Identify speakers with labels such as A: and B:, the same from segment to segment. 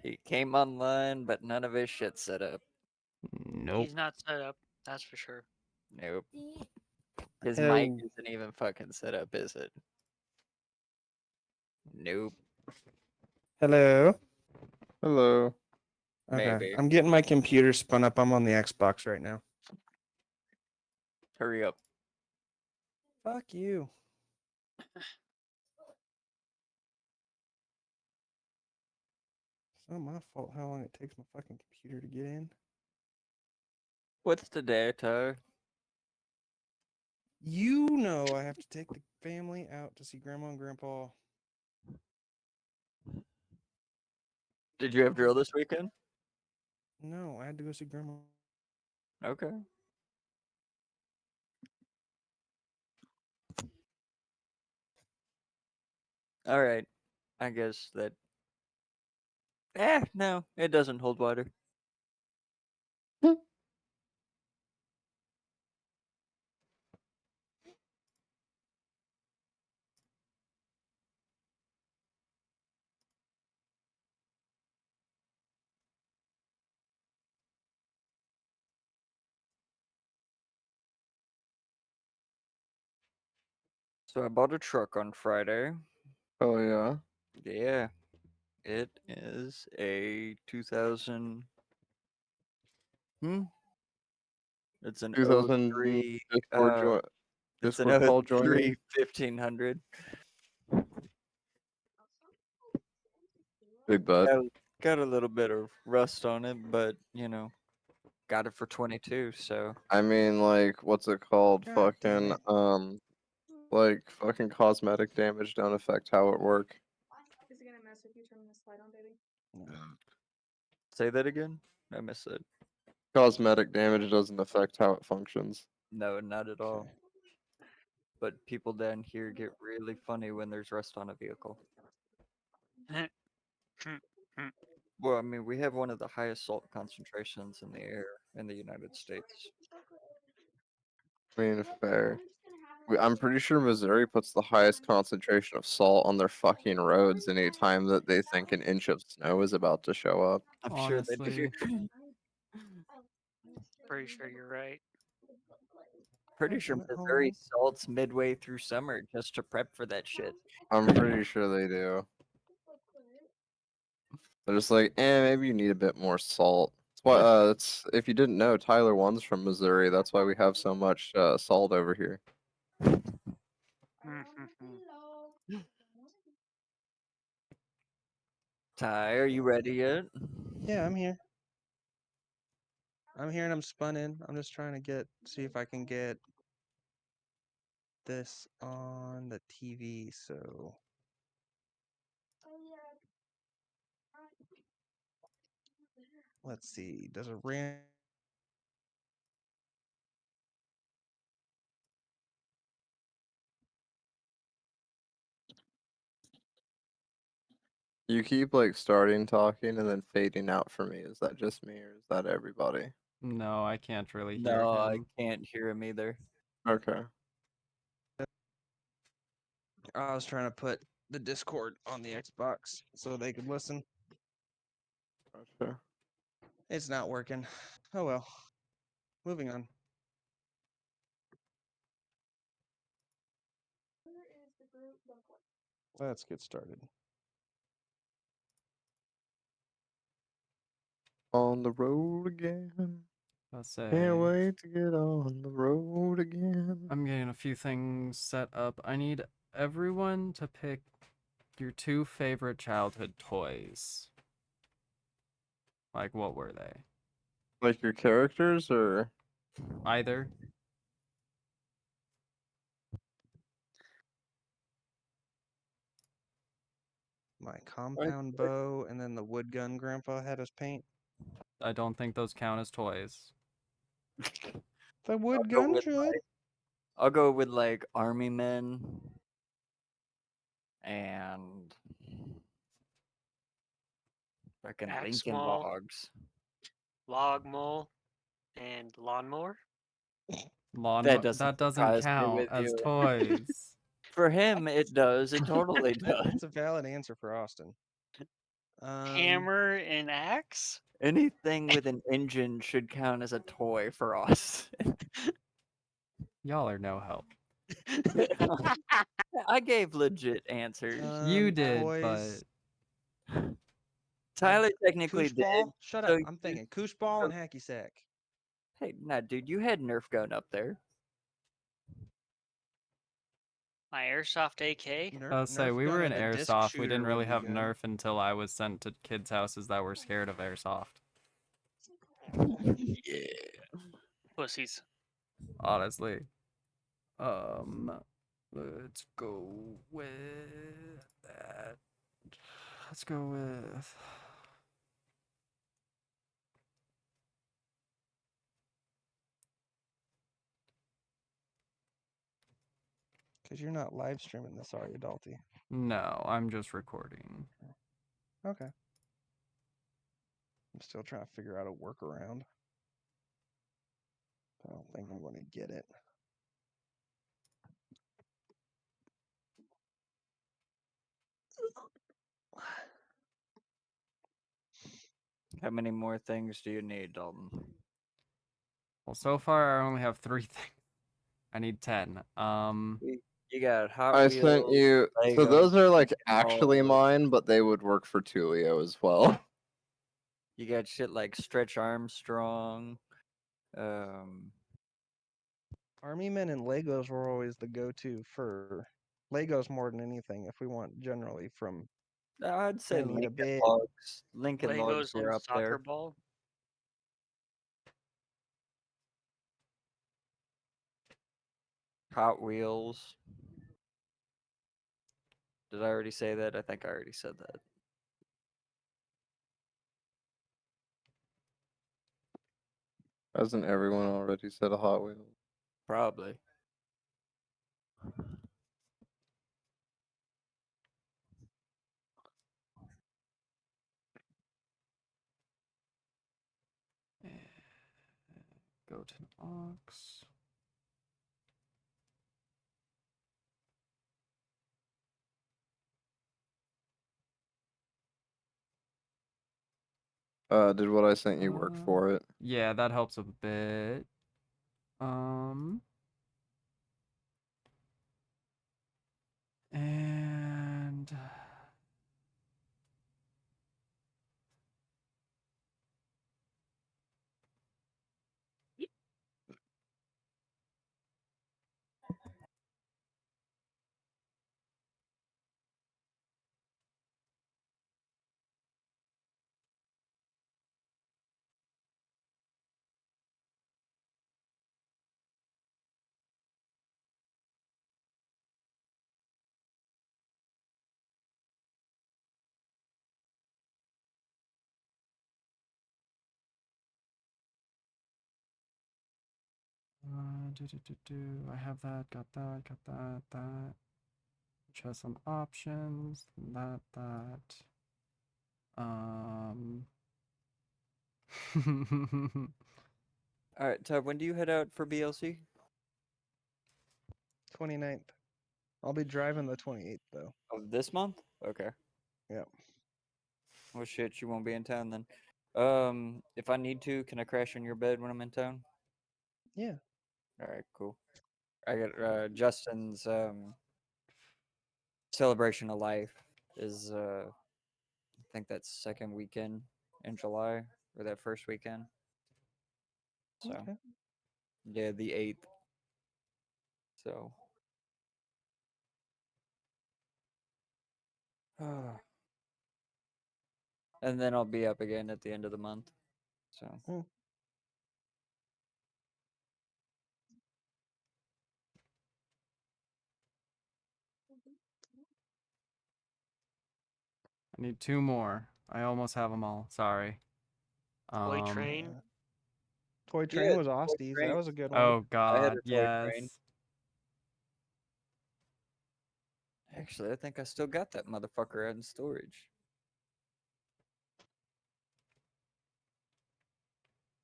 A: He came online, but none of his shit set up.
B: Nope.
C: He's not set up, that's for sure.
A: Nope. His mic
D: Hello.
A: isn't even fucking set up, is it? Nope.
D: Hello.
B: Hello.
D: Okay.
A: Maybe.
D: I'm getting my computer spun up. I'm on the Xbox right now.
A: Hurry up.
D: Fuck you. It's not my fault how long it takes my fucking computer to get in.
A: What's today, Tyler?
D: You know I have to take the family out to see Grandma and Grandpa.
A: Did you have drill this weekend?
D: No, I had to go see Grandma.
A: Okay. All right. I guess that. No, it doesn't hold water. So I bought a truck on Friday.
B: Oh yeah.
A: Yeah. It is a 2000. It's an
B: 2000
A: 03.
B: Discord join.
A: It's an
B: Discord call
A: 03
B: joining.
A: 1500.
B: Big butt.
A: Got a little bit of rust on it, but got it for 22. So
B: I mean, like, what's it called?
D: God damn
B: Fucking,
D: it.
B: like, fucking cosmetic damage don't affect how it work.
E: Is it gonna mess if you turn this light on, baby?
D: No.
A: say that again. I missed it.
B: Cosmetic damage doesn't affect how it functions.
A: No, not at all.
D: Okay.
A: But people down here get really funny when there's rust on a vehicle. Well, I mean, we have one of the highest salt concentrations in the air in the United States.
B: I mean, fair. I'm pretty sure Missouri puts the highest concentration of salt on their fucking roads anytime that they think an inch of snow is about to show up.
A: I'm sure they do.
B: Honestly.
C: Pretty sure you're right.
A: Pretty
D: God
A: sure
D: damn it,
A: Missouri
D: home.
A: salts midway through summer just to prep for that shit.
B: I'm pretty sure they do. They're just like, maybe you need a bit more salt. That's why, it's if you didn't know, Tyler 1's from Missouri. That's why we have so much salt over here.
A: Ty, are you ready yet?
D: Yeah, I'm here. I'm here and I'm spun in. I'm just trying to see if I can get this on the TV. So let's see. Does a ram?
B: You keep like starting talking and then fading out for me. Is that just me or is that everybody?
F: No, I can't really hear
A: No, I
F: him.
A: can't hear him either.
B: Okay.
D: I was trying to put the Discord on the Xbox so they could listen.
B: Gotcha.
D: It's not working. Oh well. Moving on. Let's get started.
B: On the road again.
F: Let's say
B: Can't wait to get on the road again.
F: I'm getting a few things set up. I need everyone to pick your 2 favorite childhood toys. Like, what were they?
B: Like your characters or
F: Either.
D: My compound bow and then the wood gun Grandpa had us paint.
F: I don't think those count as toys.
D: The wood
A: I'll go
D: gun
A: with
D: should.
A: I'll go with like army men and fucking
C: Axe
A: Lincoln
C: mall,
A: logs.
C: log mole, and lawnmower.
A: That doesn't
F: That doesn't
A: surprise me
F: count
A: with
F: as
A: you.
F: toys.
A: For him, it does. It totally does.
D: That's a valid answer for Austin.
C: Hammer and axe?
A: Anything with an engine should count as a toy for us.
F: Y'all are no help.
A: I gave legit answers.
F: You did,
D: toys.
A: Tyler technically
D: Koosh
A: did.
D: ball? Shut
A: so
D: up. I'm thinking koosh ball and hacky sack.
A: Hey, nah, dude, you had Nerf gun up there.
C: My airsoft AK?
F: I'll say
D: Nerf
F: we
D: gun
F: were
D: or
F: in
D: the disc
F: airsoft. We
D: shooter
F: didn't
D: would
F: really
D: be
F: have
D: good.
F: Nerf until I was sent to kids' houses that were scared of airsoft.
A: Yeah.
C: Pussies.
F: Honestly. Let's go with that. Let's go with.
D: Because you're not live streaming this, are you, Dalty?
F: No, I'm just recording.
D: Okay. I'm still trying to figure out a workaround. I don't think I'm going to get it.
A: How many more things do you need, Dalton?
F: Well, so far I only have 3 things. I need 10.
A: You got Hot
B: I
A: Wheels.
B: sent you. So
A: Legos,
B: those are like
A: and all
B: actually
A: of-
B: mine, but they would work for Tulio as well.
A: You got shit like Stretch Armstrong. Um,
D: Army Men and Legos were always the go-to for Legos more than anything if we want generally from
A: I'd say
D: spending a
A: Lincoln
D: bit.
A: Logs. Lincoln Logs
C: Legos
A: were
C: and
A: up
C: soccer
A: there.
C: ball?
A: Hot Wheels. Did I already say that? I think I already said that.
B: Hasn't everyone already said a Hot Wheels?
A: Probably.
F: Go to Ox.
B: Did what I sent you work for it?
F: Yeah, that helps a bit. And I have that, got that, got that, that. Which has some options. That.
A: All right, Tab, when do you head out for BLC?
D: 29th. I'll be driving the 28th though.
A: Of this month? Okay.
D: Yeah.
A: Well, shit, you won't be in town then. If I need to, can I crash on your bed when I'm in town?
D: Yeah.
A: All right, cool. I got Justin's celebration of life is I think that's second weekend in July or that first weekend. So
D: Okay.
A: yeah, the 8th. So and then I'll be up again at the end of the month. So
F: I need 2 more. I almost have them all. Sorry.
C: Toy train?
D: Toy Train
A: Yeah,
D: was
A: Toy
D: Osty's. That
A: Train.
D: was a good one.
F: Oh
A: I had
F: God,
A: a toy train.
F: yes.
A: Actually, I think I still got that motherfucker out in storage.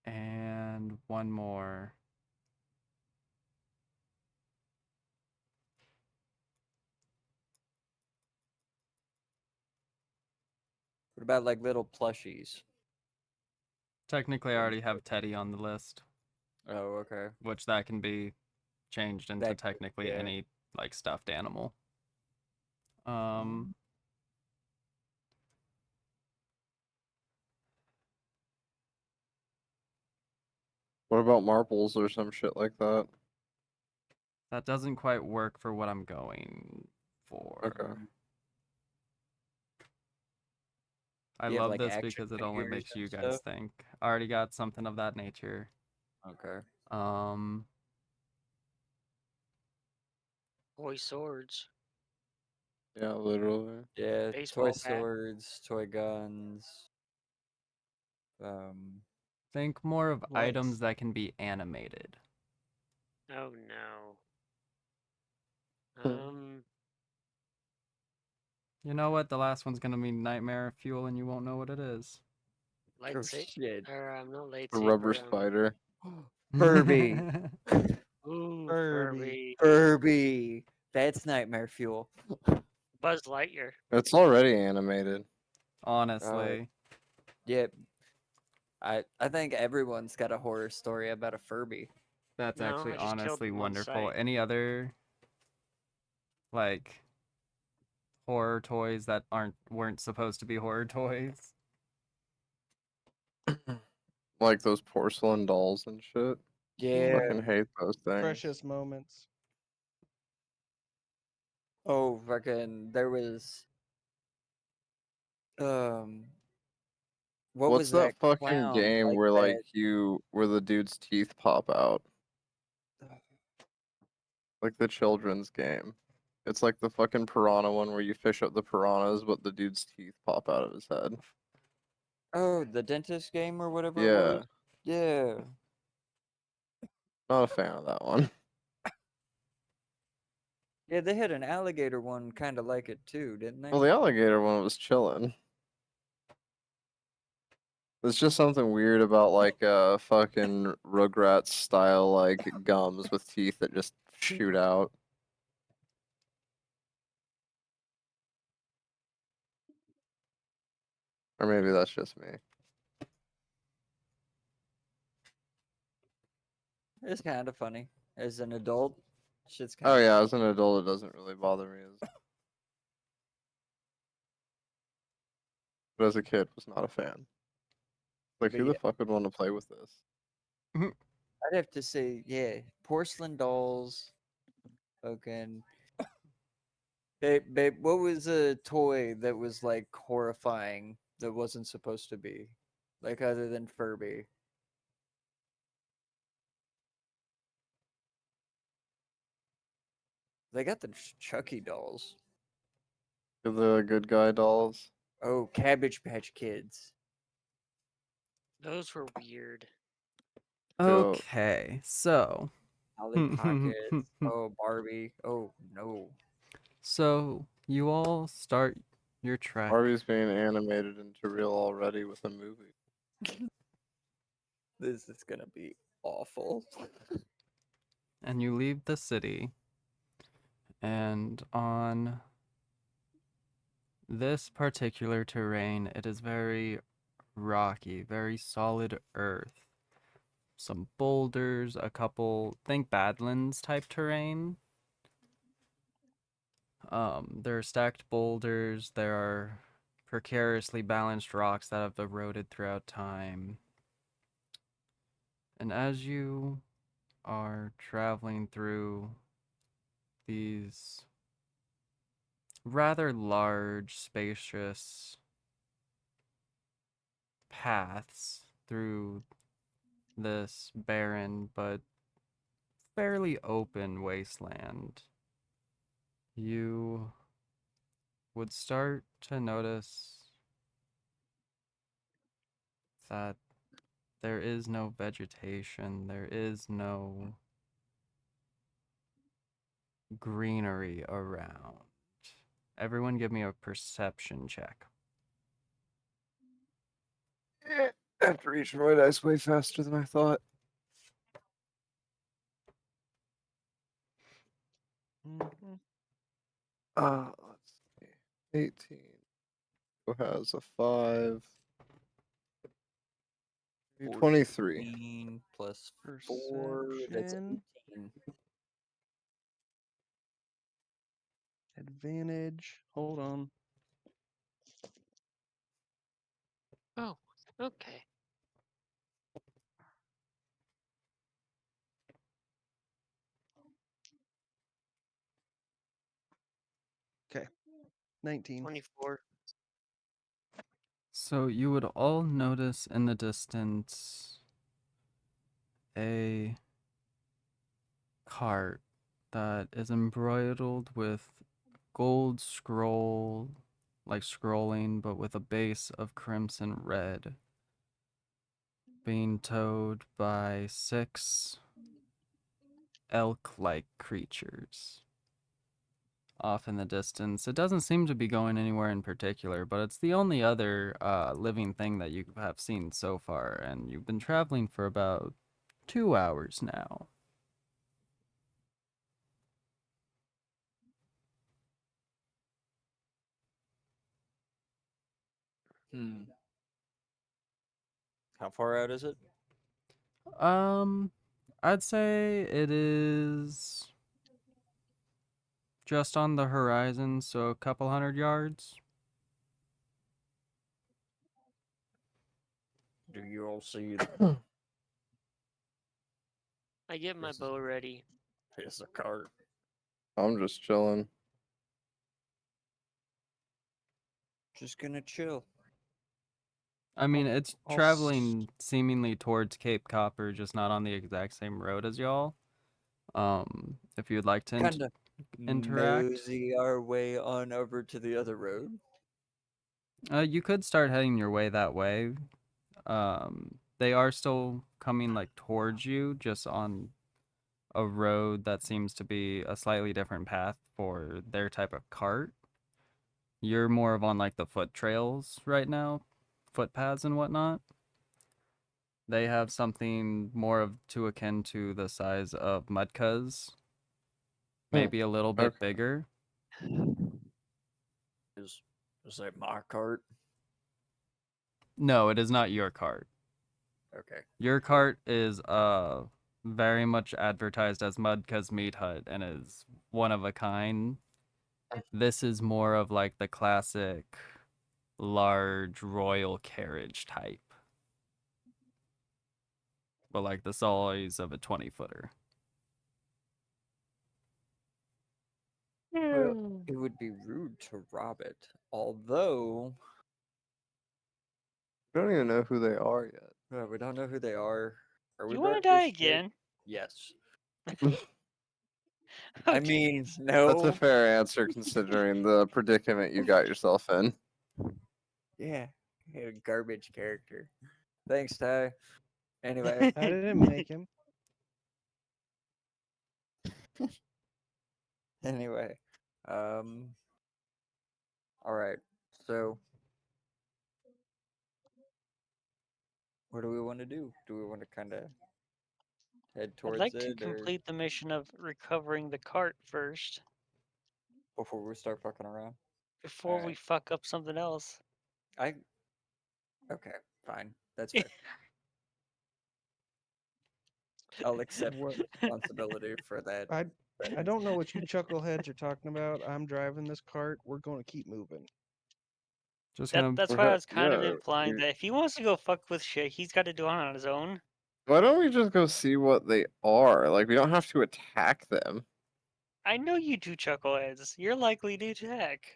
F: And one more.
A: What about like little plushies?
F: Technically, I already have Teddy on the list,
A: Oh, okay.
F: which that can be changed into
A: That-
F: technically
A: yeah.
F: any like stuffed animal. Um,
B: What about marbles or some shit like that?
F: that doesn't quite work for what I'm going for.
B: Okay.
F: I
A: Do you have,
F: love
A: like,
F: this
A: action
F: because it only
A: figures
F: makes
A: and
F: you guys
A: stuff?
F: think. I already got something of that nature.
A: Okay.
F: Um,
C: Boy swords.
B: Yeah, literally.
A: Yeah, toy
C: Baseball bat.
A: swords, toy guns.
F: think more of
D: Like
F: items that can be animated.
C: Oh no.
B: Hmm.
F: You know what? The last one's gonna be nightmare fuel, and you won't know what it is.
A: Oh
C: Lightsaber.
A: shit.
C: Or not
B: A
C: lightsaber.
B: rubber spider.
A: Furby.
C: Ooh,
D: Furby.
C: Furby.
A: Furby. That's nightmare fuel.
C: Buzz Lightyear.
B: It's already animated.
F: Honestly,
A: Yeah. I think everyone's got a horror story about a Furby.
F: that's
C: No,
F: actually
C: I just killed
F: honestly
C: them on
F: wonderful.
C: sight.
F: Any other like horror toys that weren't supposed to be horror toys?
B: Like those porcelain dolls and shit.
A: Yeah.
B: Fucking hate those things.
D: Precious moments.
A: Oh, fucking. There was. What
B: What's
A: was that
B: that fucking
A: clown?
B: game
A: Like
B: where
A: that.
B: where the dude's teeth pop out? Like the children's game. It's like the fucking piranha one where you fish up the piranhas, but the dude's teeth pop out of his head.
A: Oh, the dentist game or whatever it
B: Yeah,
A: was? Yeah.
B: not a fan of that one.
A: Yeah, they had an alligator one kind of like it too, didn't they?
B: Well, the alligator one was chilling. There's just something weird about like fucking Rugrats style like gums with teeth that just shoot out. Or maybe that's just me.
A: It's kind of funny. As an adult, shit's kind
B: Oh
A: of
B: yeah, as an adult it doesn't really bother me as but as a kid was not a fan. Like
A: But
B: who the
A: yeah,
B: fuck would want to play with this?
A: I'd have to say, yeah, porcelain dolls. Fucking. Babe, what was a toy that was like horrifying that wasn't supposed to be? Like other than Furby. They got the Chucky dolls.
B: The good guy dolls.
A: Oh, Cabbage Patch Kids.
C: Those were weird.
B: Dope.
F: Okay, so
A: Polly Pockets. Oh, Barbie. Oh, no.
F: so you all start your trek,
B: Barbie's being animated into real already with a movie.
A: This is gonna be awful.
F: and you leave the city, and on this particular terrain, it is very rocky, very solid earth. Some boulders, a couple, think Badlands type terrain. There are stacked boulders, there are precariously balanced rocks that have eroded throughout time. And as you are traveling through these rather large, spacious paths through this barren but fairly open wasteland, you would start to notice that there is no vegetation, there is no greenery around. Everyone give me a perception check.
B: After reaching my dice way faster than I thought.
D: Mhm.
B: Let's see. 18. Who has a 5? 23.
A: 14 plus 4, that's
D: Perception.
A: 18.
D: Advantage. Hold on.
C: Oh, okay.
D: Okay. 19.
C: 24.
F: So you would all notice in the distance a cart that is embroidered with gold scroll, like scrolling, but with a base of crimson red, being towed by 6 elk-like creatures off in the distance. It doesn't seem to be going anywhere in particular, but it's the only other living thing that you have seen so far, and you've been traveling for about 2 hours now.
A: How far out is it?
F: I'd say it is just on the horizon, so a couple 100 yards.
A: Do you all see
C: I get my
A: This is-
C: bow ready.
A: there's a cart?
B: I'm just chilling.
A: Just gonna chill.
F: I mean, it's
D: I'll
F: traveling seemingly towards Cape Copper, just not on the exact same road as y'all. If you'd like to
A: Kinda
F: interact,
A: mosey our way on over to the other road.
F: you could start heading your way that way. They are still coming like towards you, just on a road that seems to be a slightly different path for their type of cart. You're more of on like the foot trails right now, footpaths and whatnot. They have something more of to akin to the size of mudkas, maybe a little bit
B: Okay.
F: bigger.
A: Is that my cart?
F: No, it is not your cart.
A: Okay.
F: Your cart is very much advertised as Mudka's Meat Hut and is one of a kind. This is more of like the classic large royal carriage type. But like the size of a 20-footer.
A: Well, it would be rude to rob it. Although
B: I don't even know who they are yet.
A: we don't know who they are. Are we
C: You want to
A: burnt
C: die
A: as shit?
C: again?
A: Yes.
C: Okay.
A: I mean,
B: That's a
A: no.
B: fair answer considering the predicament you got yourself in.
A: Yeah. Garbage character. Thanks, Ty. Anyway,
D: I didn't make him.
A: anyway. Um. All right. So, what do we want to do? Do we want to kind of head
C: I'd
A: towards
C: like to
A: it, or
C: complete the mission of recovering the cart first
A: before we start fucking around?
C: before we
A: Alright.
C: fuck up something else.
A: Okay, fine. That's fair. I'll accept
D: What?
A: responsibility for that.
D: I don't know what you chuckleheads are talking about. I'm driving this cart. We're going to keep moving.
F: Just
C: That,
F: gonna
C: that's why I was kind of
B: Yeah,
C: implying
B: we-
C: that if he wants to go fuck with shit, he's got to do it on his own.
B: Why don't we just go see what they are? Like, we don't have to attack them.
C: I know you two chuckleheads. You're likely to attack.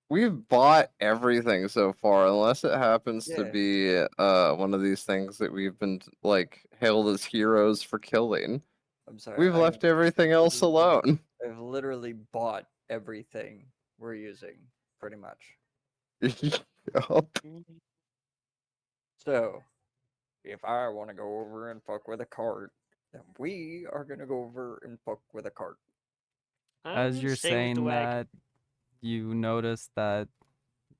B: We've bought everything so far, unless it happens to
A: Yeah.
B: be one of these things that we've been like hailed as heroes for killing.
A: I'm sorry.
B: We've left everything else alone.
A: I've literally bought everything we're using, pretty much.
B: Yup.
C: Mm,
A: So, if I want to go over and fuck with a cart, then we are gonna go over and fuck with a cart.
C: I'm
F: as
C: gonna
F: you're
C: stay with the
F: saying
C: wagon.
F: that, you notice that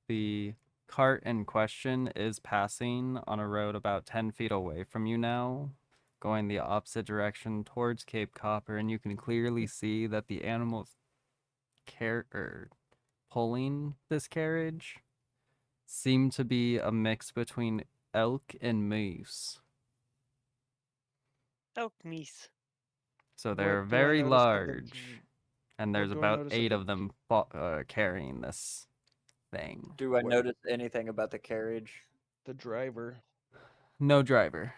F: the cart in question is passing on a road about 10 feet away from you now, going the opposite direction towards Cape Copper, and you can clearly see that the animals pulling this carriage seem to be a mix between elk and moose.
C: Elk meese.
F: So they're
D: What do I
F: very
D: notice on the
F: large, and
D: what
F: there's
D: do I
F: about
D: notice on
F: 8
D: the
F: of them carrying this thing.
A: Do I
D: What-
A: notice anything about the carriage?
D: the driver?
F: No driver.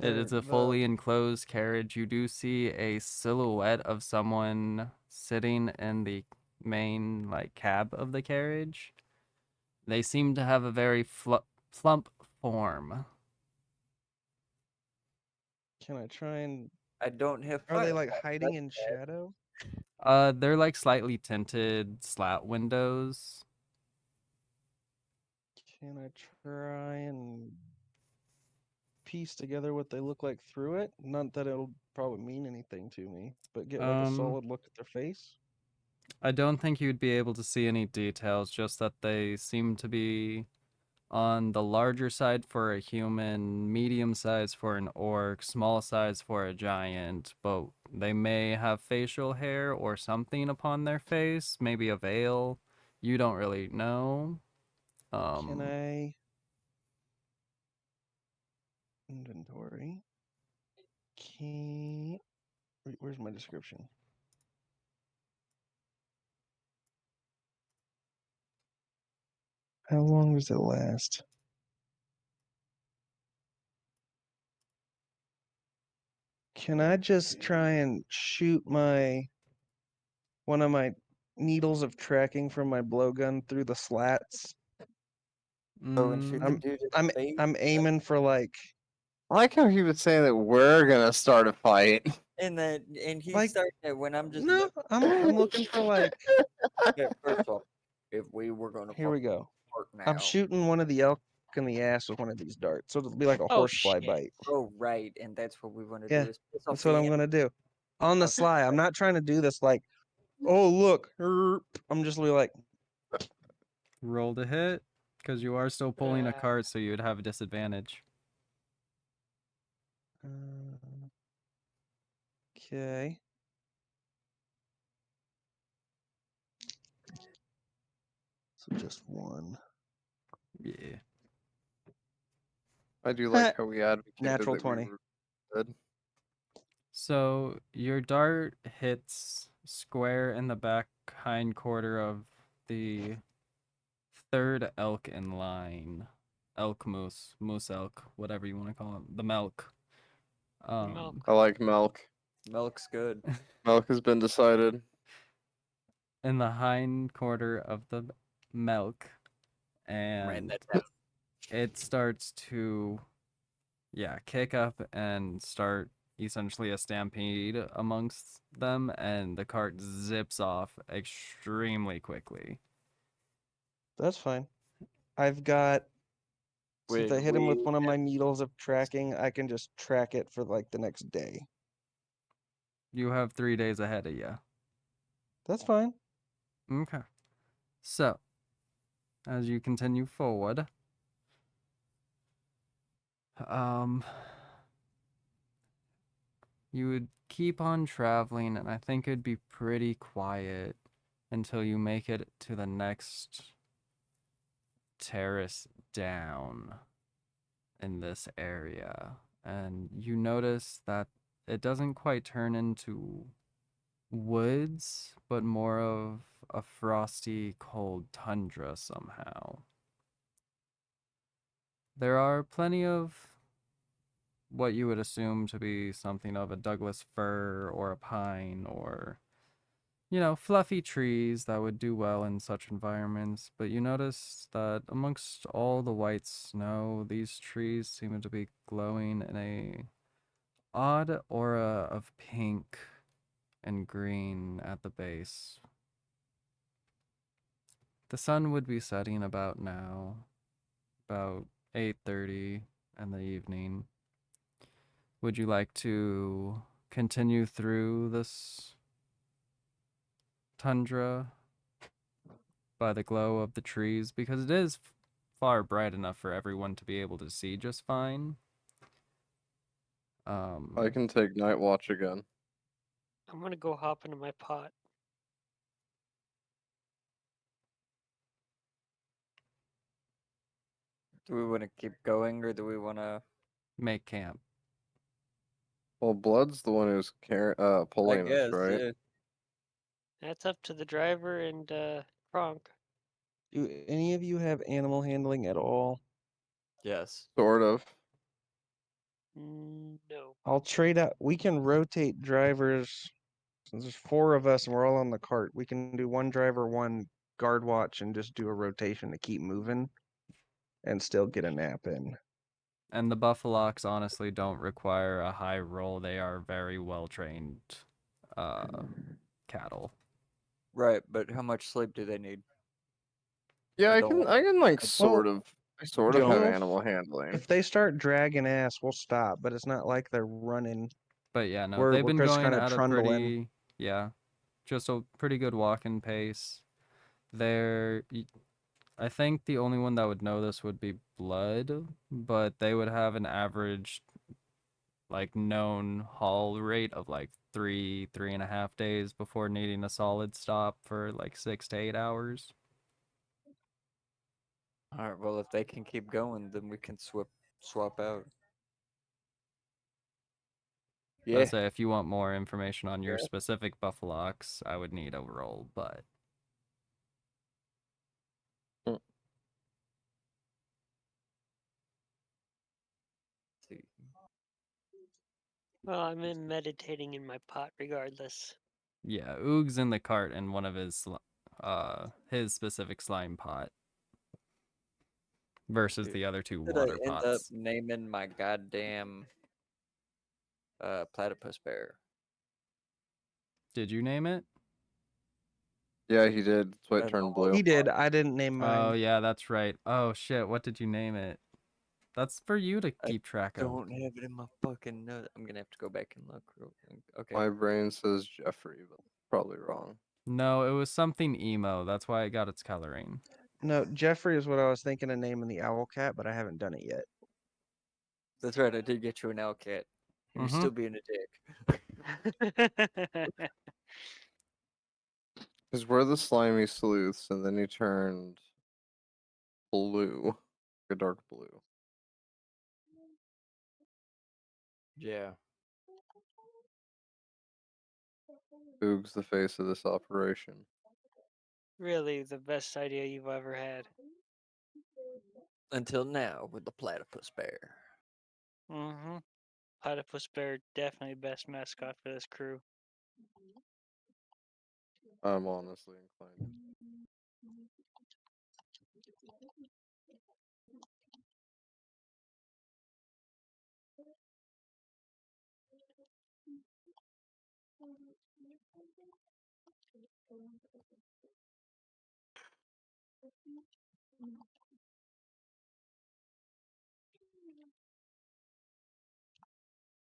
F: It is
D: The
F: a fully enclosed carriage. You do see a silhouette of someone sitting in the main cab of the carriage. They seem to have a very plump form.
D: Can I try and
A: I don't have.
D: are they
A: fire.
D: hiding in shadow?
F: They're slightly tinted slat windows.
D: Can I try and piece together what they look like through it? Not that it'll probably mean anything to me, but get a solid look at their face.
F: I don't think you'd be able to see any details, just that they seem to be on the larger side for a human, medium size for an orc, small size for a giant, but they may have facial hair or something upon their face, maybe a veil. You don't really know.
D: Can I inventory? Where's my description? How long does it last? Can I just try and shoot one of my needles of tracking from my blowgun through the slats?
A: Oh, and shoot the
D: I'm
A: dude in
D: I'm
A: the face.
D: I'm aiming for
B: I like how he was saying that we're gonna start a fight.
A: And he
D: Like,
A: started it when I'm just
D: no, I'm looking for
A: yeah, first off, if we were gonna
D: here we
A: fucking
D: go.
A: part now.
D: I'm shooting one of the elk in the ass with one of these darts. So it'll be like a
C: Oh,
D: horsefly
C: shit.
D: bite.
A: Oh right, and that's what we want to
D: Yeah,
A: do is piss off
D: that's what I'm
A: the
D: gonna do. On the
A: Okay.
D: sly. I'm not trying to do this oh look. I'm just gonna be like,
F: Roll to hit, because you are still pulling a card, so you would have a disadvantage.
D: okay. So just one.
F: Yeah.
B: I do like how we advocated
D: Natural
B: that
D: 20.
B: we were good.
F: So your dart hits square in the back hind quarter of the third elk in line. Elk moose elk, whatever you want to call it. The milk.
C: Milk.
B: I like milk.
A: Milk's good.
B: Milk has been decided.
F: In the hind quarter of the milk.
A: Write
F: And
A: that down.
F: it starts to kick up and start essentially a stampede amongst them, and the cart zips off extremely quickly.
D: That's fine. I've got since I
A: Would
D: hit him with
A: we
D: one of my needles of tracking, I can just track it for the next day.
F: You have 3 days ahead of you.
D: That's fine.
F: Okay. So, as you continue forward, you would keep on traveling, and I think it'd be pretty quiet until you make it to the next terrace down in this area. And you notice that it doesn't quite turn into woods, but more of a frosty, cold tundra somehow. There are plenty of what you would assume to be something of a Douglas fir or a pine or, fluffy trees that would do well in such environments. But you notice that amongst all the white snow, these trees seem to be glowing in a odd aura of pink and green at the base. The sun would be setting about now, about 8:30 in the evening. Would you like to continue through this tundra by the glow of the trees? Because it is far bright enough for everyone to be able to see just fine.
B: I can take night watch again.
C: I'm gonna go hop into my pot.
A: Do we want to keep going or do we want to?
F: Make camp.
B: Well, Blood's the one who's
A: I
B: pulling us,
A: guess.
B: right?
A: Yeah.
C: That's up to the driver and Kronk.
D: Do any of you have animal handling at all?
A: Yes.
B: Sort of.
C: No.
D: I'll trade out. We can rotate drivers. Since there's 4 of us and we're all on the cart, we can do one driver, one guard watch, and just do a rotation to keep moving and still get a nap in.
F: And the buffaloes honestly don't require a high roll. They are very well trained cattle.
A: Right, but how much sleep do they need?
B: Yeah,
A: I
B: I
A: don't
B: can
A: want-
B: I can like
A: I-
B: sort of have
D: Don't.
B: animal handling.
D: If they start dragging ass, we'll stop. But it's not like they're running.
F: But yeah, no,
D: We're
F: they've been
D: just
F: going
D: kinda
F: at a
D: trundling.
F: pretty, yeah, just a pretty good walking pace. I think the only one that would know this would be Blood, but they would have an average, like, known haul rate of like 3.5 days before needing a solid stop for like 6 to 8 hours.
A: All right. Well, if they can keep going, then we can swap out.
F: But
A: Yeah.
F: say if you want more information on your
A: Yeah.
F: specific buffaloes, I would need a roll, but
A: See.
C: Well, I'm meditating in my pot regardless.
F: yeah, Oog's in the cart and one of his specific slime pot versus
A: Dude,
F: the other 2
A: Did I
F: water
A: end up
F: pots.
A: naming my goddamn platypus bear?
F: Did you name it?
B: Yeah, he did. That's why
A: I
B: it
A: don't
B: turned
A: know.
B: blue.
D: He did. I didn't name
F: Oh
D: mine.
F: yeah, that's right. Oh shit, what did you name it? That's for you to
A: I
F: keep track of.
A: Don't have it in my fucking note. I'm gonna have to go back and look real quick. Okay.
B: My brain says Jeffrey, but probably wrong.
F: No, it was something emo. That's why it got its coloring.
D: No, Jeffrey is what I was thinking of naming the owl cat, but I haven't done it yet.
A: That's right. I did get you an owl cat. And you're
F: Mhm.
A: still being a dick.
B: Because we're the slimy sleuths, and then he turned blue, a dark blue.
A: Yeah.
B: Oog's the face of this operation.
C: Really, the best idea you've ever had.
A: Until now with the platypus bear.
C: Mm-hmm. Platypus bear, definitely best mascot for this crew.
B: I'm honestly inclined.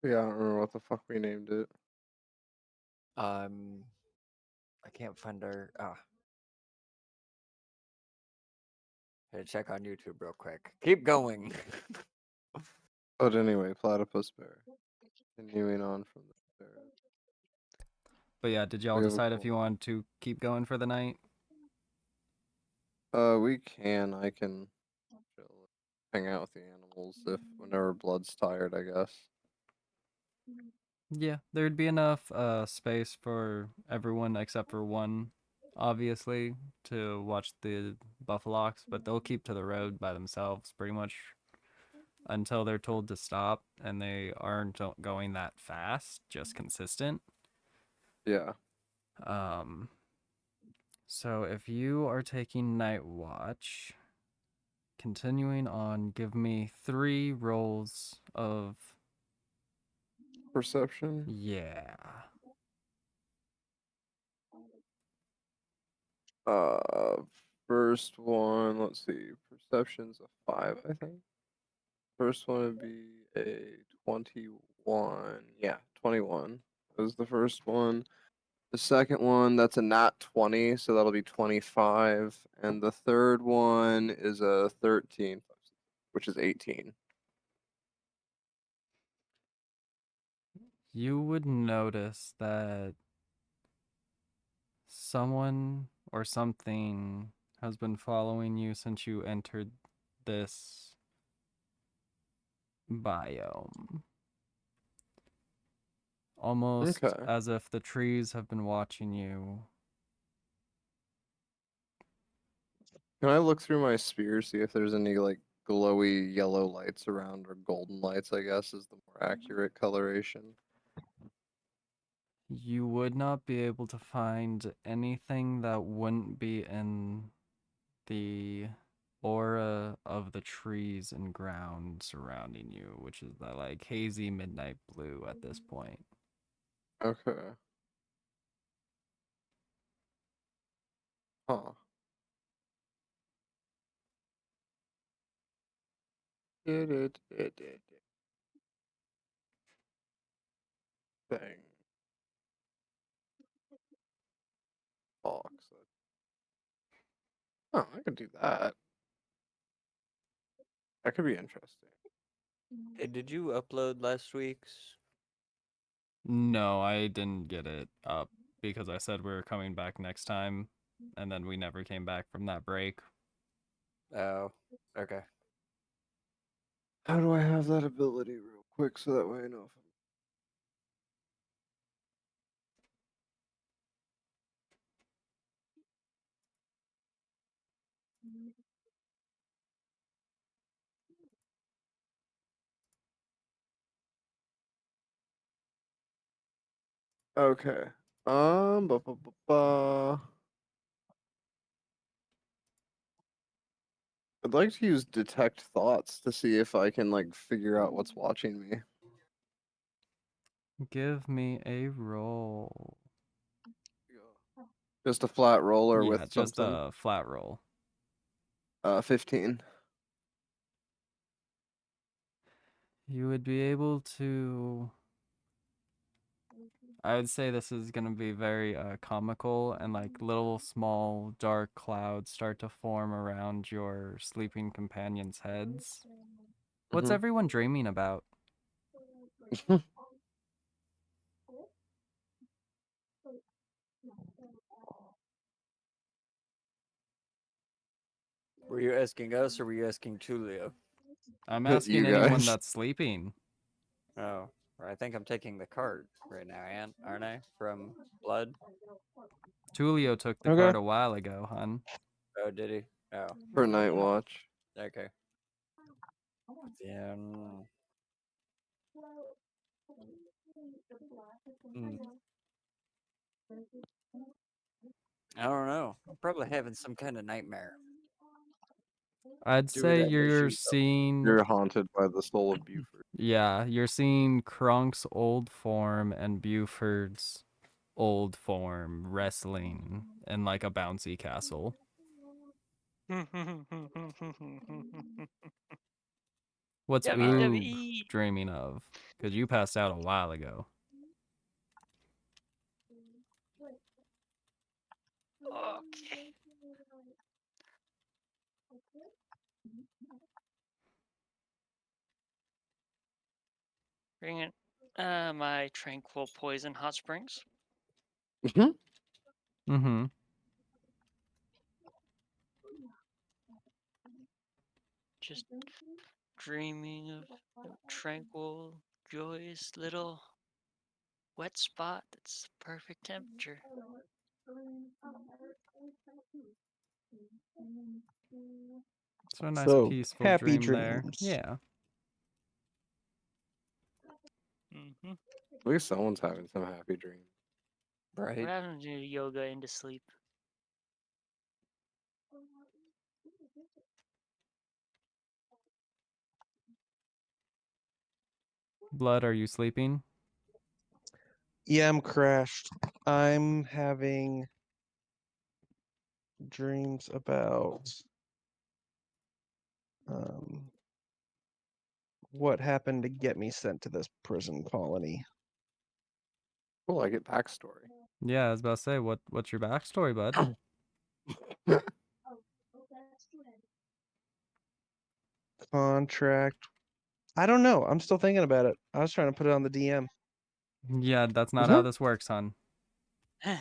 B: Yeah, I don't remember what the fuck we named it.
A: I can't find our Hey, check on YouTube real quick. Keep going.
B: But anyway, platypus bear. Continuing on from the bear.
F: But yeah, did y'all
B: We have a
F: decide if
B: cool-
F: you wanted to keep going for the night?
B: We can. I can chill, hang out with the animals if whenever Blood's tired, I guess.
F: Yeah, there'd be enough space for everyone except for one, obviously, to watch the buffaloes, but they'll keep to the road by themselves pretty much until they're told to stop, and they aren't going that fast, just consistent.
B: Yeah.
F: So if you are taking night watch, continuing on, give me 3 rolls of
B: Perception.
F: yeah.
B: First one, let's see. Perception's a 5, I think. First one would be a 21. Yeah, 21. That was the first one. The second one, that's a nat 20, so that'll be 25. And the third one is a 13, which is 18.
F: You would notice that someone or something has been following you since you entered this biome. Almost
B: Okay.
F: as if the trees have been watching you.
B: Can I look through my spear, see if there's any like glowy yellow lights around, or golden lights, I guess, is the more accurate coloration.
F: You would not be able to find anything that wouldn't be in the aura of the trees and ground surrounding you, which is that like hazy midnight blue at this point.
B: Okay. Huh. Thing. Box. Oh, I could do that. That could be interesting.
A: Hey, did you upload last week's?
F: No, I didn't get it up because I said we were coming back next time, and then we never came back from that break.
A: Oh, okay.
B: How do I have that ability real quick so that way I know if Okay. Ba, ba, ba, ba. I'd like to use detect thoughts to see if I can like figure out what's watching me.
F: Give me a roll.
B: Just a flat roller
F: Yeah,
B: with
F: just
B: something.
F: a flat roll.
B: 15.
F: You would be able to. I would say this is going to be very comical, and like little small dark clouds start to form around your sleeping companions' heads. What's
B: Mhm.
F: everyone dreaming about?
A: Were you asking us or were you asking Tulio?
F: I'm
B: You
F: asking anyone
B: guys.
F: that's sleeping.
A: Oh, I think I'm taking the card right now, aren't I? From Blood?
F: Tulio took the
D: Okay.
F: card a while ago, hun.
A: Oh, did he? Oh,
B: For night watch.
A: okay. Then. Hmm. I don't know. I'm probably having some kind of nightmare.
F: I'd
A: Do with
F: say
A: that
F: you're
A: issue.
F: seeing.
B: You're haunted by the soul of Buford.
F: Yeah, you're seeing Kronk's old form and Buford's old form wrestling in like a bouncy castle. What's Oog
C: WWE.
F: dreaming of? Because you passed out a while ago.
C: Okay. Bring it. My tranquil poison hot springs.
F: Mm-hmm.
C: Just dreaming of a tranquil, joyous little wet spot that's the perfect temperature.
F: So a nice
D: So,
F: peaceful
D: happy
F: dream there.
D: dreams.
F: Yeah.
C: Mm-hmm.
B: At least someone's having some happy dream.
A: Right?
C: What happens when you do yoga into sleep?
F: Blood, are you sleeping?
D: Yeah, I'm crashed. I'm having dreams about what happened to get me sent to this prison colony.
B: Cool, I get backstory.
F: Yeah, I was about to say, what's your backstory, bud?
D: Contract. I don't know. I'm still thinking about it. I was trying to put it on the DM.
F: Yeah, that's not how this works, hon.
D: Damn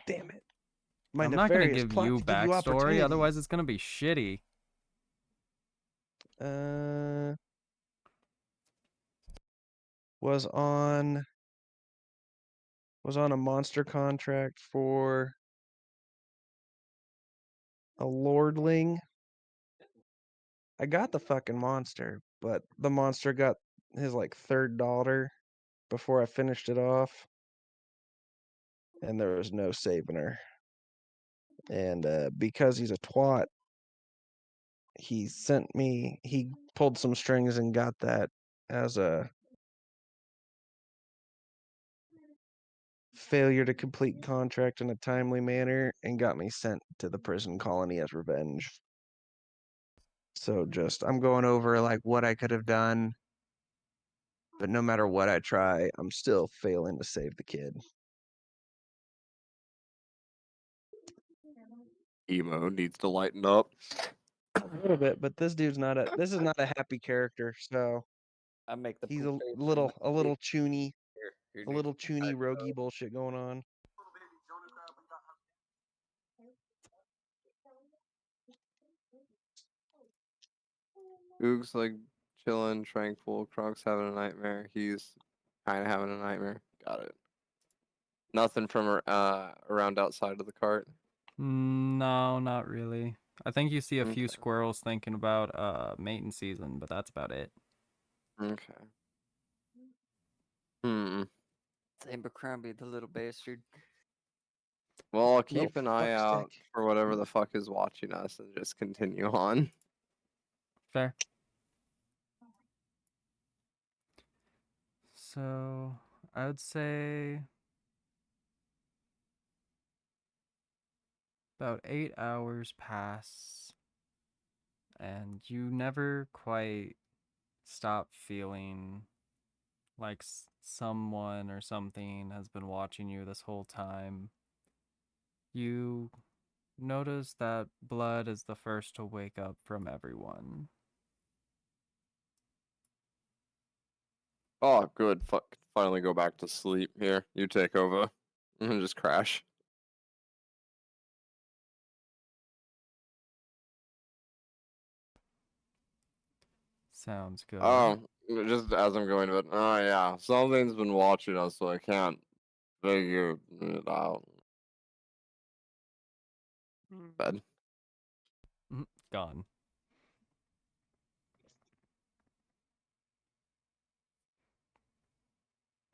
D: it. My
F: I'm not gonna
D: nefarious
F: give
D: plot
F: you
D: to give you
F: backstory, otherwise
D: opportunities.
F: it's gonna be shitty.
D: was on a monster contract for a lordling. I got the fucking monster, but the monster got his like third daughter before I finished it off, and there was no saving her. And because he's a twat, he pulled some strings and got that as a failure to complete contract in a timely manner and got me sent to the prison colony as revenge. So I'm going over like what I could have done, but no matter what I try, I'm still failing to save the kid.
B: Emo needs to lighten up.
D: A little bit, but this is not a happy character, so
A: I make the
D: he's
A: poop
D: a
A: face
D: little
A: and the
D: choony,
A: here, here,
D: a
A: dude.
D: little choony roguey bullshit going on.
B: Oog's like chilling, tranquil. Kronk's having a nightmare. He's kind of having a nightmare. Got it. Nothing from around outside of the cart.
F: No, not really. I think you see a few
B: Okay.
F: squirrels thinking about mating season, but that's about it.
B: Okay. Hmm.
A: Abercrombie, the little bastard.
B: Well, I'll keep
D: Little
B: an eye out
D: fuckstick.
B: for whatever the fuck is watching us and just continue on.
F: Fair. So I would say about 8 hours pass, and you never quite stop feeling like someone or something has been watching you this whole time. You notice that Blood is the first to wake up from everyone.
B: Oh, good. Fuck. Finally go back to sleep. Here, you take over. And just crash.
F: Sounds good.
B: Oh, just as I'm going to bed. Oh, yeah. Something's been watching us, so I can't figure it out. Bed.
F: Gone.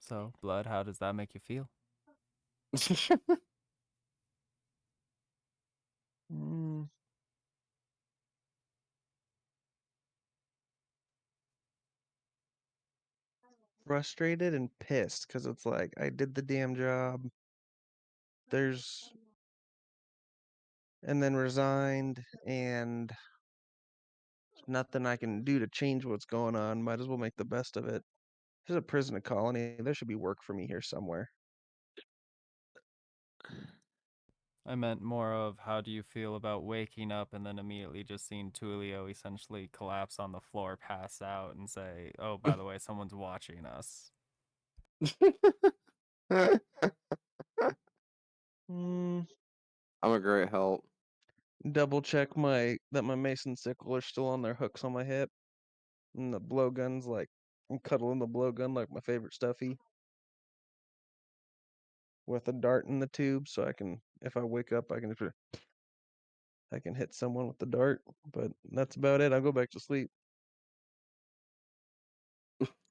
F: So, Blood, how does that make you feel?
D: Mm. Frustrated and pissed because it's like I did the damn job. And then resigned, and nothing I can do to change what's going on. Might as well make the best of it. This is a prison, a colony. There should be work for me here somewhere.
F: I meant more of how do you feel about waking up and then immediately just seeing Tulio essentially collapse on the floor, pass out, and say, oh, by the way, someone's watching us.
D: Mm,
B: I'm a great help.
D: double check that my mason sickle are still on their hooks on my hip, and the blowgun's like I'm cuddling the blowgun like my favorite stuffy, with a dart in the tube, so I can, if I wake up, I can hit someone with the dart. But that's about it. I'll go back to sleep,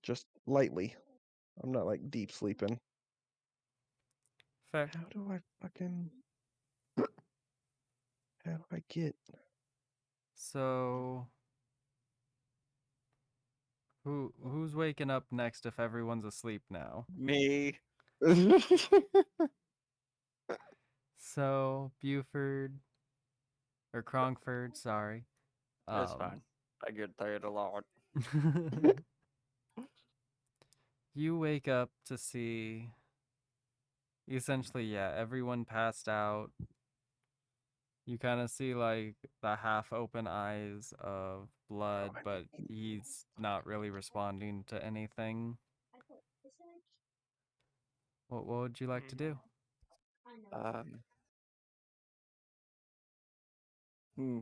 D: just lightly. I'm not like deep sleeping.
F: Fair.
D: How do I get?
F: So, who's waking up next if everyone's asleep now?
A: Me.
F: So, Buford, or Cronkford, sorry.
A: That's fine. I get tired a lot.
F: You wake up to see essentially, yeah, everyone passed out. You kind of see like the half open eyes of Blood, but he's not really responding to anything. What would you like to do?
A: Um. Hmm.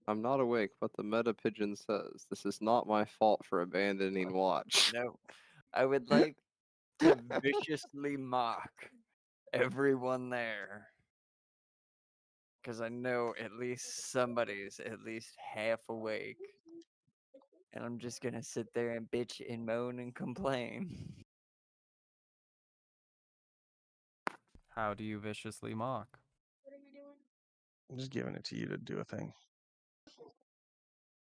B: I'm not awake, but the meta pigeon says this is not my fault for abandoning watch.
A: No, I would like to viciously mock everyone there. Because I know at least somebody's at least half awake. And I'm just gonna sit there and bitch and moan and complain.
F: How do you viciously mock?
E: What are we doing?
D: I'm just giving it to you to do a thing.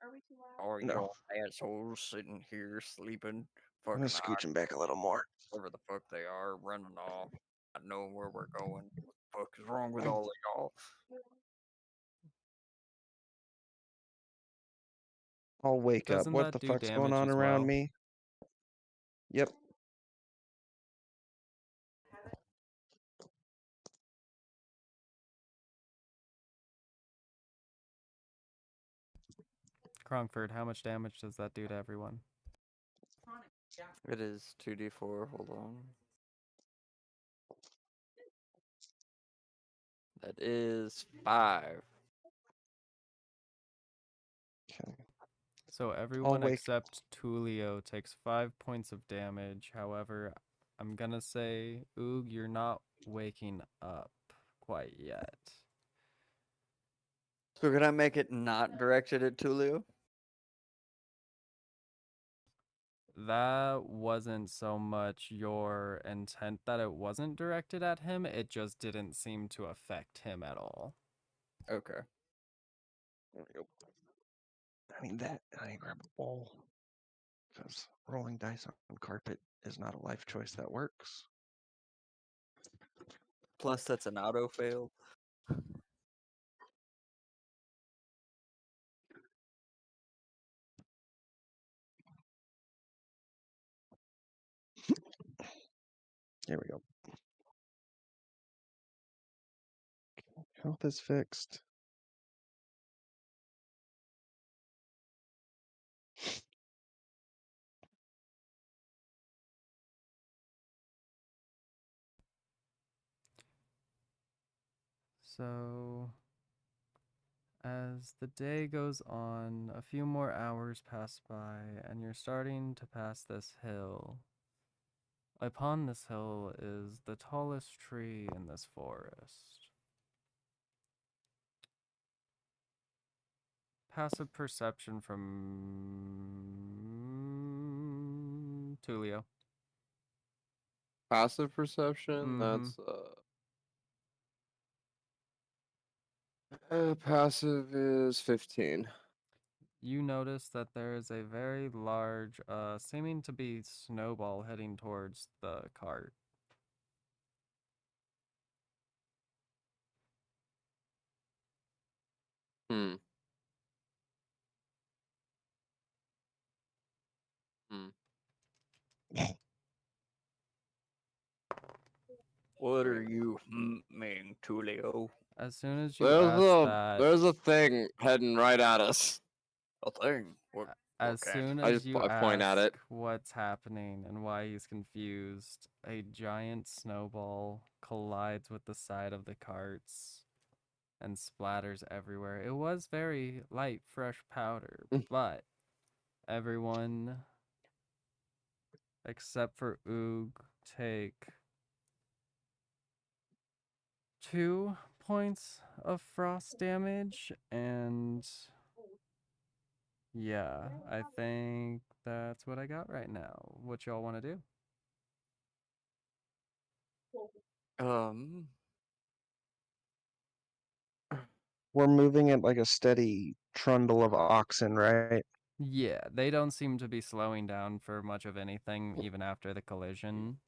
E: Are we too loud?
A: Or
D: No.
A: y'all assholes sitting here sleeping,
D: I'm gonna
A: fucking
D: scooch him back a little more.
A: wherever the fuck they are, running off, not knowing where we're going. What the fuck is wrong with all of y'all?
D: I'll wake up.
F: Doesn't
D: What
F: that
D: the
F: do
D: fuck's going
F: damage
D: on
F: as
D: around
F: well?
D: me? Yep.
F: Crongford, how much damage does that do to everyone?
A: It is 2d4, hold on. That is 5.
D: Okay.
F: So everyone
D: wake-
F: except Tulio takes 5 points of damage. However, I'm gonna say, Oog, you're not waking up quite yet.
A: So can I make it not directed at Tulio?
F: That wasn't so much your intent that it wasn't directed at him, it just didn't seem to affect him at all.
A: Okay.
D: There we go. I need that. I need to grab a bowl. Because rolling dice on carpet is not a life choice that works.
A: Plus that's an auto fail.
D: Here we go. Health is fixed.
F: So, as the day goes on, a few more hours pass by, and you're starting to pass this hill. Upon this hill is the tallest tree in this forest. Passive perception from Tulio.
B: Passive perception,
F: Mhm.
B: that's passive is 15.
F: You notice that there is a very large, seeming to be snowball heading towards the cart.
B: Hmm. Hmm.
A: What are you mean, Tulio?
F: As soon as you ask that,
B: There's a thing heading right at us.
A: A thing. What?
F: as
A: Okay.
F: soon
B: I
F: as you
B: point at it.
F: ask what's happening and why he's confused, a giant snowball collides with the side of the carts and splatters everywhere. It was very light, fresh powder, but everyone except for Oog take 2 points of frost damage, and yeah, I think that's what I got right now. What y'all want to do?
A: Um.
D: We're moving at like a steady trundle of oxen, right?
F: Yeah, they don't seem to be slowing down for much of anything, even after the collision.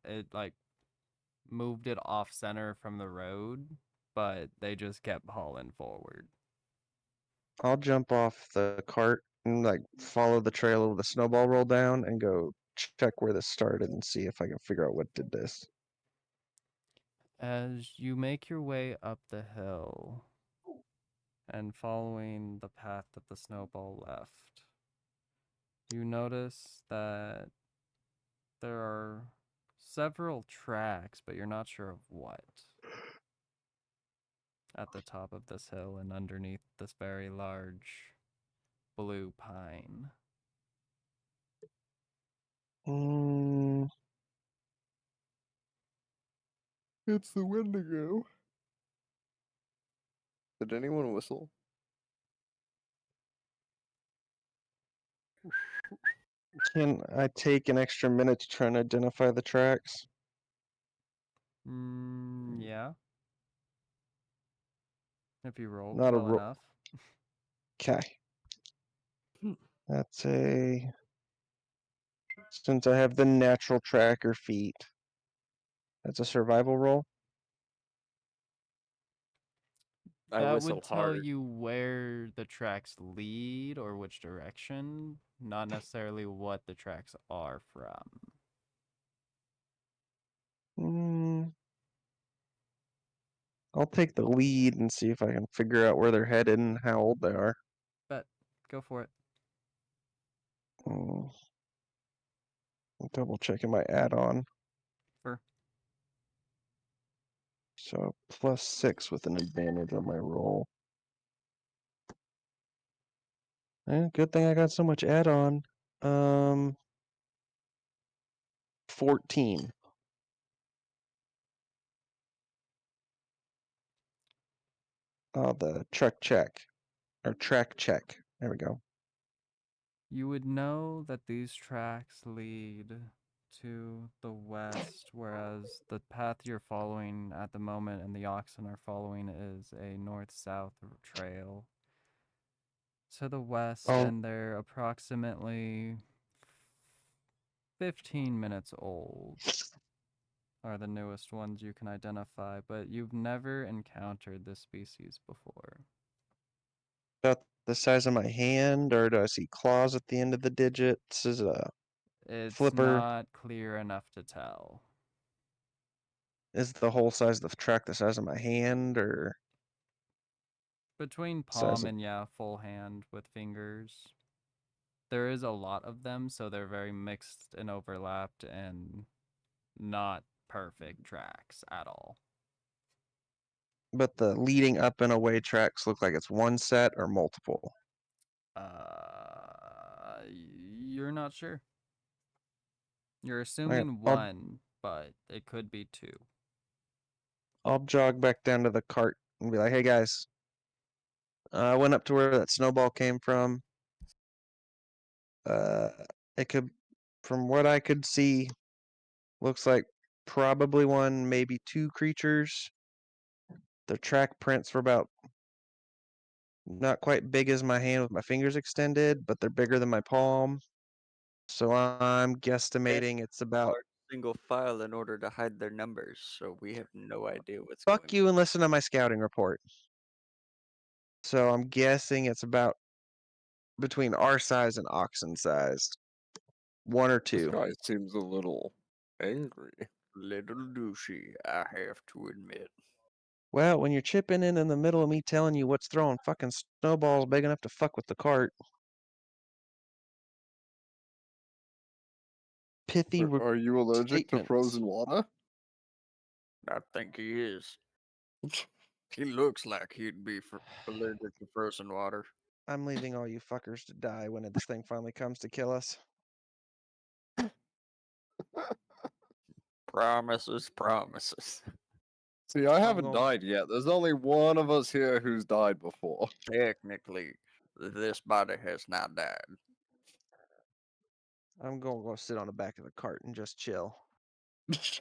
F: It like moved it off center from the road, but they just kept hauling forward.
D: I'll jump off the cart and like follow the trail of the snowball roll down and go check where this started and see if I can figure out what did this.
F: As you make your way up the hill and following the path that the snowball left, you notice that there are several tracks, but you're not sure of what. at the top of this hill and underneath this very large blue pine.
D: Mm,
B: It's the Wendigo. Did anyone whistle?
D: can I take an extra minute to try and identify the tracks?
F: Yeah. If you roll
D: Not a
F: well
D: roll.
F: enough.
D: Okay. That's a. Since I have the natural tracker feat, that's a survival roll.
A: I
F: That
A: whistle
F: would tell
A: hard.
F: you where the tracks lead or which direction, not necessarily what the tracks are from.
D: Mm, I'll take the lead and see if I can figure out where they're headed and how old they are.
F: But go for it.
D: Mm, I'm double checking my add-on.
F: For
D: So +6 with an advantage on my roll. Good thing I got so much add-on. 14. Oh, the track check. There we go.
F: you would know that these tracks lead to the west, whereas the path you're following at the moment and the oxen are following is a north-south trail to the west,
D: Oh,
F: and they're approximately 15 minutes old. Are the newest ones you can identify, but you've never encountered this species before.
D: about the size of my hand, or do I see claws at the end of the digits? Is a
F: It's
D: flipper?
F: not clear enough to tell.
D: Is the whole size of the track the size of my hand, or
F: Between
D: size
F: palm
D: of?
F: and full hand with fingers. There is a lot of them, so they're very mixed and overlapped and not perfect tracks at all.
D: But the leading up and away tracks look like it's one set or multiple.
F: You're not sure. You're
D: Okay,
F: assuming one, but it could be two.
D: I'll jog back down to the cart and be like, "Hey guys, I went up to where that snowball came from. Uh, it could, from what I could see, looks like probably one, maybe two creatures. The track prints were about not quite big as my hand with my fingers extended, but they're bigger than my palm. So I'm guesstimating it's about.
A: Large single file in order to hide their numbers, so we have no idea what's
D: Fuck
A: going
D: you and listen to my scouting report. So I'm guessing it's about between our size and oxen sized. One or
B: This
D: two.
B: guy seems a little angry.
A: Little douchey, I have to admit.
D: Well, when you're chipping in the middle of me telling you what's throwing fucking snowballs big enough to fuck with the cart. Pithy
B: Are you allergic to
D: statements.
B: frozen water?
A: I think he is. He looks like he'd be allergic to frozen water.
D: I'm leaving all you fuckers to die when this thing finally comes to kill us.
A: Promises, promises.
B: See, I
D: I'm
B: haven't
D: going.
B: died yet. There's only one of us here who's died before.
A: Technically, this body has not died.
D: I'm going to go sit on the back of the cart and just chill.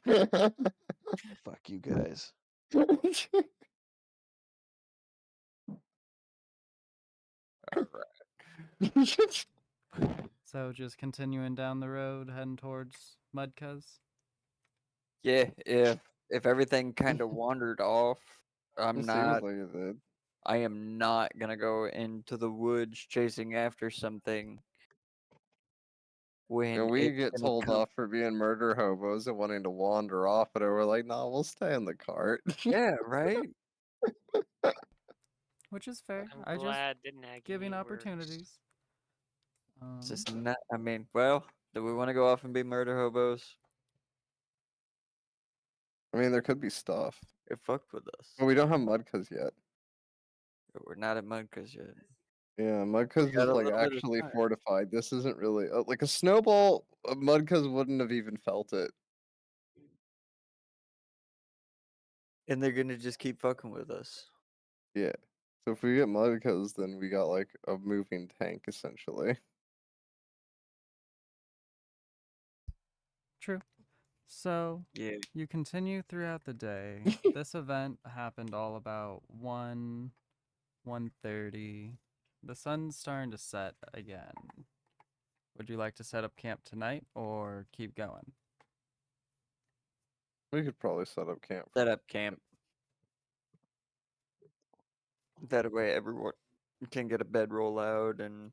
D: Fuck you guys.
A: All right.
F: So just continuing down the road, heading towards Mudkas.
A: Yeah, if everything kind of wandered off,
B: It seems like it did.
A: I am not gonna go into the woods chasing after something when
B: And we
A: it's
B: get
A: gonna
B: told
A: come.
B: off for being murder hobos and wanting to wander off, but we're like, nah, we'll stay in the cart.
A: Yeah, right.
F: Which is fair.
C: I'm
F: I just
C: glad the nagging
F: giving
C: works.
F: opportunities.
A: It's just not. I mean, well, do we want to go off and be murder hobos?
B: I mean, there could be stuff.
A: It fucked with us.
B: But we don't have mudkas yet.
A: We're not at mudkas yet.
B: Yeah, mudkas
A: got
B: is
A: a
B: like
A: little bit of
B: actually
A: time.
B: fortified. This isn't really like a snowball. Mudkas wouldn't have even felt it.
A: And they're gonna just keep fucking with us.
B: Yeah. So if we get mudkas, then we got like a moving tank essentially.
F: True. So
A: Yeah.
F: you continue throughout the day. This event happened all about 1:30. The sun's starting to set again. Would you like to set up camp tonight or keep going?
B: We could probably set up camp.
A: Set up camp. That way everyone can get a bedroll out and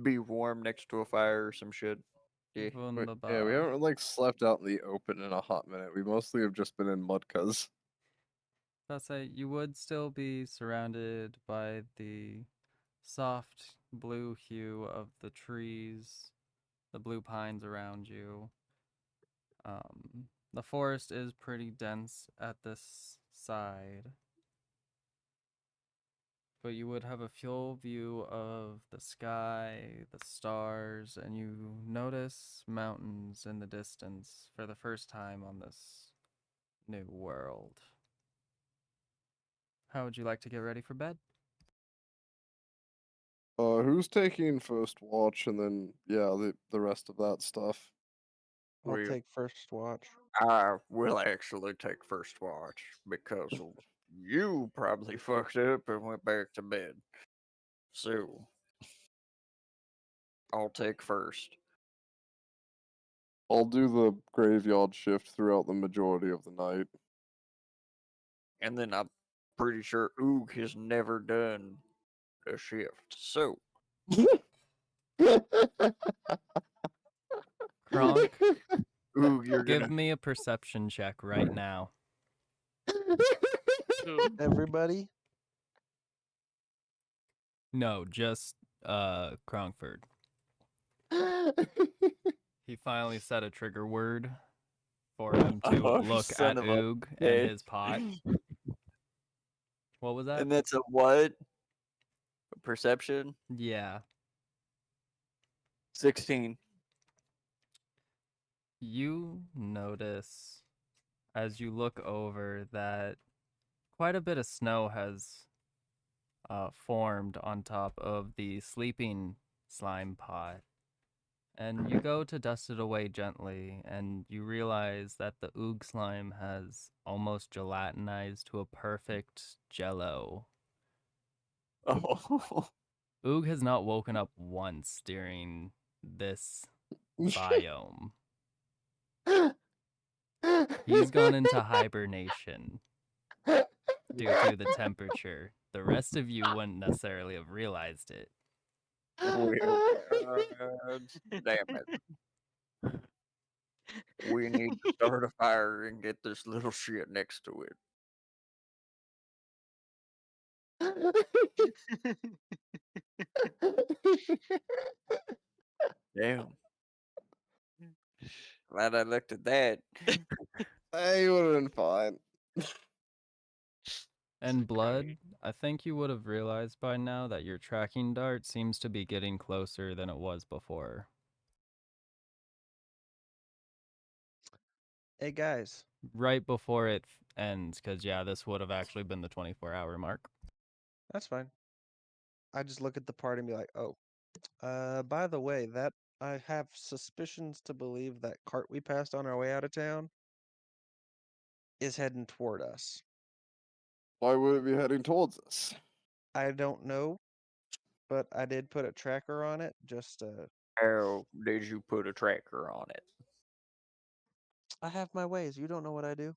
A: be warm next to a fire or some shit. Yeah.
B: Yeah, we
F: Wunderbar.
B: haven't like slept out in the open in a hot minute. We mostly have just been in mudkas.
F: That's you would still be surrounded by the soft blue hue of the trees, the blue pines around you. The forest is pretty dense at this side, but you would have a full view of the sky, the stars, and you notice mountains in the distance for the first time on this new world. How would you like to get ready for bed?
B: Who's taking first watch and then the rest of that stuff.
D: I'll
A: Real.
D: take first watch.
A: I will actually take first watch because you probably fucked up and went back to bed. So I'll take first.
B: I'll do the graveyard shift throughout the majority of the night.
A: And then I'm pretty sure Oog has never done a shift. So
F: Kronk,
A: Oog, you're
F: give
A: gonna
F: me a perception check right now.
D: Everybody,
F: No, just Kronkford. He finally said a trigger word for him to
A: Oh,
F: look
A: son
F: at
A: of a
F: Oog and
A: bitch.
F: his pot. What was that?
A: And that's a what? A perception?
F: Yeah.
A: 16.
F: You notice as you look over that quite a bit of snow has formed on top of the sleeping slime pot. And you go to dust it away gently, and you realize that the oog slime has almost gelatinized to a perfect jello.
A: Oh.
F: Oog has not woken up once during this biome. He's gone into hibernation due to the temperature. The rest of you wouldn't necessarily have realized it.
A: Well, damn it. We need to start a fire and get this little shit next to it. Damn. Glad I looked at that.
B: Hey, you would have been fine.
F: And Blood, I think you would have realized by now that your tracking dart seems to be getting closer than it was before.
D: hey guys,
F: Right before it ends, because yeah, this would have actually been the 24-hour mark.
D: that's fine. I just look at the party and be like, oh, by the way, that I have suspicions to believe that cart we passed on our way out of town is heading toward us.
B: Why would it be heading towards us?
D: I don't know, but I did put a tracker on it. Just
A: How did you put a tracker on it?
D: I have my ways. You don't know what I do.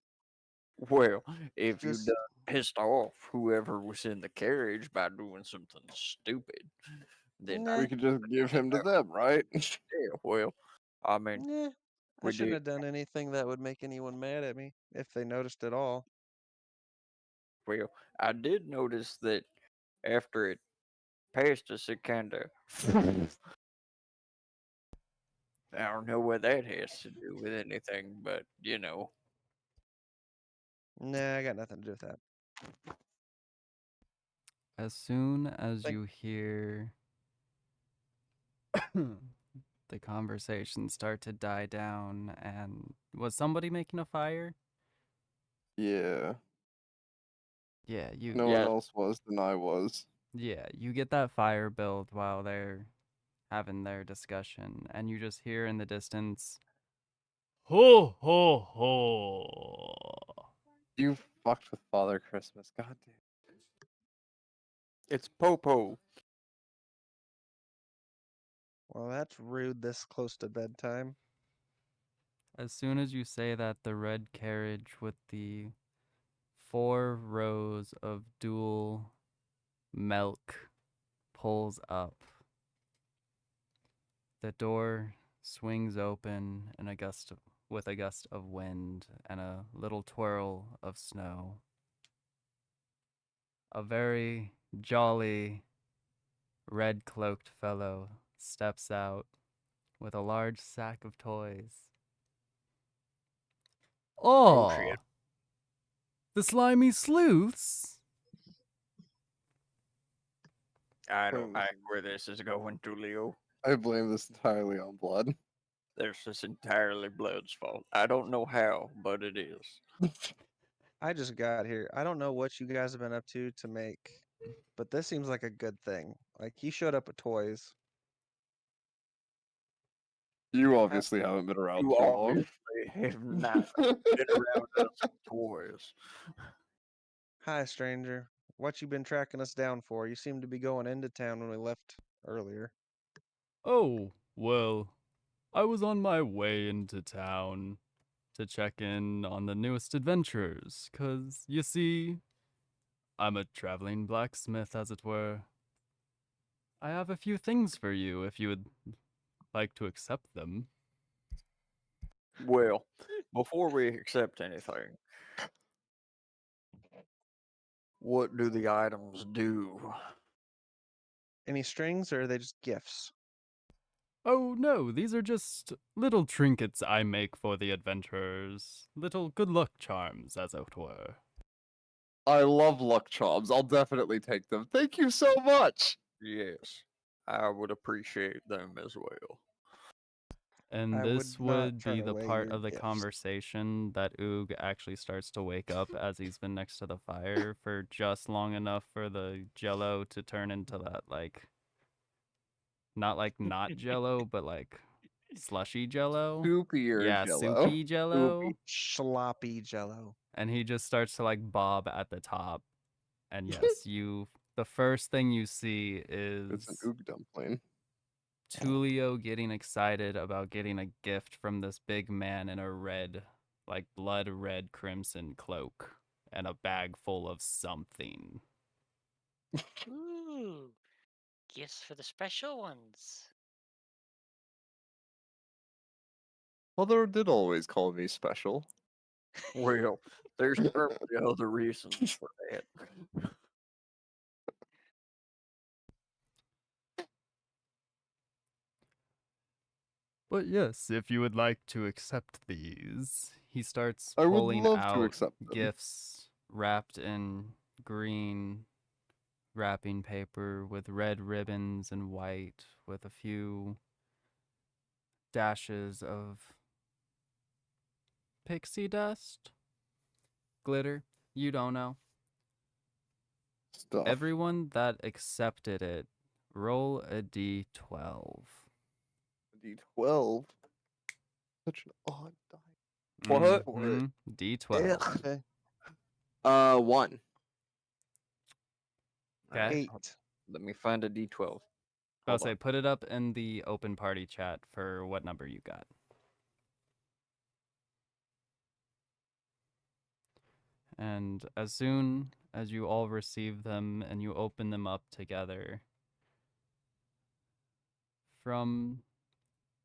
A: Well, if you
D: Just
A: done pissed off whoever was in the carriage by doing something stupid, then
D: nah,
B: We could just give him to them, right?
A: yeah, well, I mean,
D: nah. I
A: we
D: shouldn't
A: did.
D: have done anything that would make anyone mad at me if they noticed at all.
A: Well, I did notice that after it passed us, it kind of. I don't know what that has to do with anything, but you know.
D: Nah, I got nothing to do with that.
F: As soon as
D: Thank-
F: you hear the conversation start to die down, and was somebody making a fire?
B: Yeah.
F: Yeah,
B: No
A: Yeah.
B: one else was than I was.
F: you get that fire build while they're having their discussion, and you just hear in the distance, ho ho ho.
B: You fucked with Father Christmas. God damn.
A: It's Popo.
D: Well, that's rude this close to bedtime.
F: As soon as you say that, the red carriage with the 4 rows of dual milk pulls up. The door swings open in with a gust of wind and a little twirl of snow. A very jolly, red-cloaked fellow steps out with a large sack of toys.
A: Oh,
F: Oh,
A: shit.
F: the slimy sleuths!
A: I don't
B: Oh.
A: like where this is going, Tulio.
B: I blame this entirely on blood.
A: This is entirely Blood's fault. I don't know how, but it is.
D: I just got here. I don't know what you guys have been up to make, but this seems like a good thing. Like he showed up with toys.
B: You obviously haven't been around
A: You
B: too long.
A: obviously have not been around us with toys.
D: Hi, stranger. What you been tracking us down for? You seem to be going into town when we left earlier.
F: Oh, well, I was on my way into town to check in on the newest adventures, 'cause, you see, I'm a traveling blacksmith, as it were. I have a few things for you if you would like to accept them.
A: Well, before we accept anything, what do the items do?
D: Any strings or are they just gifts?
F: Oh no, these are just little trinkets I make for the adventurers. Little good luck charms, as it were.
B: I love luck charms. I'll definitely take them. Thank you so much.
A: Yes, I would appreciate them as well.
F: And
D: I
F: this
D: would not
F: would
D: turn
F: be the
D: away
F: part
D: your
F: of the
D: gifts.
F: conversation that Oog actually starts to wake up as he's been next to the fire for just long enough for the jello to turn into that, like, not jello, but like slushy jello.
B: Soupier
F: Yeah,
B: jello.
F: soupy jello.
B: Soupy.
D: Sloppy jello.
F: And he just starts to like bob at the top. And yes, the first thing you see
B: It's an
F: is
B: oog dumpling.
F: Tulio getting excited about getting a gift from this big man in a red, like blood red crimson cloak and a bag full of something.
C: Ooh, gifts for the special ones.
B: Mother did always call me special.
A: Well, there's probably other reasons for that.
F: But yes, if you would like to accept these, he starts
B: I would
F: pulling
B: love to
F: out
B: accept them.
F: gifts wrapped in green wrapping paper with red ribbons and white with a few dashes of pixie dust, glitter, you don't know.
B: Stuff.
F: Everyone that accepted it, roll a d12.
B: D12. Such an odd die.
A: What?
F: Mhm, d12.
B: Ugh.
D: Okay.
B: 1.
F: Okay.
D: 8.
A: Let me find a D12.
F: I'll
A: Hold
F: say
A: on.
F: put it up in the open party chat for what number you got. And as soon as you all receive them and you open them up together, from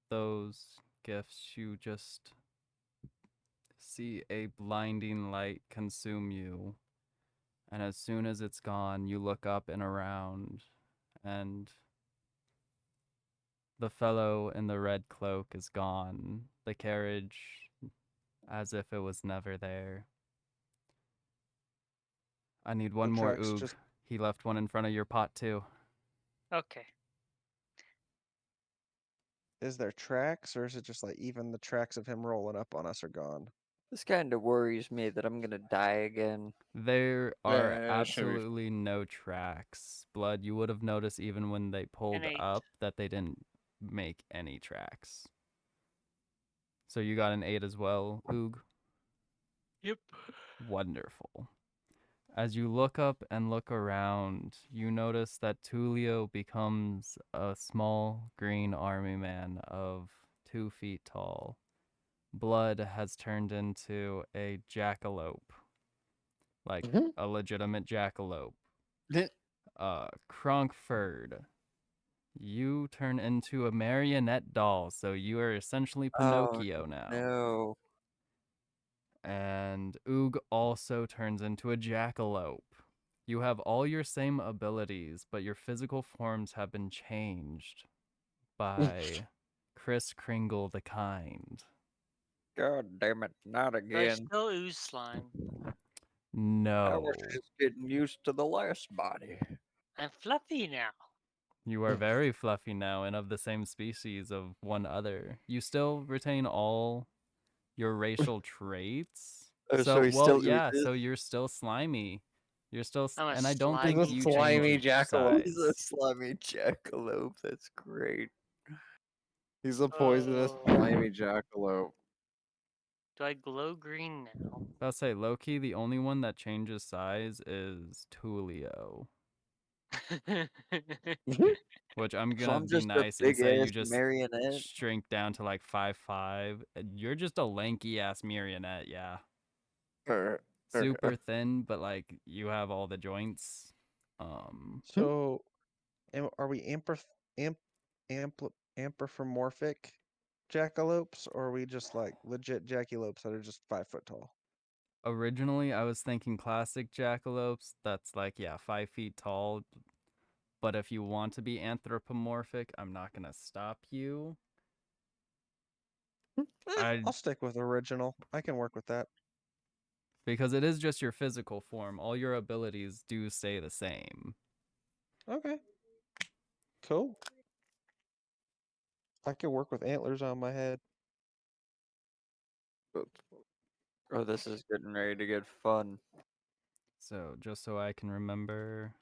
F: those gifts, you just see a blinding light consume you. And as soon as it's gone, you look up and around, and the fellow in the red cloak is gone. The carriage, as if it was never there. I need one
D: The
F: more
D: tracks
F: oog.
D: just-
F: He left one in front of your pot too.
C: Okay.
D: Is there tracks, or is it just like even the tracks of him rolling up on us are gone?
A: This kind of worries me that I'm gonna die again.
F: There are
B: Yeah, it should be
F: absolutely no tracks. Blood, you would have noticed even when they pulled
C: 8.
F: up that they didn't make any tracks. So you got an 8 as well, Oog?
C: Yep.
F: Wonderful. As you look up and look around, you notice that Tulio becomes a small green army man of 2 feet tall. Blood has turned into a jackalope, like
B: Mhm.
F: a legitimate jackalope. Cronkford, you turn into a marionette doll, so you are essentially Pinocchio now.
A: No.
F: And Oog also turns into a jackalope. You have all your same abilities, but your physical forms have been changed by Kris Kringle the Kind.
A: God damn it, not
C: Do I
A: again.
C: still ooze slime?
A: I
F: No.
A: was just getting used to the last body.
C: I'm fluffy now.
F: You are very fluffy now and of the same species of one other. You still retain all your racial traits.
A: Oh, so he still
F: yeah,
A: oozes?
F: so you're still slimy. You're still
C: I'm a
F: and I don't
C: slimy
F: think
B: He's a
F: you
B: slimy
F: change your
B: jackalope.
A: He's a
F: size.
A: slimy jackalope. That's great.
B: He's a poisonous,
C: Oh.
B: slimy jackalope.
C: Do I glow green now?
F: I'll say Loki, the only one that changes size is Tulio. Which I'm
A: So
F: gonna
A: I'm
F: be
A: just a
F: nice and
A: big
F: say you
A: ass
F: just
A: marionette.
F: shrink down to like 5'5". You're just a lanky ass marionette, yeah.
B: Alright,
F: Super
B: okay.
F: thin, but like you have all the joints.
D: So, are we anthropomorphic jackalopes, or are we just like legit jackalopes that are just 5 foot tall?
F: Originally, I was thinking classic jackalopes. That's like, yeah, 5 feet tall. But if you want to be anthropomorphic, I'm not gonna stop you.
D: I'll stick with original. I can work with that.
F: Because it is just your physical form. All your abilities do stay the same.
D: Okay. Cool. I can work with antlers on my head.
A: Oh, this is getting ready to get fun.
F: So just so I can remember.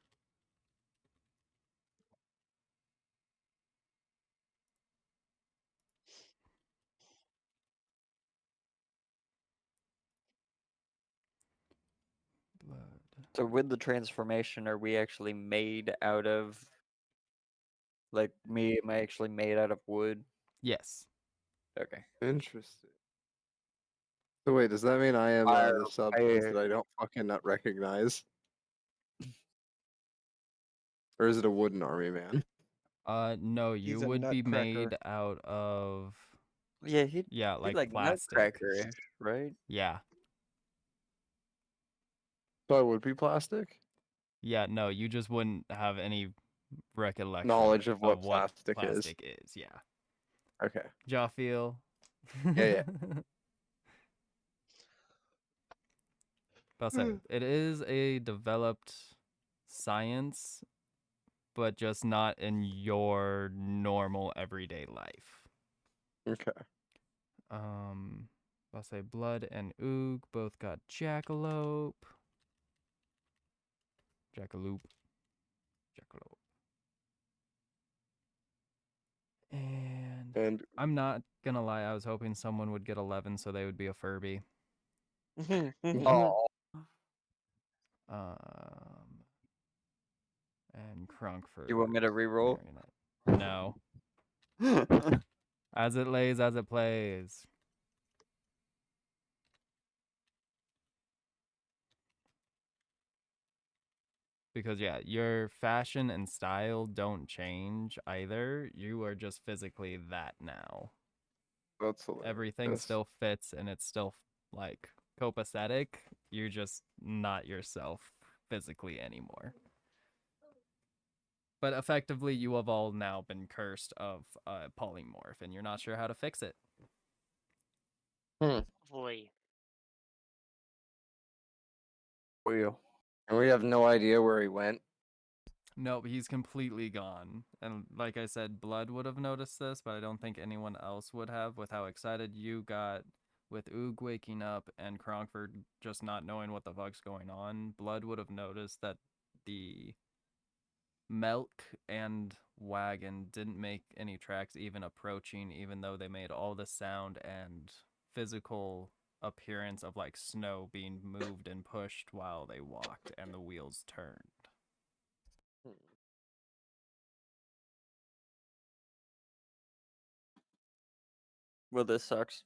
F: Blood.
A: So with the transformation, are we actually made out of, like me, am I actually made out of wood?
F: Yes.
A: Okay.
B: Interesting. So wait, does that mean I am
A: Fire,
B: the substance
A: fire.
B: that I don't fucking not recognize? Or is it a wooden army man?
F: No, you
D: He's a
F: would be
D: nutcracker.
F: made out of
A: Yeah, he'd
F: like
A: like
F: plastic.
A: nutcracker-ish, right?
F: Yeah.
B: So I would be plastic?
F: Yeah, no, you just wouldn't have any recollection
B: Knowledge of what plastic is.
F: plastic is. Yeah.
B: Okay.
F: Jaffiel.
B: Yeah.
F: I'll say it is a developed science, but just not in your normal everyday life.
B: Okay.
F: I'll say Blood and Oog both got Jackalope. Jackalope. And I'm not gonna lie, I was hoping someone would get 11 so they would be a Furby.
A: Oh,
F: And Cronkford.
A: you want me to reroll?
F: No. As it lays, as it plays. Because yeah, your fashion and style don't change either. You are just physically that now.
B: That's hilarious.
F: Everything still fits and it's still like copacetic. You're just not yourself physically anymore. But effectively, you have all now been cursed of polymorph, and you're not sure how to fix it.
C: Boy.
A: Wheel.
B: And we have no idea where he went.
F: Nope, he's completely gone. And like I said, Blood would have noticed this, but I don't think anyone else would have with how excited you got with Oog waking up and Cronkford just not knowing what the fuck's going on. Blood would have noticed that the Milk and wagon didn't make any tracks even approaching, even though they made all the sound and physical appearance of like snow being moved and pushed while they walked and the wheels turned.
A: Well, this sucks.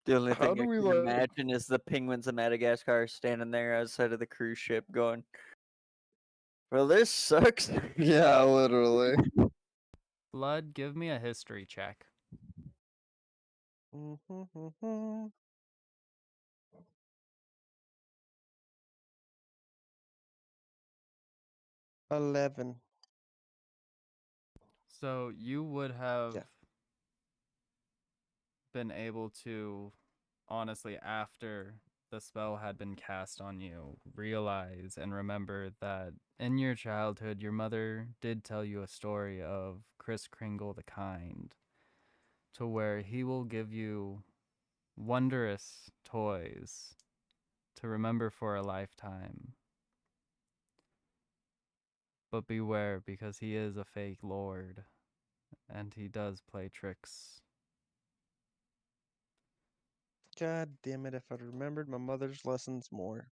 A: The only
B: How
A: thing
B: do
A: I
B: we,
A: can
B: like-
A: imagine is the penguins of Madagascar standing there outside of the cruise ship going, well, this sucks.
B: Yeah, literally.
F: Blood, give me a history check.
D: Mhm. 11.
F: So you would have
D: Yeah.
F: been able to, honestly, after the spell had been cast on you, realize and remember that in your childhood, your mother did tell you a story of Kris Kringle the Kind, to where he will give you wondrous toys to remember for a lifetime. But beware, because he is a fake lord, and he does play tricks.
D: God damn it, if I remembered my mother's lessons more.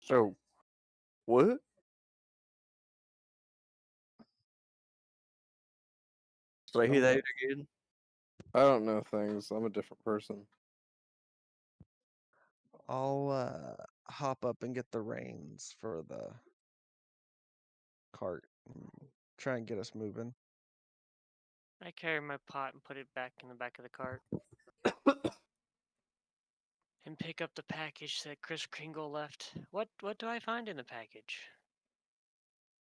A: So, what? Say
B: I'm
A: that
B: not-
A: again.
B: I don't know things. I'm a different person.
D: I'll hop up and get the reins for the cart. And try and get us moving.
C: I carry my pot and put it back in the back of the cart. And pick up the package that Kris Kringle left. What do I find in the package?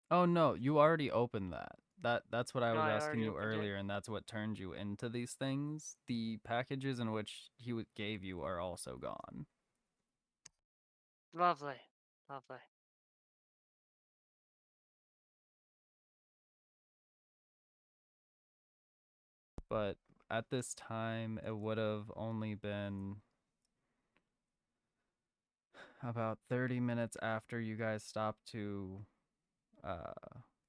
F: Oh no, you already opened that. That's what I
C: No,
F: was
C: I
F: asking
C: already
F: you
C: opened it.
F: earlier, and that's what turned you into these things. The packages in which he gave you are also gone.
C: Lovely. Lovely.
F: But at this time, it would have only been about 30 minutes after you guys stopped to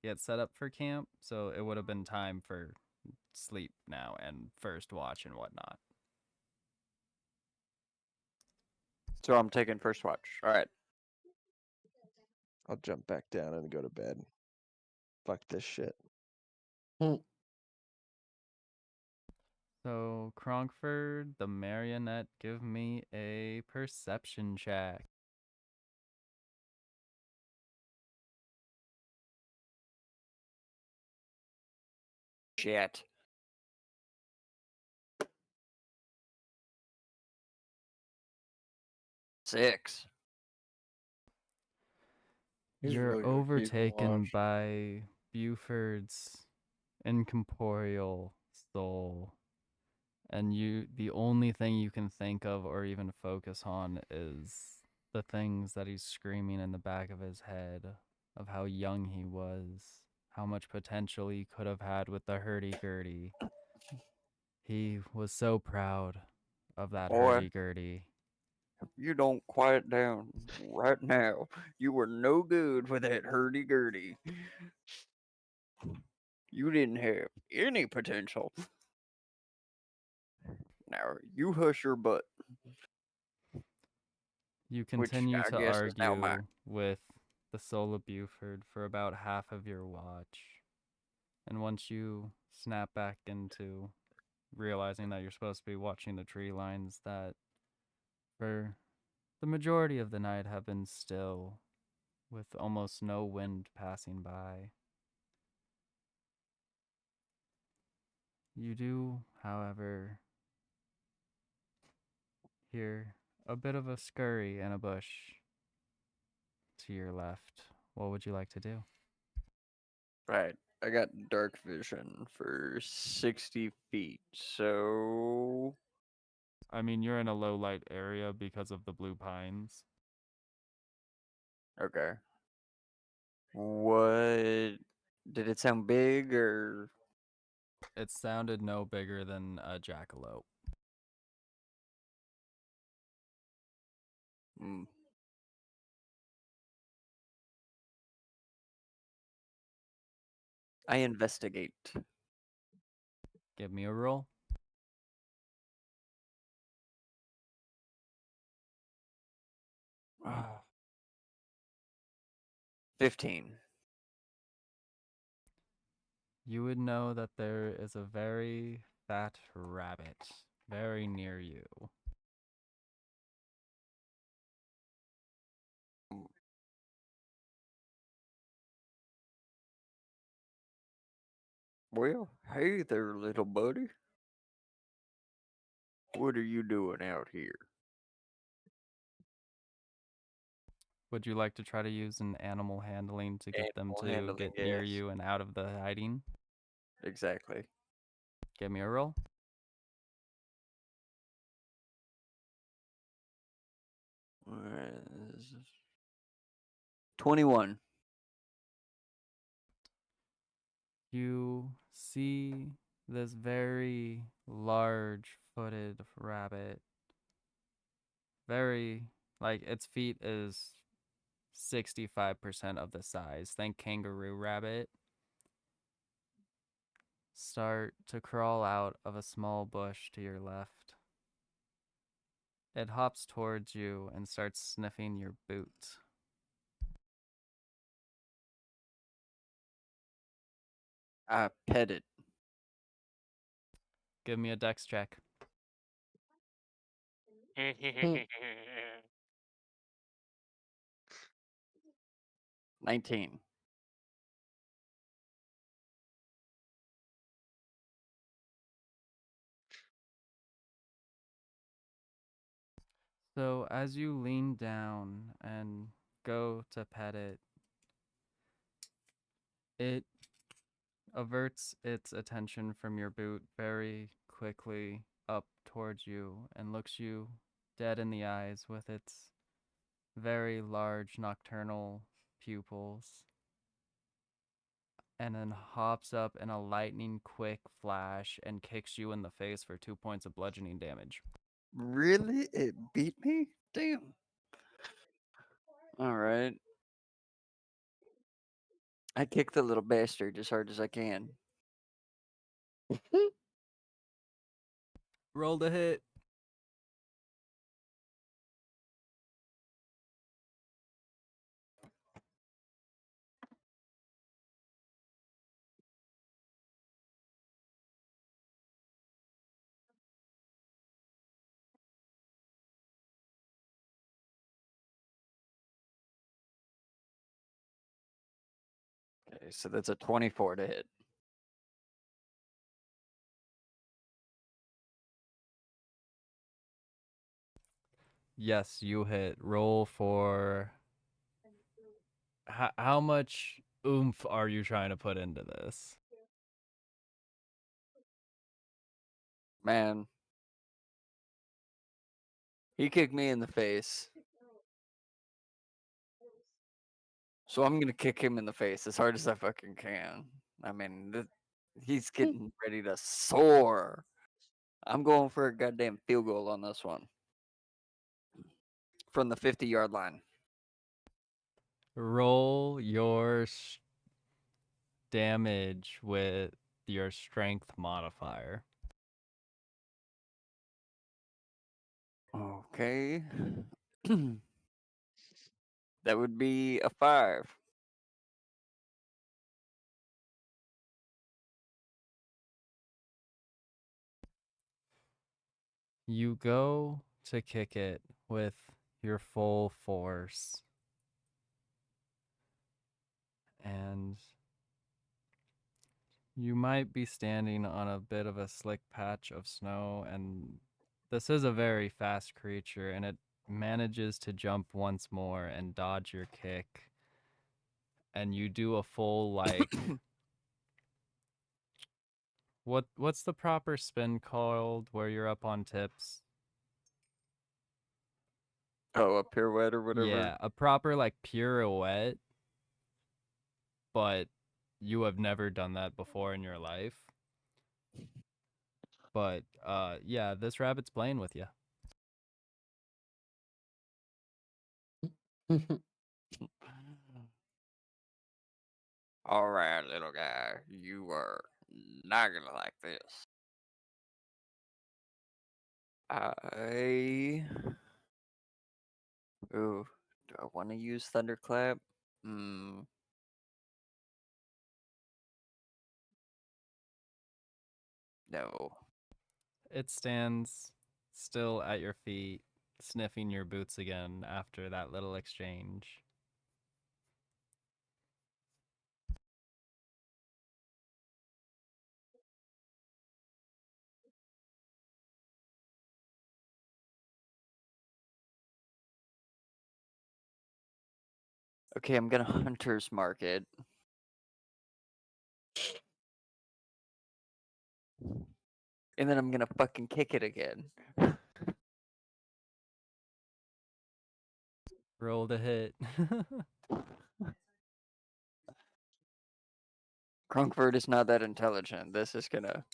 F: get set up for camp, so it would have been time for sleep now and first watch and whatnot.
A: So I'm taking first watch. All right.
D: I'll jump back down and go to bed. Fuck this shit.
F: So, Cronkford, the marionette, give me a perception check.
A: Shit. Six.
B: He's
F: You're
B: really good at keeping
F: overtaken
B: watch.
F: by Buford's incorporeal soul, and the only thing you can think of or even focus on is the things that he's screaming in the back of his head of how young he was, how much potential he could have had with the hurdy-gurdy. He was so proud of that
A: Boy.
F: hurdy-gurdy.
A: If you don't quiet down right now, you were no good with that hurdy-gurdy. You didn't have any potential. Now, you hush your butt.
F: You
A: Which
F: continue
A: I
F: to
A: guess is now mine.
F: argue with the soul of Buford for about half of your watch. And once you snap back into realizing that you're supposed to be watching the tree lines that for the majority of the night have been still, with almost no wind passing by. You do, however, hear a bit of a scurry in a bush to your left. What would you like to do?
A: Right. I got dark vision for 60 feet. So
F: I mean, you're in a low light area because of the blue pines.
A: Okay. What did it sound big or
F: It sounded no bigger than a jackalope.
A: mm. I investigate.
F: Give me a roll.
A: Ah. 15.
F: You would know that there is a very fat rabbit very near you.
A: Well, hey there, little buddy. What are you doing out here?
F: Would you like to try to use an animal handling to get them
A: Animal
F: to
A: handling,
F: get near
A: yes.
F: you and out of the hiding?
A: Exactly.
F: Give me a roll.
A: Where is this? 21.
F: You see this very large footed rabbit. Very, like, its feet is 65% of the size. Think kangaroo rabbit. Start to crawl out of a small bush to your left. It hops towards you and starts sniffing your boot.
A: I pet it.
F: Give me a dex check.
A: 19.
F: So as you lean down and go to pet it, it averts its attention from your boot very quickly up towards you and looks you dead in the eyes with its very large nocturnal pupils, and then hops up in a lightning quick flash and kicks you in the face for 2 points of bludgeoning damage.
A: Really? It beat me? Damn. All right. I kick the little bastard as hard as I can.
F: Roll to hit.
A: Okay, so that's a 24 to hit.
F: Yes, you hit. Roll for how much oomph are you trying to put into this?
A: Man. He kicked me in the face. So I'm gonna kick him in the face as hard as I fucking can. I mean, he's getting ready to soar. I'm going for a goddamn field goal on this one. From the 50-yard line.
F: Roll your damage with your strength modifier.
A: Okay. That would be a 5.
F: You go to kick it with your full force, and you might be standing on a bit of a slick patch of snow, and this is a very fast creature, and it manages to jump once more and dodge your kick, and you do a full, like, what's the proper spin called where you're up on tips?
A: Oh, a pirouette or whatever.
F: Yeah, a proper like pirouette, but you have never done that before in your life. But yeah, this rabbit's playing with you.
A: All right, little guy, you are not gonna like this. Ooh, do I want to use thunderclap? Hmm. No.
F: It stands still at your feet, sniffing your boots again after that little exchange.
A: Okay, I'm gonna hunter's mark it. And then I'm gonna fucking kick it again.
F: Roll to hit.
A: Crunkford is not that intelligent. This is gonna.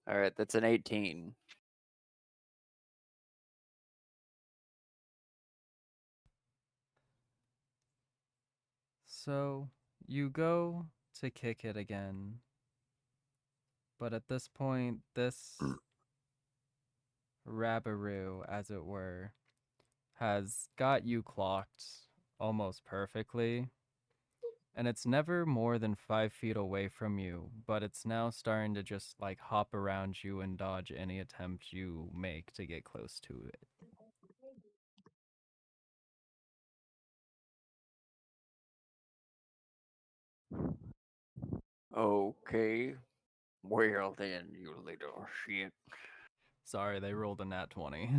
A: Alright, that's an 18.
F: So you go to kick it again, but at this point, this Rabaroo, as it were, has got you clocked almost perfectly. And it's never more than 5 feet away from you, but it's now starting to just like hop around you and dodge any attempt you make to get close to it.
A: Okay. Well then, you little shit.
F: Sorry, they rolled a nat 20.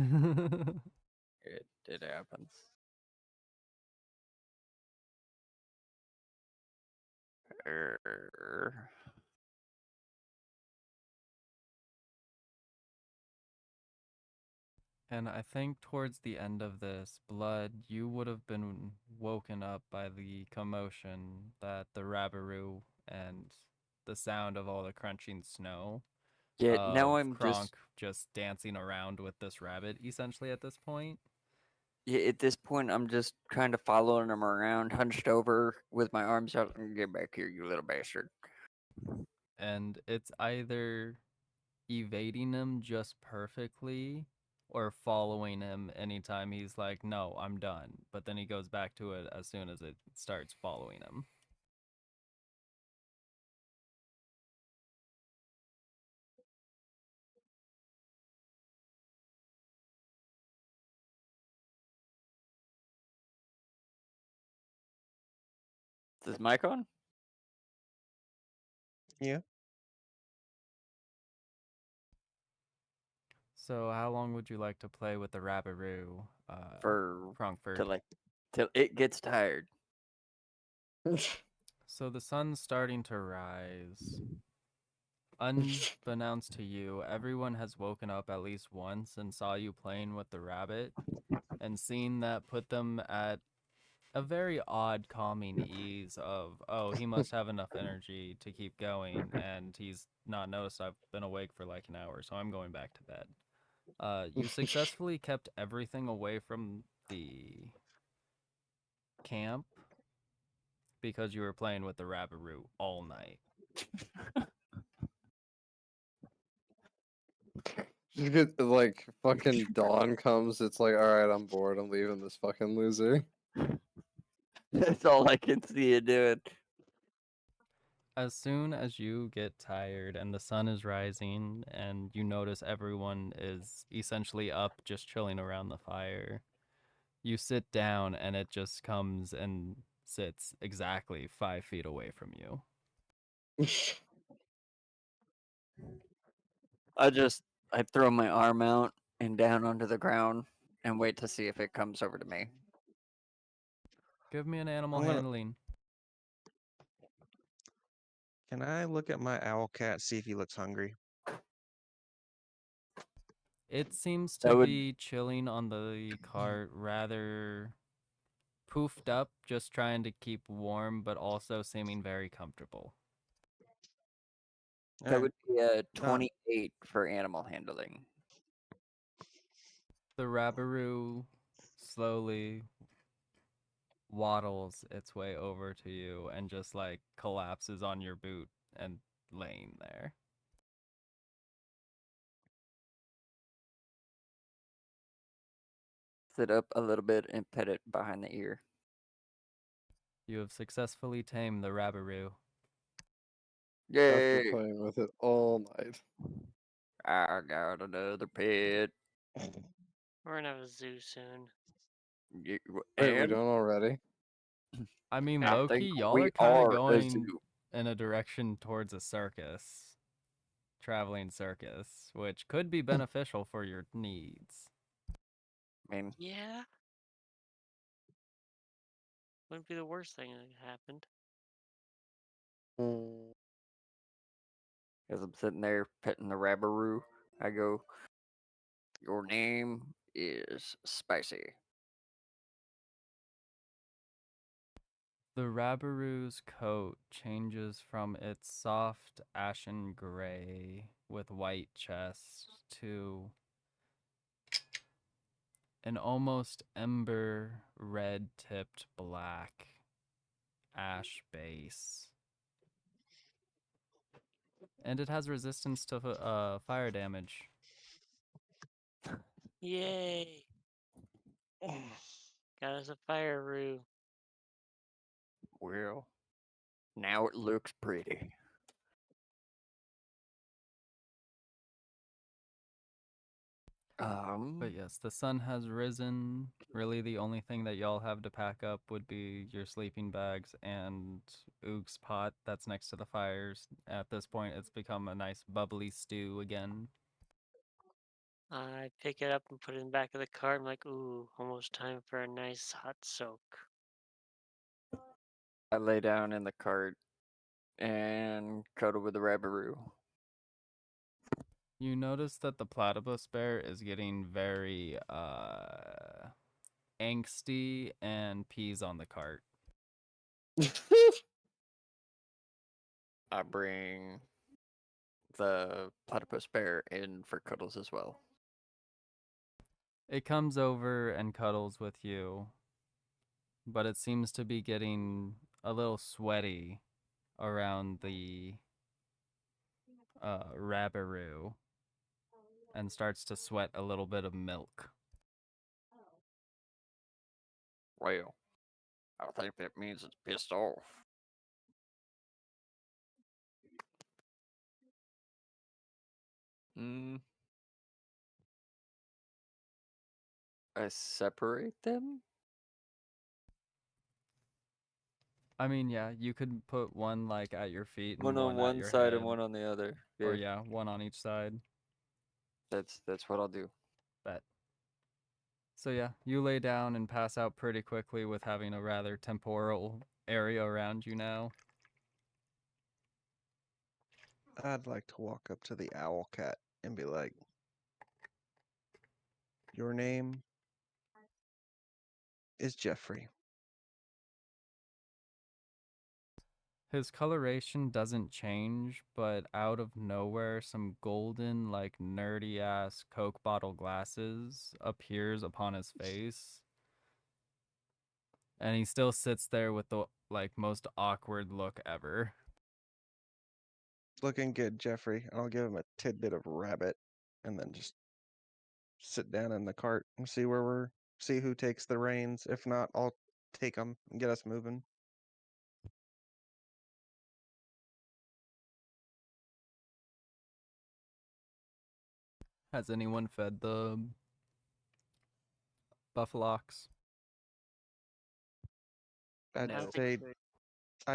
A: It happens.
F: And I think towards the end of this, Blood, you would have been woken up by the commotion that the Rabaroo and the sound of all the crunching snow
A: Yeah, now
F: of
A: I'm
F: Kronk just dancing around with this rabbit, essentially, at this point.
A: Yeah, at this point, I'm just kind of following him around, hunched over with my arms out. Get back here, you little bastard.
F: And it's either evading him just perfectly or following him anytime he's like, no, I'm done. But then he goes back to it as soon as it starts following him.
A: Is this mic on?
D: Yeah.
F: So how long would you like to play with the Rabaroo,
A: For
F: Crunkford?
A: till it gets tired.
F: So the sun's starting to rise. Unbeknownst to you, everyone has woken up at least once and saw you playing with the rabbit, and seeing that put them at a very odd calming ease of, oh, he must have enough energy to keep going, and he's not noticed I've been awake for like an hour, so I'm going back to bed. You successfully kept everything away from the camp because you were playing with the Rabaroo all night.
B: Just get like fucking dawn comes. It's like, all right, I'm bored. I'm leaving this fucking loser.
A: That's all I can see you doing.
F: As soon as you get tired and the sun is rising and you notice everyone is essentially up just chilling around the fire, you sit down and it just comes and sits exactly 5 feet away from you.
A: I throw my arm out and down onto the ground and wait to see if it comes over to me.
F: Give me an animal
D: I'm gonna-
F: handling.
D: Can I look at my owl cat, see if he looks hungry?
F: It seems
A: That
F: to
A: would-
F: be chilling on the cart, rather poofed up, just trying to keep warm, but also seeming very comfortable.
A: That
D: Alright.
A: would be a 28 for animal handling.
F: The Rabaroo slowly waddles its way over to you and just like collapses on your boot and laying there.
A: Sit up a little bit and pet it behind the ear.
F: You have successfully tamed the Rabaroo.
B: After
A: Yay!
B: playing with it all night.
A: I got another pet.
C: We're gonna have a zoo soon.
B: Wait, we
A: And
B: don't already?
F: I mean,
A: I
F: low-key,
A: think
F: y'all
A: we
F: are kind of
A: are a
F: going
A: zoo.
F: in a direction towards a circus, traveling circus, which could be beneficial for your needs.
A: I mean,
C: Yeah. Wouldn't be the worst thing that happened.
B: Mm.
A: as I'm sitting there petting the Rabaroo, I go, "Your name is Spicy."
F: The Rabaroo's coat changes from its soft ashen gray with white chest to an almost ember red tipped black ash base. And it has resistance to fire damage.
C: Yay! Got us a fire roo.
A: Well, now it looks pretty.
F: But yes, the sun has risen. Really, the only thing that y'all have to pack up would be your sleeping bags and Oog's pot that's next to the fires. At this point, it's become a nice bubbly stew again.
C: I pick it up and put it in the back of the cart. I'm like, ooh, almost time for a nice hot soak.
A: I lay down in the cart and cuddle with the Rabaroo.
F: You notice that the platypus bear is getting very angsty and pees on the cart.
A: I bring the platypus bear in for cuddles as well.
F: It comes over and cuddles with you, but it seems to be getting a little sweaty around the Rabaroo and starts to sweat a little bit of milk.
A: Well, I think that means it's pissed off. I separate them?
F: I mean, yeah, you could put one like at your feet and
A: One on
F: at
A: one
F: your
A: side
F: head,
A: and one on the other.
F: or yeah, one on each side.
A: That's what I'll do.
F: Bet. So yeah, you lay down and pass out pretty quickly with having a rather temporal area around you now.
D: I'd like to walk up to the owl cat and be like, "Your name is Jeffrey."
F: His coloration doesn't change, but out of nowhere, some golden, like nerdy ass Coke bottle glasses appears upon his face. And he still sits there with the like most awkward look ever.
D: Looking good, Jeffrey. And I'll give him a tidbit of rabbit and then just sit down in the cart and see who takes the reins. If not, I'll take them and get us moving.
F: Has anyone fed the buffalox?
D: I'd
A: No.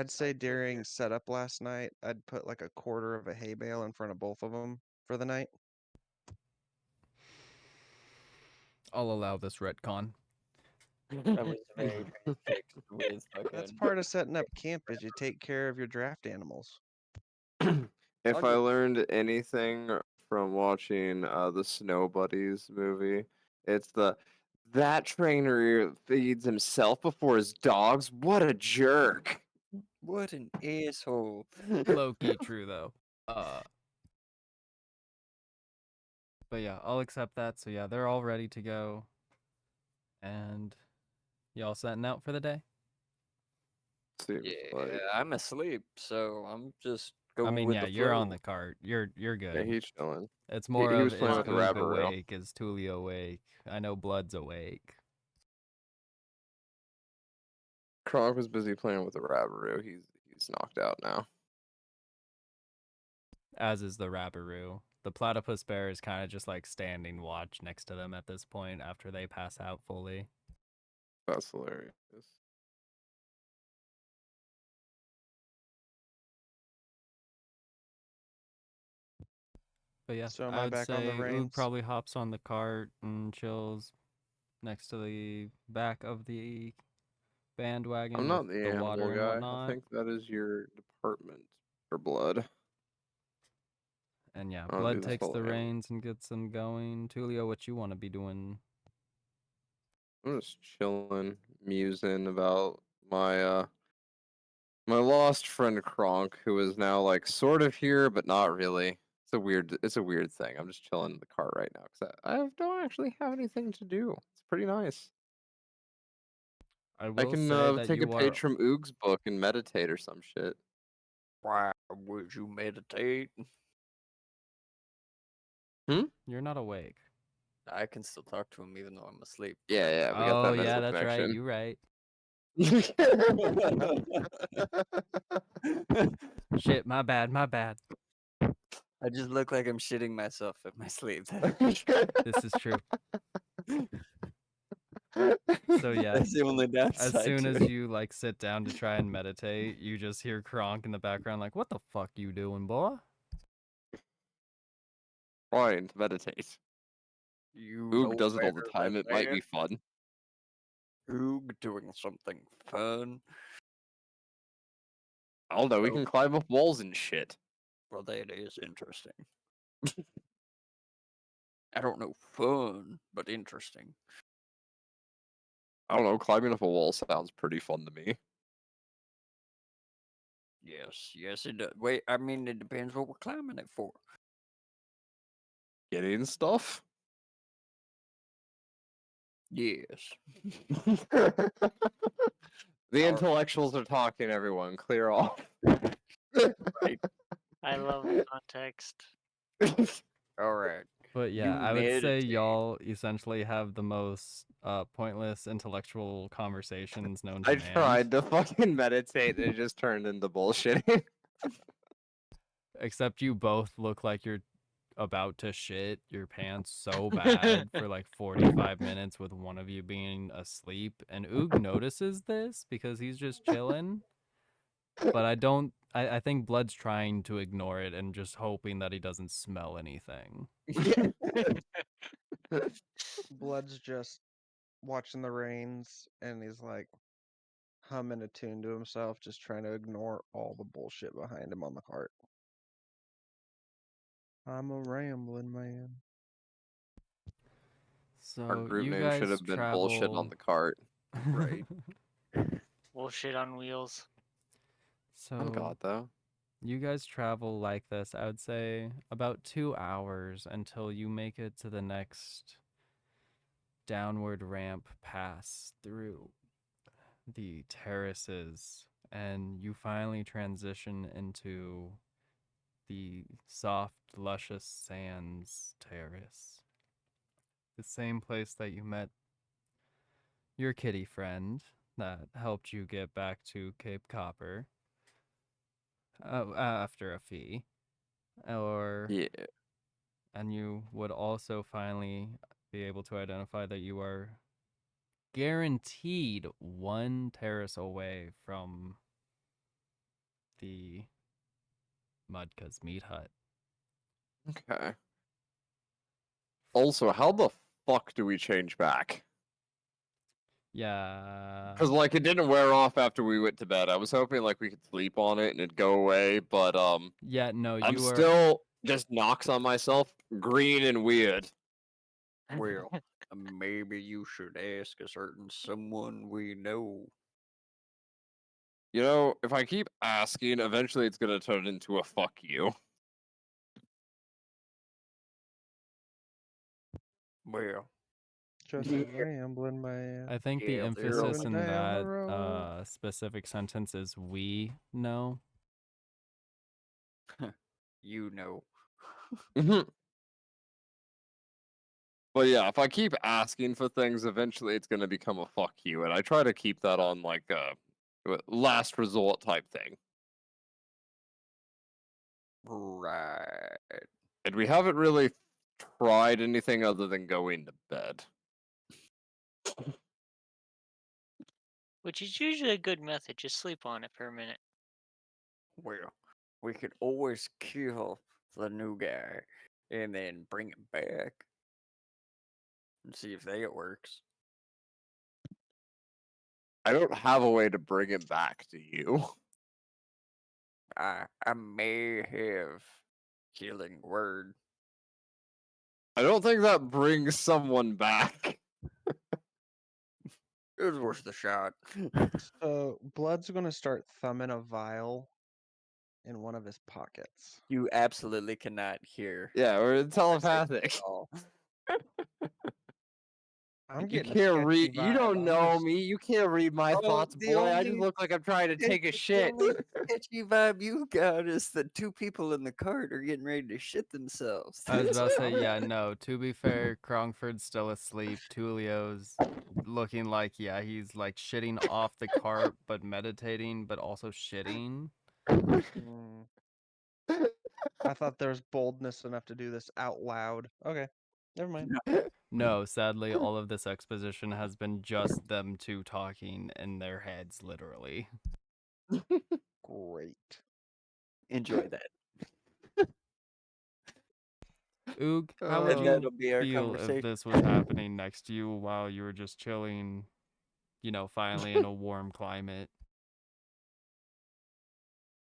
D: say during setup last night, I'd put like a quarter of a hay bale in front of both of them for the night.
F: I'll allow this retcon.
A: I was very transfixed with
D: That's
A: fucking.
D: part of setting up camp is you take care of your draft animals.
B: If
A: I'll
B: I
A: just-
B: learned anything from watching the Snow Buddies movie, it's that trainer feeds himself before his dogs. What a jerk!
A: What an asshole.
F: Low key true though. But yeah, I'll accept that. So yeah, they're all ready to go. And y'all setting out for the day?
B: Seems
A: Yeah,
B: like
A: I'm asleep, so I'm just
F: I
A: going
F: mean,
A: with
F: yeah,
A: the
F: you're on
A: flow.
F: the cart. You're
B: yeah,
F: good.
B: he's chilling.
F: It's more
B: he
F: of
B: was playing
F: is
B: with the
F: Oog
B: rabbit row.
F: awake? Is Tulio awake? I know Blood's awake.
B: Kronk was busy playing with the rabbit. He's knocked out now.
F: As is the Rabberoo. The platypus bear is kind of just like standing watch next to them at this point after they pass out fully.
B: That's hilarious.
F: But yeah,
D: So am
F: I
D: I
F: would
D: back on the
F: say Oog
D: reins?
F: probably hops on the cart and chills next to the back of the bandwagon
B: I'm
F: with
B: not the
F: the
B: animal
F: water and
B: guy. I
F: whatnot.
B: think that is your department for blood.
F: And yeah,
B: I'll do
F: Blood
B: this
F: takes
B: whole
F: the
B: animal.
F: reins and gets them going. Tulio, what you want to be doing?
B: I'm just chilling, musing about my my lost friend Kronk, who is now like sort of here, but not really. It's a weird thing. I'm just chilling in the car right now because I don't actually have anything to do. It's pretty nice.
F: I
B: I
F: will
B: can
F: say that
B: take a
F: you are
B: page from Oog's book and meditate or some shit.
A: Why would you meditate?
F: you're not awake.
A: I can still talk to him even though I'm asleep.
B: Yeah, yeah, we got
F: Oh
B: that
F: yeah,
B: mental
F: that's right.
B: connection.
F: You right. Shit, my bad, my bad.
A: I just look like I'm shitting myself in my sleep.
F: This is true. So yeah,
A: That's the only
F: as
A: downside
F: soon
A: to
F: as
A: it.
F: you like sit down to try and meditate, you just hear Kronk in the background like, "What the fuck you doing, boy?"
B: Trying to meditate.
A: You
B: Oog
A: know
B: does it all the
A: better
B: time.
A: than
B: It might be
A: that.
B: fun.
A: Oog doing something fun.
B: I don't know. We
A: Oh.
B: can climb up walls and shit.
A: Well, that is interesting. I don't know fun, but interesting.
B: I don't know. Climbing up a wall sounds pretty fun to me.
A: Yes, it does. Wait, I mean, it depends what we're climbing it for.
B: Getting stuff.
A: Yes.
B: The
A: Alright.
B: intellectuals are talking. Everyone, clear off.
A: Right.
C: I love the context.
A: All right.
F: But yeah,
A: You
F: I would say
A: meditate.
F: y'all essentially have the most pointless intellectual conversations known to
B: I
F: man.
B: tried to fucking meditate, and it just turned into bullshitting.
F: Except you both look like you're about to shit your pants so bad for like 45 minutes with one of you being asleep. And Oog notices this because he's just chilling. But I think Blood's trying to ignore it and just hoping that he doesn't smell anything.
D: Blood's just watching the reins and he's like humming a tune to himself, just trying to ignore all the bullshit behind him on the cart. I'm a rambling man.
B: Our
F: So
B: group
F: you
B: name should
F: guys
B: have been
F: travel
B: bullshit on the cart.
A: Right.
C: Bullshit on wheels.
B: On
F: So
B: God, though.
F: you guys travel like this, I would say about 2 hours until you make it to the next downward ramp pass through the terraces, and you finally transition into the soft, luscious sands terrace. The same place that you met your kitty friend that helped you get back to Cape Copper after a fee.
B: Yeah.
F: And you would also finally be able to identify that you are guaranteed one terrace away from the Mudkas meat hut.
B: Okay. Also, how the fuck do we change back?
F: Yeah.
B: Because like it didn't wear off after we went to bed. I was hoping like we could sleep on it and it'd go away, but
F: Yeah, no,
B: I'm
F: you were
B: still just knocks on myself, green and weird.
A: Well, maybe you should ask a certain someone we know.
B: You know, if I keep asking, eventually it's gonna turn into a fuck you.
A: Well,
D: Just
A: Yeah.
D: rambling, man.
F: I think the
A: Yeah, they're
F: emphasis
D: Moving
F: in
D: down the
F: that
D: road.
F: specific sentence is we know.
A: you know.
B: Mhm. But yeah, if I keep asking for things, eventually it's gonna become a fuck you, and I try to keep that on like a last resort type thing.
A: Right.
B: And we haven't really tried anything other than going to bed.
C: Which is usually a good method. Just sleep on it for a minute.
A: Well, we could always kill the new guy and then bring him back and see if that works.
B: I don't have a way to bring him back to you.
A: I may have healing word.
B: I don't think that brings someone back.
A: It was worth the shot.
D: So Blood's gonna start thumbing a vial in one of his pockets.
A: You absolutely cannot hear.
B: Yeah, we're
A: conversation
B: telepathic.
A: at all.
D: I'm
B: You
D: getting a
B: can't
D: sketchy
B: read. You
D: vibe.
B: don't
D: I'm
B: know
D: just-
B: me. You can't read my
A: Oh,
B: thoughts,
A: the
B: boy. I just
A: only-
B: look like I'm trying to take a shit.
A: The only sketchy vibe you got is the two people in the cart are getting ready to shit themselves.
F: I was
A: That's
F: about to
A: what
F: say,
A: I'm-
F: yeah, no. To be fair, Crongford's still asleep. Tulio's looking like, yeah, he's like shitting off the cart, but meditating, but also shitting.
D: Mm. I thought there was boldness enough to do this out loud. Okay, never mind.
F: No, sadly, all of this exposition has been just them two talking in their heads, literally.
D: Great.
A: Enjoy that.
F: Oog, how
B: And
F: would
A: And
F: you
A: that'll be our
F: feel if
A: conversation.
F: this was happening next to you while you were just chilling, you know, finally in a warm climate?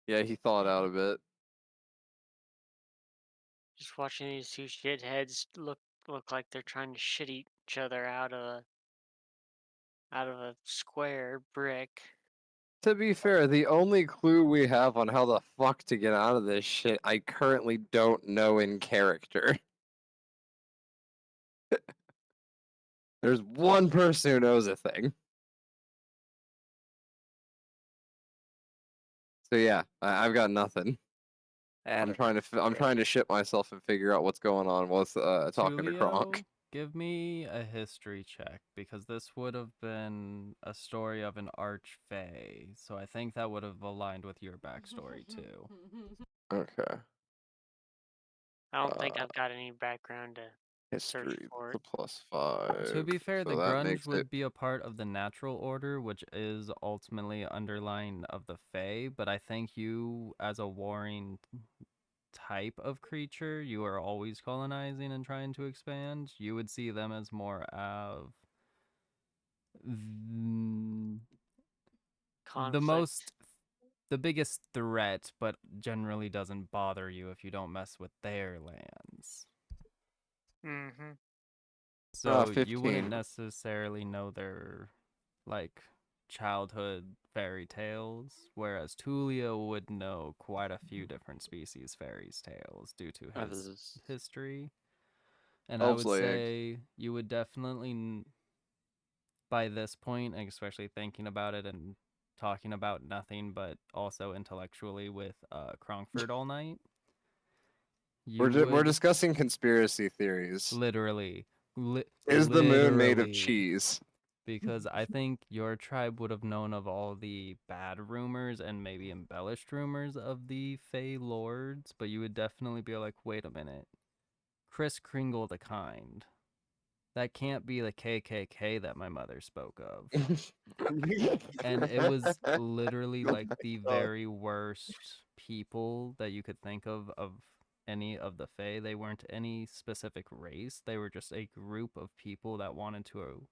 B: Yeah, he thawed out a bit.
C: Just watching these two shitheads look like they're trying to shit each other out of a square brick.
B: To be fair, the only clue we have on how the fuck to get out of this shit, I currently don't know in character. There's one person who knows a thing. So yeah, I've got nothing. I'm trying to shit myself and figure out what's going on with talking to Kronk.
F: Tulio, give me a history check, because this would have been a story of an archfey, so I think that would have aligned with your backstory too.
B: Okay.
C: I don't think I've got any background to search
B: History,
C: for
B: the
C: it.
B: +5.
F: To be fair,
B: so
F: the
B: that
F: grunge
B: makes
F: would
B: it
F: be a part of the natural order, which is ultimately underlying of the Fae, but I think you, as a warring type of creature, you are always colonizing and trying to expand. You would see them as more of the
C: Conflict.
F: the biggest threat, but generally doesn't bother you if you don't mess with their lands.
C: Mm-hmm.
F: So you
B: 15.
F: wouldn't necessarily know their like childhood fairy tales, whereas Tulio would know quite a few different species fairies tales due to his history. And I would
B: Elf's Lake.
F: say you would definitely, by this point, and especially thinking about it and talking about nothing but also intellectually with Crongford all night, you
B: We're
F: would
B: discussing conspiracy theories.
F: literally,
B: Is the moon made of
F: literally,
B: cheese?
F: because I think your tribe would have known of all the bad rumors and maybe embellished rumors of the Fey Lords, but you would definitely be like, wait a minute, Kris Kringle the Kind. That can't be the KKK that my mother spoke of. And it was literally like the very worst people that you could think of any of the Fae. They weren't any specific race. They were just a group of people that wanted to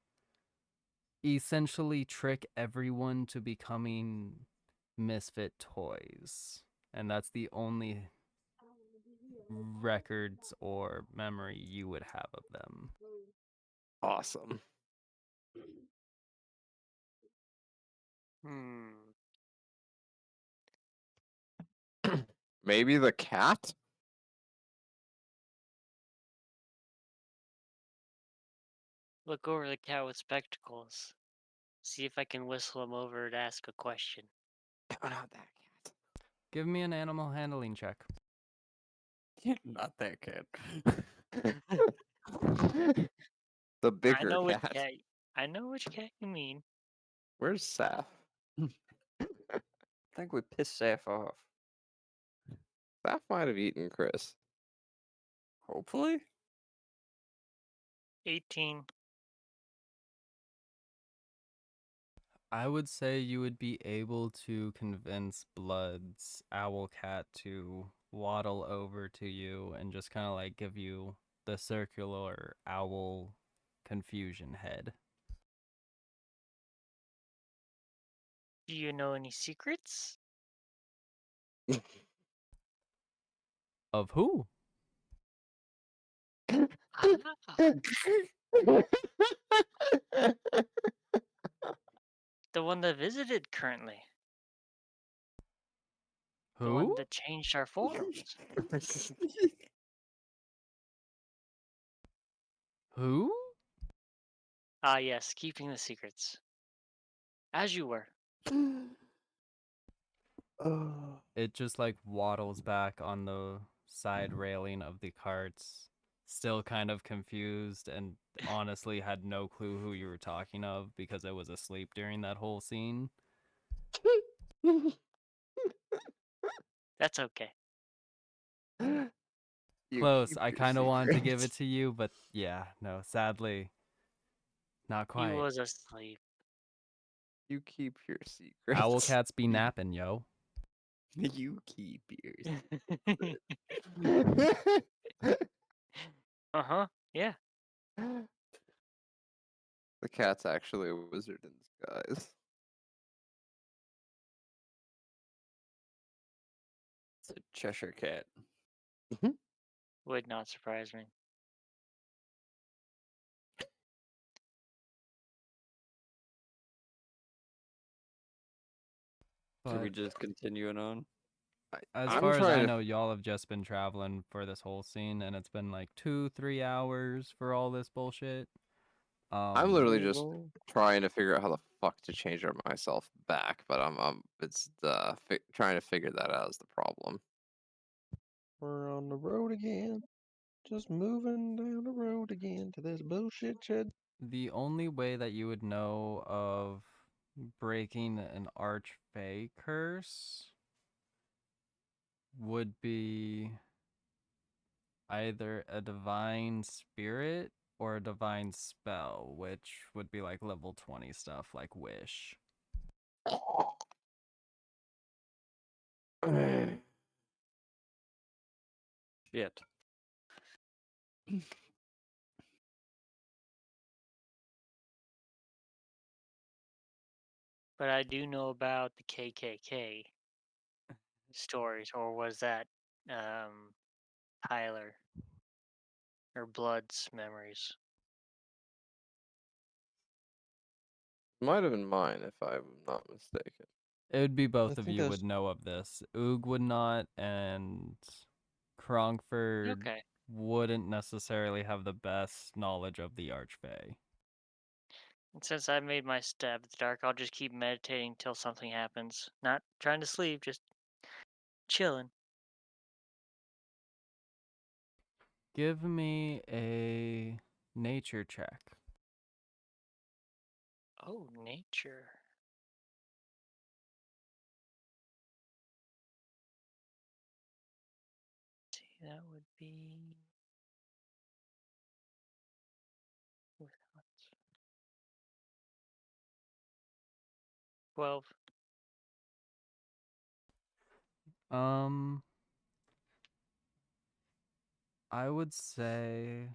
F: essentially trick everyone to becoming misfit toys. And that's the only records or memory you would have of them.
B: Awesome. Maybe the cat?
C: Look over the cat with spectacles. See if I can whistle him over to ask a question.
B: No, not that cat.
F: Give me an animal handling check.
A: Not that cat.
B: The
C: I
B: bigger
C: know which
B: cat.
C: cat. I know which cat you mean.
B: Where's Saf?
A: I think we pissed Saf off.
B: Saf might have eaten Chris.
A: Hopefully.
C: 18.
F: I would say you would be able to convince Blood's owl cat to waddle over to you and just kind of like give you the circular owl confusion head.
C: Do you know any secrets?
F: Of who?
C: Ah, the one that visited currently. The one
F: Who?
C: that changed our forms.
F: Who?
C: Ah, yes, keeping the secrets. As you were.
F: It just like waddles back on the side railing of the carts, still kind of confused and honestly had no clue who you were talking of because it was asleep during that whole scene.
C: That's okay.
B: You
F: Close.
B: keep
F: I
B: your
F: kind of wanted to give it
B: secrets.
F: to you, but yeah, no, sadly, not
C: He
F: quite.
C: was asleep.
B: You keep your secrets.
F: Owl cats be napping, yo.
A: You keep yours.
C: Uh-huh. Yeah.
B: The cat's actually a wizard in disguise.
A: It's a Cheshire cat.
C: Would not surprise me.
A: Should we
F: But
A: just continue it on?
F: as
B: I'm
F: far as I
B: trying to
F: know, y'all have just been traveling for this whole scene, and it's been like 2-3 hours for all this bullshit.
B: I'm literally just trying to figure out how the fuck to change myself back, but it's trying to figure that out is the problem.
D: We're on the road again. Just moving down the road again to this bullshit shed.
F: The only way that you would know of breaking an archfey curse would be either a divine spirit or a divine spell, which would be like level 20 stuff like wish.
A: Shit.
C: But I do know about the KKK stories, or was that Tyler or Blood's memories?
B: Might have been mine if I'm not mistaken.
F: It would be both of
D: think
F: you
D: those-
F: would know of this. Oog would not, and Krongford
C: Okay.
F: wouldn't necessarily have the best knowledge of the archfey.
C: And since I made my stab at the dark, I'll just keep meditating till something happens. Not trying to sleep, just chilling.
F: Give me a nature check.
C: Oh, nature. See, that would be without 12.
F: I would say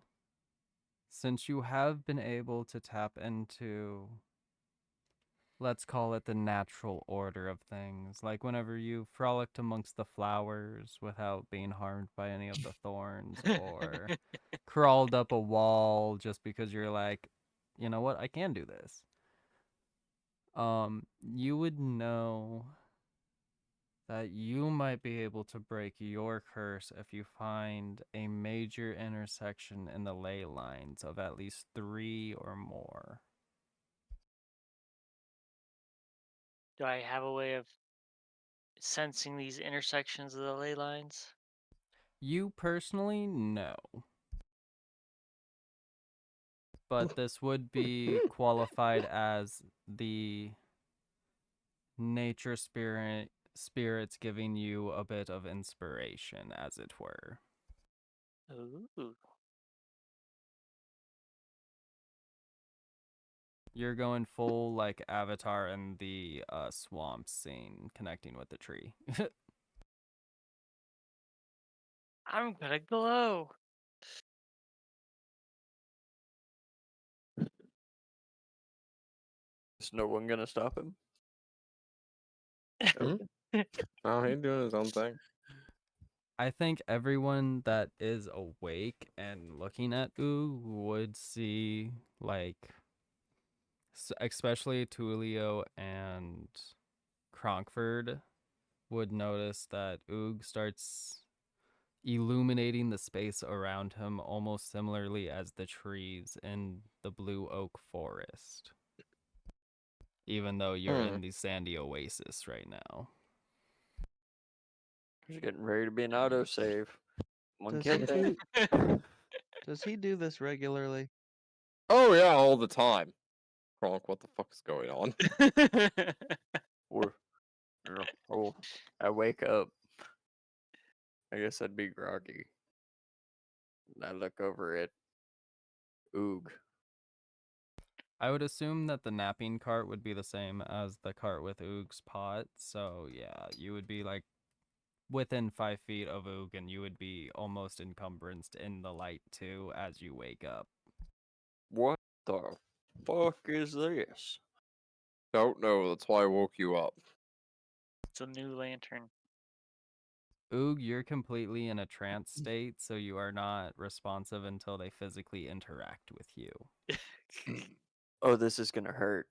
F: since you have been able to tap into let's call it the natural order of things. Like whenever you frolicked amongst the flowers without being harmed by any of the thorns, or crawled up a wall just because you're like, you know what, I can do this. You would know that you might be able to break your curse if you find a major intersection in the ley lines of at least 3 or more.
C: Do I have a way of sensing these intersections of the ley lines?
F: You personally, no. But this would be qualified as the nature spirits giving you a bit of inspiration, as it were.
C: Ooh.
F: You're going full like Avatar in the swamp scene connecting with the tree.
C: I'm gonna glow.
A: Is no one gonna stop him?
B: Hmm? Oh, he's doing his own thing.
F: I think everyone that is awake and looking at Oog would see, like, especially Tulio and Cronkford would notice that Oog starts illuminating the space around him almost similarly as the trees in the blue oak forest. Even though you're in the sandy oasis right now.
A: He's getting ready to be an autosave. One
D: Does
A: kill
D: he
A: that.
D: do? Does he do this regularly?
B: Oh yeah, all the time. Kronk, what the fuck is going on?
A: Or, oh, I wake up. I guess I'd be groggy. I look over at Oog.
F: I would assume that the napping cart would be the same as the cart with Oog's pot. So yeah, you would be like within 5 feet of Oog, and you would be almost encumbranced in the light too as you wake up.
A: What the fuck is this?
B: Don't know, that's why I woke you up.
C: It's a new lantern.
F: Oog, you're completely in a trance state, so you are not responsive until they physically interact with you.
A: Oh, this is gonna hurt.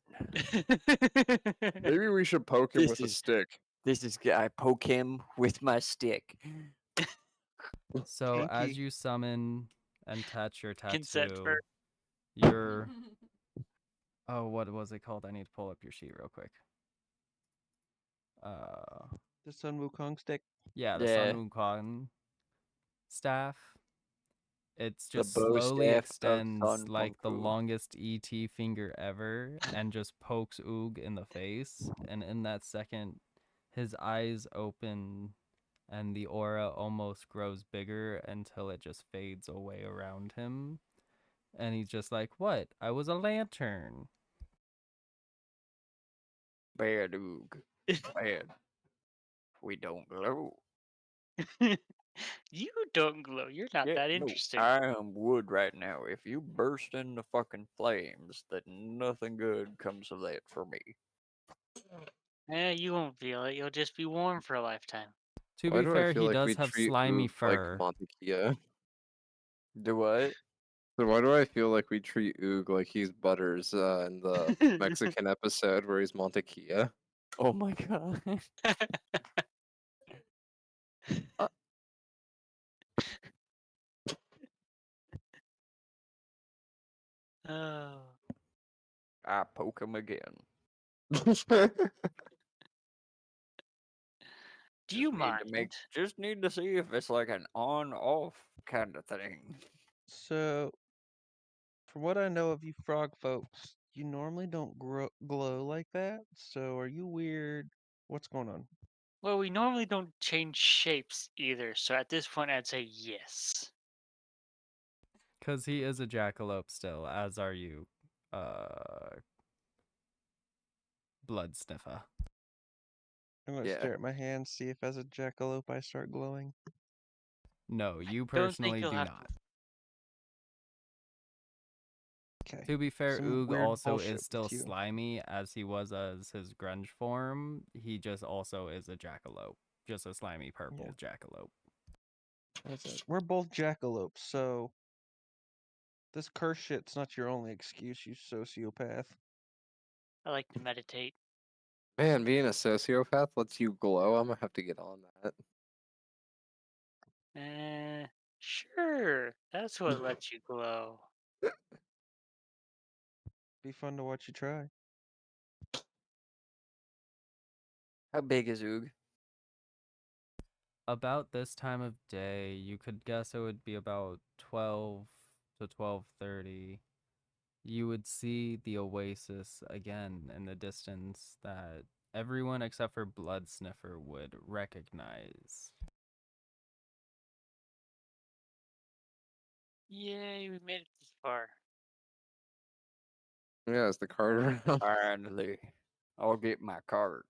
B: Maybe we should poke him
A: This
B: with a
A: is-
B: stick.
A: I poke him with my stick.
F: So as
D: Kinky.
F: you summon and touch your
C: Consent
F: tattoo,
C: first.
F: you're oh, what was it called? I need to pull up your sheet real quick.
D: The Sun Wukong stick.
F: Yeah, the
A: Yeah.
F: Sun Wukong staff. It's
A: The
F: just
A: bow
F: slowly
A: staff of
F: extends
A: Sun
F: like the
A: Wukong.
F: longest ET finger ever and just pokes Oog in the face. And in that second, his eyes open and the aura almost grows bigger until it just fades away around him. And he's just like, what? I was a lantern.
A: Bad Oog. Bad. We don't glow.
C: You don't glow. You're not
A: Yeah,
C: that
A: no,
C: interesting.
A: I am wood right now. If you burst into fucking flames, then nothing good comes of that for me.
C: You won't feel it. You'll just be warm for a lifetime.
F: To
B: Why
F: be
B: do I
F: fair,
B: feel
F: he
B: like
F: does
B: we
F: have
B: treat
F: slimy
B: Oog like
F: fur.
B: Montekia?
A: Do what?
B: So why do I feel like we treat Oog like he's Butters in the Mexican episode where he's Montekia?
A: Oh my god.
C: Oh.
A: I poke him again.
C: Do you
A: Need
C: mind?
A: to just need to see if it's like an on-off kind of thing.
D: So, from what I know of you frog folks, you normally don't glow like that. So, are you weird? What's going on?
C: Well, we normally don't change shapes either, so at this point I'd say yes.
F: Because he is a jackalope still, as are you, blood sniffer.
D: I'm gonna
A: Yeah.
D: stare at my hands, see if as a jackalope I start glowing.
F: No, you
C: Don't think
F: personally
C: you'll
F: do
C: have
F: not.
D: Okay.
F: To be fair,
D: Some
F: Oog
D: weird
F: also
D: bullshit
F: is still
D: with you.
F: slimy as he was as his grunge form. He just also is a jackalope. Just a slimy purple jackalope.
D: We're both jackalopes, so this curse shit's not your only excuse, you sociopath.
C: I like to meditate.
B: Man, being a sociopath lets you glow. I'm gonna have to get on that.
C: Sure. That's what lets you glow.
D: Be fun to watch you try.
A: How big is Oog?
F: About this time of day, you could guess it would be about 12 to 12:30. You would see the oasis again in the distance that everyone except for Blood Sniffer would recognize.
C: Yay, we made it this far.
B: Yeah, is the card around?
A: Finally, I'll get my cart.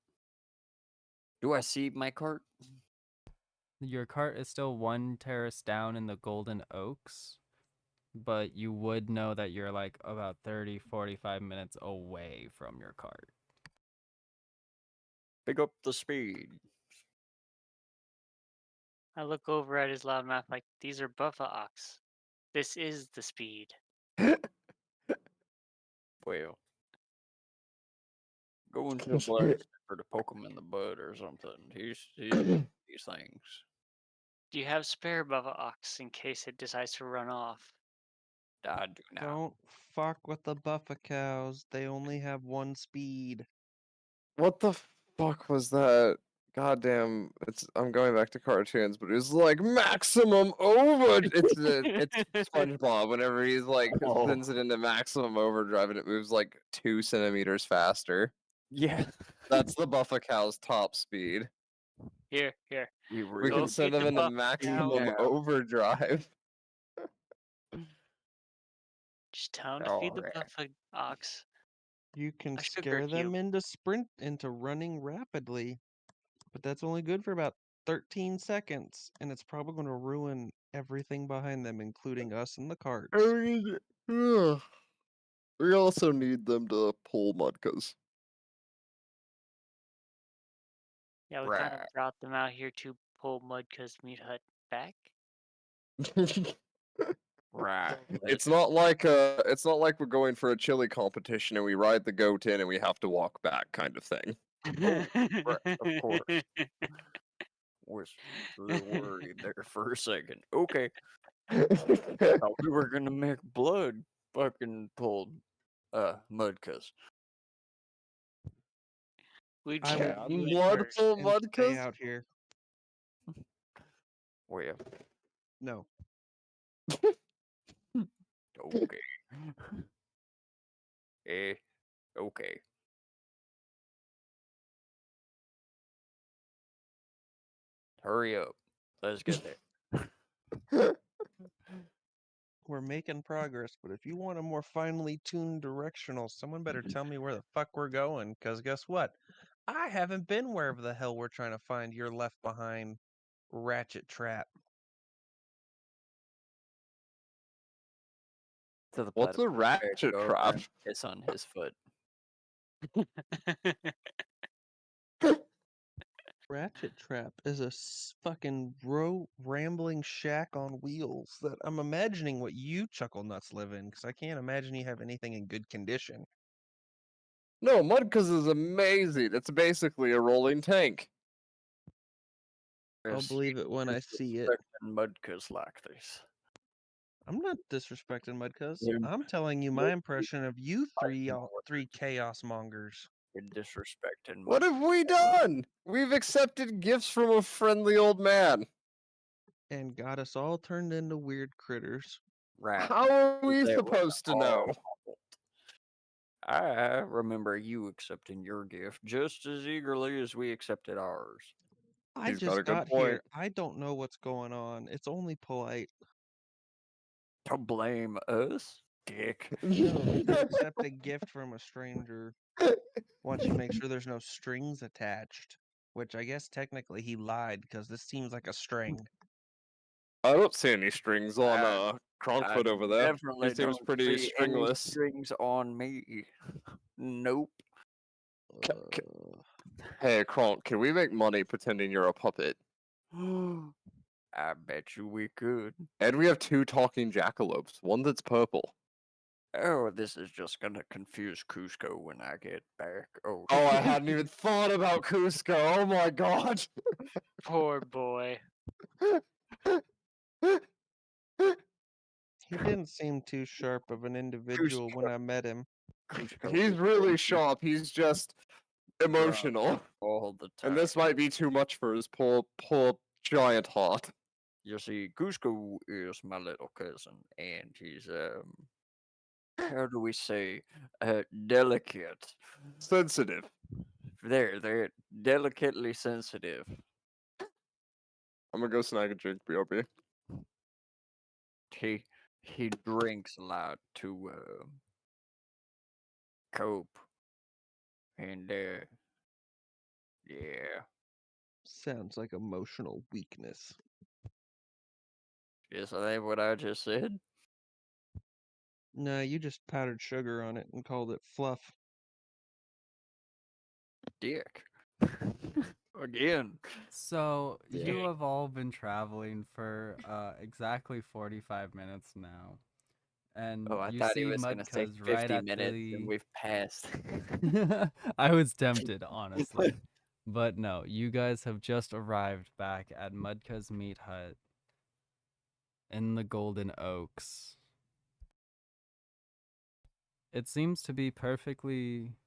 A: Do I see my cart?
F: Your cart is still one terrace down in the Golden Oaks, but you would know that you're like about 30-45 minutes away from your cart.
A: Pick up the speed.
C: I look over at his loudmouth like, these are buffa ox. This is the speed.
A: Well, go into Blood Sniffer to poke him in the butt or something. He's these things.
C: Do you have spare buffa ox in case it decides to run off?
A: I do not.
D: Don't fuck with the buffa cows. They only have one speed.
B: What the fuck was that? Goddamn! I'm going back to cartoons, but it's like maximum over. It's SpongeBob whenever he's like
A: Oh.
B: sends it into maximum overdrive and it moves like 2 centimeters faster.
A: Yeah.
B: That's the Buffa cow's top speed.
C: Here.
B: We
A: really
B: can
C: Go
B: send
C: get
B: them
C: the
B: into
C: Buffa
B: maximum
A: cow.
B: overdrive.
C: Just tell him to feed the
A: Alright.
C: buffa ox.
D: You can
C: A sugar
D: scare them
C: cube.
D: into running rapidly, but that's only good for about 13 seconds, and it's probably going to ruin everything behind them, including us and the carts.
B: I mean, ugh. We also need them to pull mudkas.
C: Yeah, we kind of
A: Right.
C: brought them out here to pull Mudka's meat hut back.
A: Right.
B: It's not like we're going for a chili competition and we ride the goat in and we have to walk back kind of thing.
A: Right, of course. Was a little worried there for a second. Okay. Thought we were gonna make blood fucking pulled mudkas.
C: We
D: I
C: tried
D: would
C: you
D: eat
C: in
B: Blood
C: first.
B: pull
D: and stay
B: mudkas?
D: out here.
A: Well,
D: No.
A: okay. Okay. Hurry up. Let's get there.
D: We're making progress, but if you want a more finely tuned directional, someone better tell me where the fuck we're going, because guess what? I haven't been wherever the hell we're trying to find your left behind ratchet trap.
A: To the
B: What's a
A: platypus
B: ratchet
A: go
B: trap?
A: and kiss on his foot.
D: Ratchet Trap is a fucking rambling shack on wheels that I'm imagining what you chuckle nuts live in, because I can't imagine you have anything in good condition.
B: No, mudkas is amazing. It's basically a rolling tank.
D: I'll
A: Yes,
D: believe it when I see it.
A: disrespecting mudkas like this.
D: I'm not disrespecting Mudcuz.
A: You're-
D: I'm telling you my impression of you three chaos mongers.
A: You're disrespecting
B: What have we done? We've accepted gifts from a friendly old man.
D: And got us all turned into weird critters.
A: Right.
B: How are we
A: That was
B: supposed to know?
A: awful. I remember you accepting your gift just as eagerly as we accepted ours.
D: I
B: He's got
D: just
B: a good
D: got here.
B: point.
D: I don't know what's going on. It's only polite.
A: To blame us, dick.
D: No, to accept a gift from a stranger once you make sure there's no strings attached. Which I guess technically he lied because this seems like a string.
B: I don't see any strings on
A: Ah.
B: Kronk
A: I
B: foot over there.
A: definitely
B: He seems
A: don't
B: pretty
A: see any
B: stringless.
A: strings on me. Nope.
B: Hey, Kronk, can we make money pretending you're a puppet?
A: I bet you we could.
B: And we have 2 talking jackalopes. One that's purple.
A: Oh, this is just gonna confuse Cusco when I get back. Oh,
B: Oh, I hadn't even thought about Cusco. Oh my god.
C: Poor boy.
D: He didn't seem too sharp of an individual when I met him.
A: Cusco
B: He's
A: is
B: really sharp. He's just emotional.
A: all the time.
B: And this might be too much for his poor giant heart.
A: You see, Cusco is my little cousin, and he's how do we say, delicate.
B: Sensitive.
A: They're delicately sensitive.
B: I'm gonna go snag a drink, BRB.
A: He drinks a lot to cope, and yeah,
D: Sounds like emotional weakness.
A: is that what I just said?
D: No, you just powdered sugar on it and called it fluff.
A: Dick. Again.
F: So
B: Yeah.
F: you have all been traveling for exactly 45 minutes now, and
A: Oh, I
F: you
A: thought
F: see
A: he was gonna say
F: mudkas right
A: 50
F: at
A: minutes,
F: the.
A: and we've passed.
F: I was tempted, honestly, but no. You guys have just arrived back at Mudka's Meat Hut in the Golden Oaks. It seems to be perfectly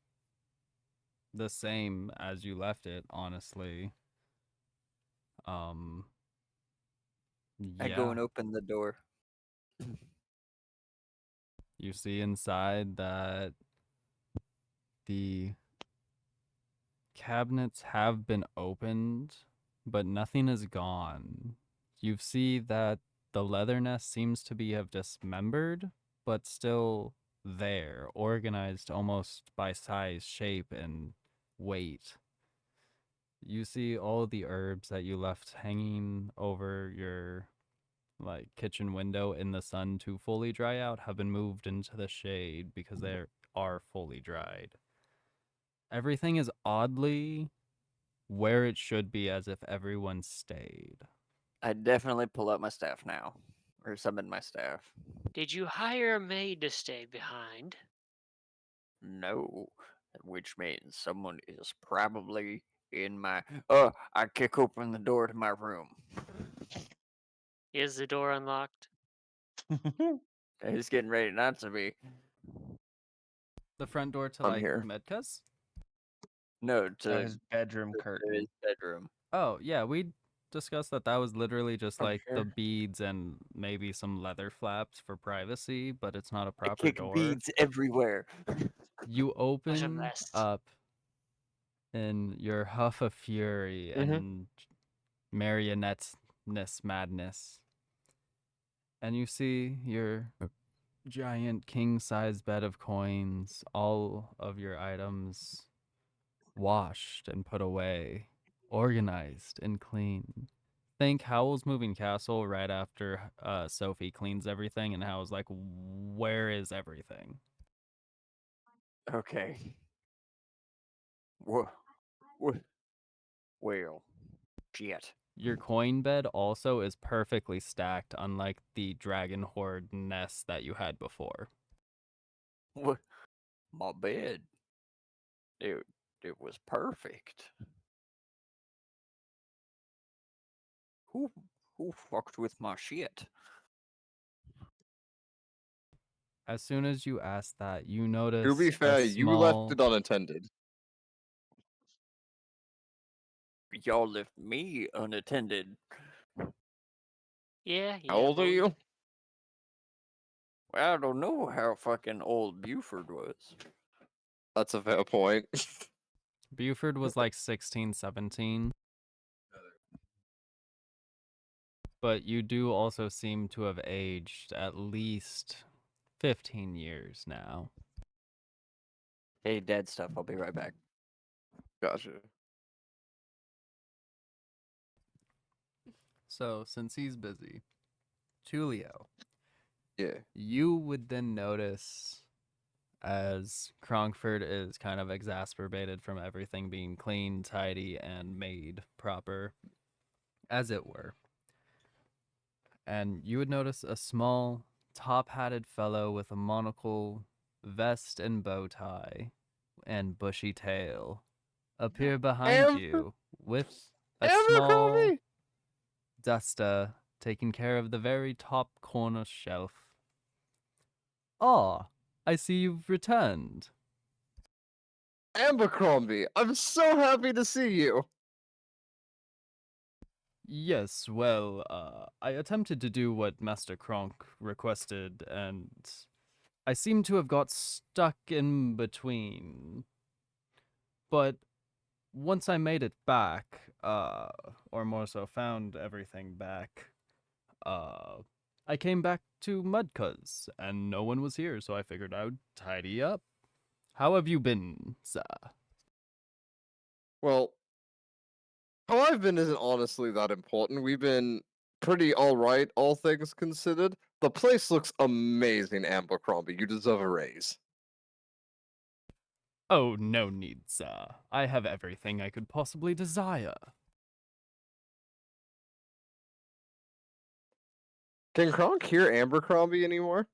F: the same as you left it, honestly. Um,
A: I go
F: yeah.
A: and open the door.
F: You see inside that the cabinets have been opened, but nothing is gone. You see that the leather nest seems to be have dismembered, but still there, organized almost by size, shape, and weight. You see all the herbs that you left hanging over your like kitchen window in the sun to fully dry out have been moved into the shade because they are fully dried. Everything is oddly where it should be, as if everyone stayed.
A: I definitely pull out my staff now, or summon my staff.
C: Did you hire a maid to stay behind?
A: No, which means someone is probably in my. I kick open the door to my room.
C: Is the door unlocked?
A: He's getting ready not to be.
F: The front door to
B: I'm
F: like
B: here.
F: Medka's?
A: No,
D: To
A: to
D: his bedroom
A: his
D: curtain.
A: bedroom.
F: Oh, yeah, we discussed that was literally just
A: I'm
F: like the
A: here.
F: beads and maybe some leather flaps for privacy, but it's not a
A: I
F: proper
A: kick
F: door.
A: beads everywhere.
F: You
C: What a
F: open
C: mess.
F: up in your huff of fury
B: Mhm.
F: and marionette-ness madness, and you see your giant king-size bed of coins, all of your items washed and put away, organized and clean. Think Howl's Moving Castle right after Sophie cleans everything, and Howl's like, where is everything?
A: Okay. What? Well, shit.
F: Your coin bed also is perfectly stacked, unlike the dragon horde nest that you had before.
A: What? My bed. It was perfect. Who who fucked with my shit?
F: As soon as you ask that, you
B: To
F: notice
B: be
F: a
B: fair, you left
F: small.
B: it unattended.
A: Y'all left me unattended.
C: Yeah,
B: How old are
C: boy.
B: you?
A: Well, I don't know how fucking old Buford was.
B: That's a fair point.
F: Buford was like 16, 17. But you do also seem to have aged at least 15 years now.
A: Hey, dead stuff. I'll be right back.
B: Gotcha.
F: So, since he's busy, Tulio,
B: Yeah.
F: You would then notice, as Cronkford is kind of exasperated from everything being clean, tidy, and made proper, as it were. And you would notice a small, top-hatted fellow with a monocle, vest and bow tie, and bushy tail appear behind
B: Am-
F: you with a small
B: Abercrombie!
F: duster taking care of the very top corner shelf. Ah, I see you've returned.
B: Abercrombie! I'm so happy to see you!
F: Yes, well, I attempted to do what Master Kronk requested, and I seem to have got stuck in between. But once I made it back, or more so found everything back, I came back to Mudkas, and no one was here, so I figured I would tidy up. How have you been, sir?
B: Well, how I've been isn't honestly that important. We've been pretty alright, all things considered. The place looks amazing, Abercrombie. You deserve a raise.
F: Oh, no need, sir. I have everything I could possibly desire.
B: Can Kronk hear Abercrombie anymore?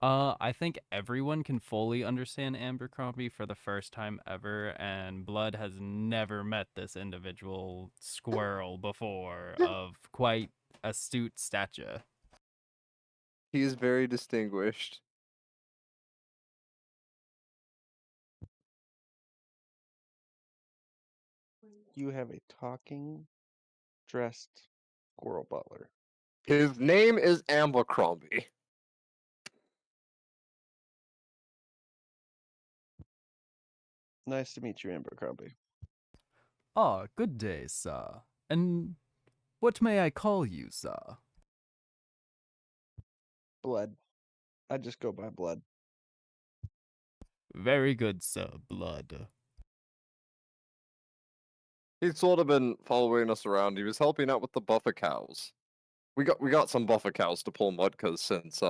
F: I think everyone can fully understand Abercrombie for the first time ever, and Blood has never met this individual squirrel before of quite astute stature.
B: He is very distinguished.
D: You have a talking, dressed squirrel butler.
B: His name is Abercrombie.
D: Nice to meet you, Abercrombie.
F: Ah, good day, sir. And what may I call you, sir?
D: Blood. I just go by Blood.
F: Very good, sir, Blood.
B: He's sort of been following us around. He was helping out with the buffer cows. We got some buffer cows to pull mudkas since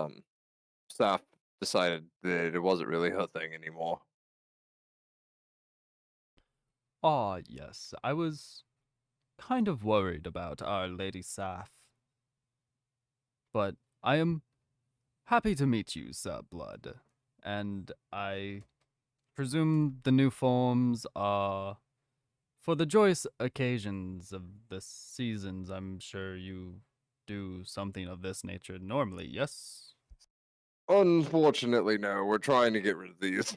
B: staff decided that it wasn't really her thing anymore.
F: Ah, yes, I was kind of worried about Our Lady Saf. But I am happy to meet you, Sir Blood. And I presume the new forms are for the joyous occasions of the seasons. I'm sure you do something of this nature normally, yes?
B: Unfortunately, no. We're trying to get rid of these.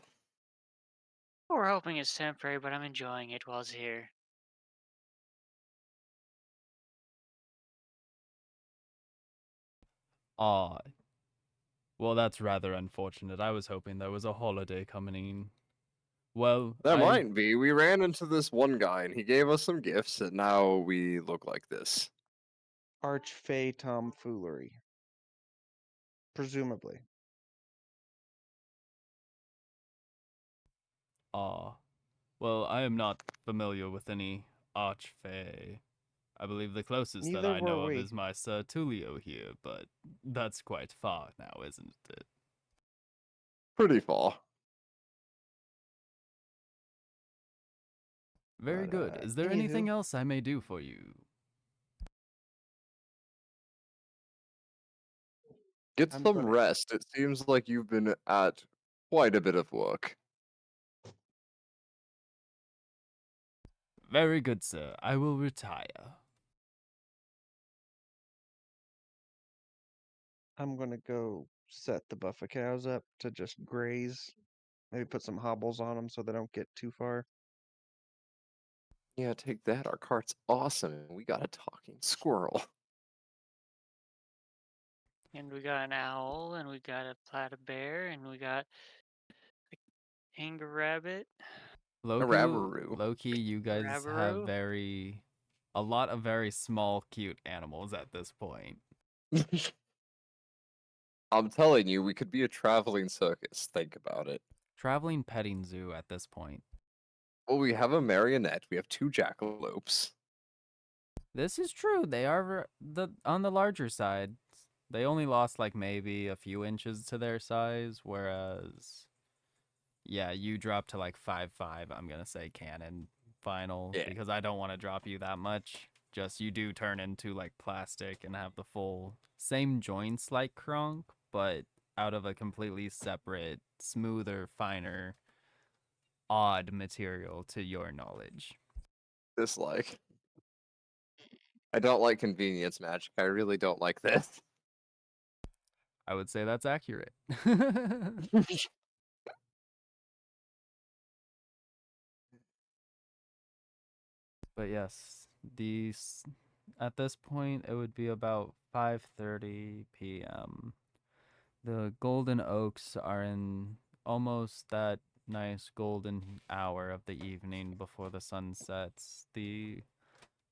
C: We're hoping it's temporary, but I'm enjoying it while it's here.
F: Ah, well, that's rather unfortunate. I was hoping there was a holiday coming in. Well,
B: There might be. We ran into this one guy and he gave us some gifts, and now we look like this.
D: Archfey tomfoolery. Presumably.
F: Ah, well, I am not familiar with any archfey. I believe the closest that
D: Neither
F: I know
D: were
F: of
D: we.
F: is my Sir Tulio here, but that's quite far now, isn't it?
B: Pretty far.
F: Very
D: But,
F: good. Is there anything
D: anywho.
F: else I may do for you?
B: Get
D: I'm
B: some
D: gonna-
B: rest. It seems like you've been at quite a bit of work.
F: Very good, sir. I will retire.
D: I'm gonna go set the buffer cows up to just graze. Maybe put some hobbles on them so they don't get too far.
B: Yeah, take that. Our cart's awesome. And we got a talking squirrel.
C: And we got an owl, and we got a platypus bear, and we got a kangaroo rabbit,
B: A
F: Loki,
B: rabaroo.
F: Loki, you guys have
C: rabaroo.
F: a lot of very small, cute animals at this point.
B: I'm telling you, we could be a traveling circus. Think about it.
F: Traveling petting zoo at this point.
B: Well, we have a marionette. We have 2 jackalopes.
F: This is true. They are on the larger side. They only lost like maybe a few inches to their size, whereas yeah, you dropped to like 5'5", I'm gonna say canon final,
A: Yeah.
F: because I don't want to drop you that much. Just you do turn into like plastic and have the full same joints like Kronk, but out of a completely separate, smoother, finer, odd material to your knowledge.
B: Dislike. I don't like convenience magic. I really don't like this.
F: I would say that's accurate. But yes, at this point it would be about 5:30 p.m. The golden oaks are in almost that nice golden hour of the evening before the sun sets. The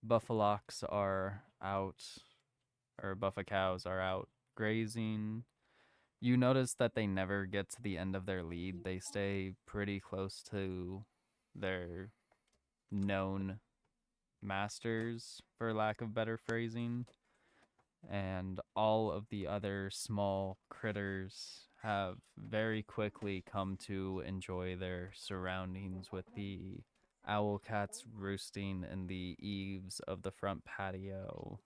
F: buffaloes are out, or buffa cows are out grazing. You notice that they never get to the end of their lead. They stay pretty close to their known masters, for lack of better phrasing. And all of the other small critters have very quickly come to enjoy their surroundings, with the owl cats roosting in the eaves of the front patio,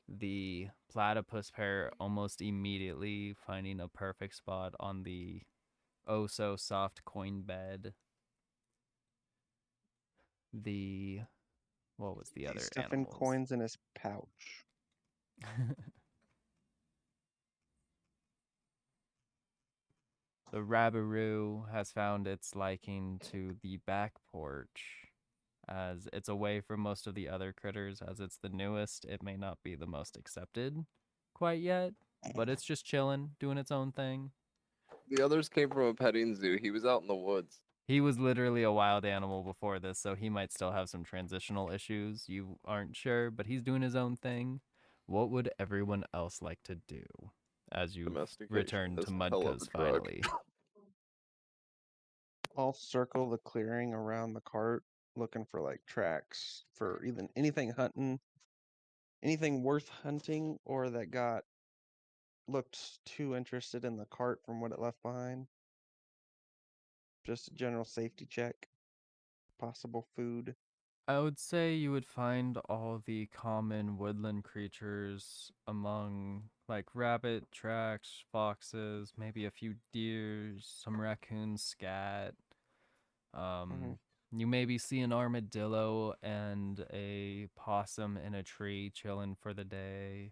F: the platypus pair almost immediately finding a perfect spot on the oh so soft coin bed. The what was the
D: He's
F: other
D: stuffing
F: animals?
D: coins in his pouch.
F: The Rabaroo has found its liking to the back porch, as it's away from most of the other critters. As it's the newest, it may not be the most accepted quite yet, but it's just chilling, doing its own thing.
B: The others came from a petting zoo. He was out in the woods.
F: He was literally a wild animal before this, so he might still have some transitional issues. You aren't sure, but he's doing his own thing. What would everyone else like to do as you
B: Domestication
F: return to
B: is hell of
F: Mudkas
B: a drug.
F: finally?
D: I'll circle the clearing around the cart, looking for like tracks for even anything hunting, anything worth hunting, or that looked too interested in the cart from what it left behind. Just a general safety check. Possible food.
F: I would say you would find all the common woodland creatures among like rabbit tracks, foxes, maybe a few deers, some raccoons, scat. You maybe see an armadillo and a possum in a tree chilling for the day,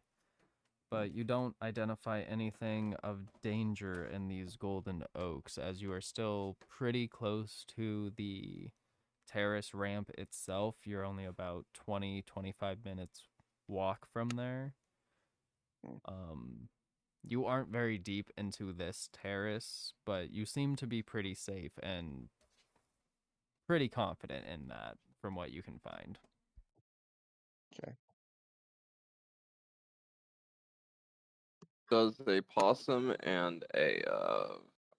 F: but you don't identify anything of danger in these golden oaks, as you are still pretty close to the terrace ramp itself. You're only about 20-25 minutes walk from there. You aren't very deep into this terrace, but you seem to be pretty safe and pretty confident in that from what you can find.
D: Okay.
B: Does a possum and a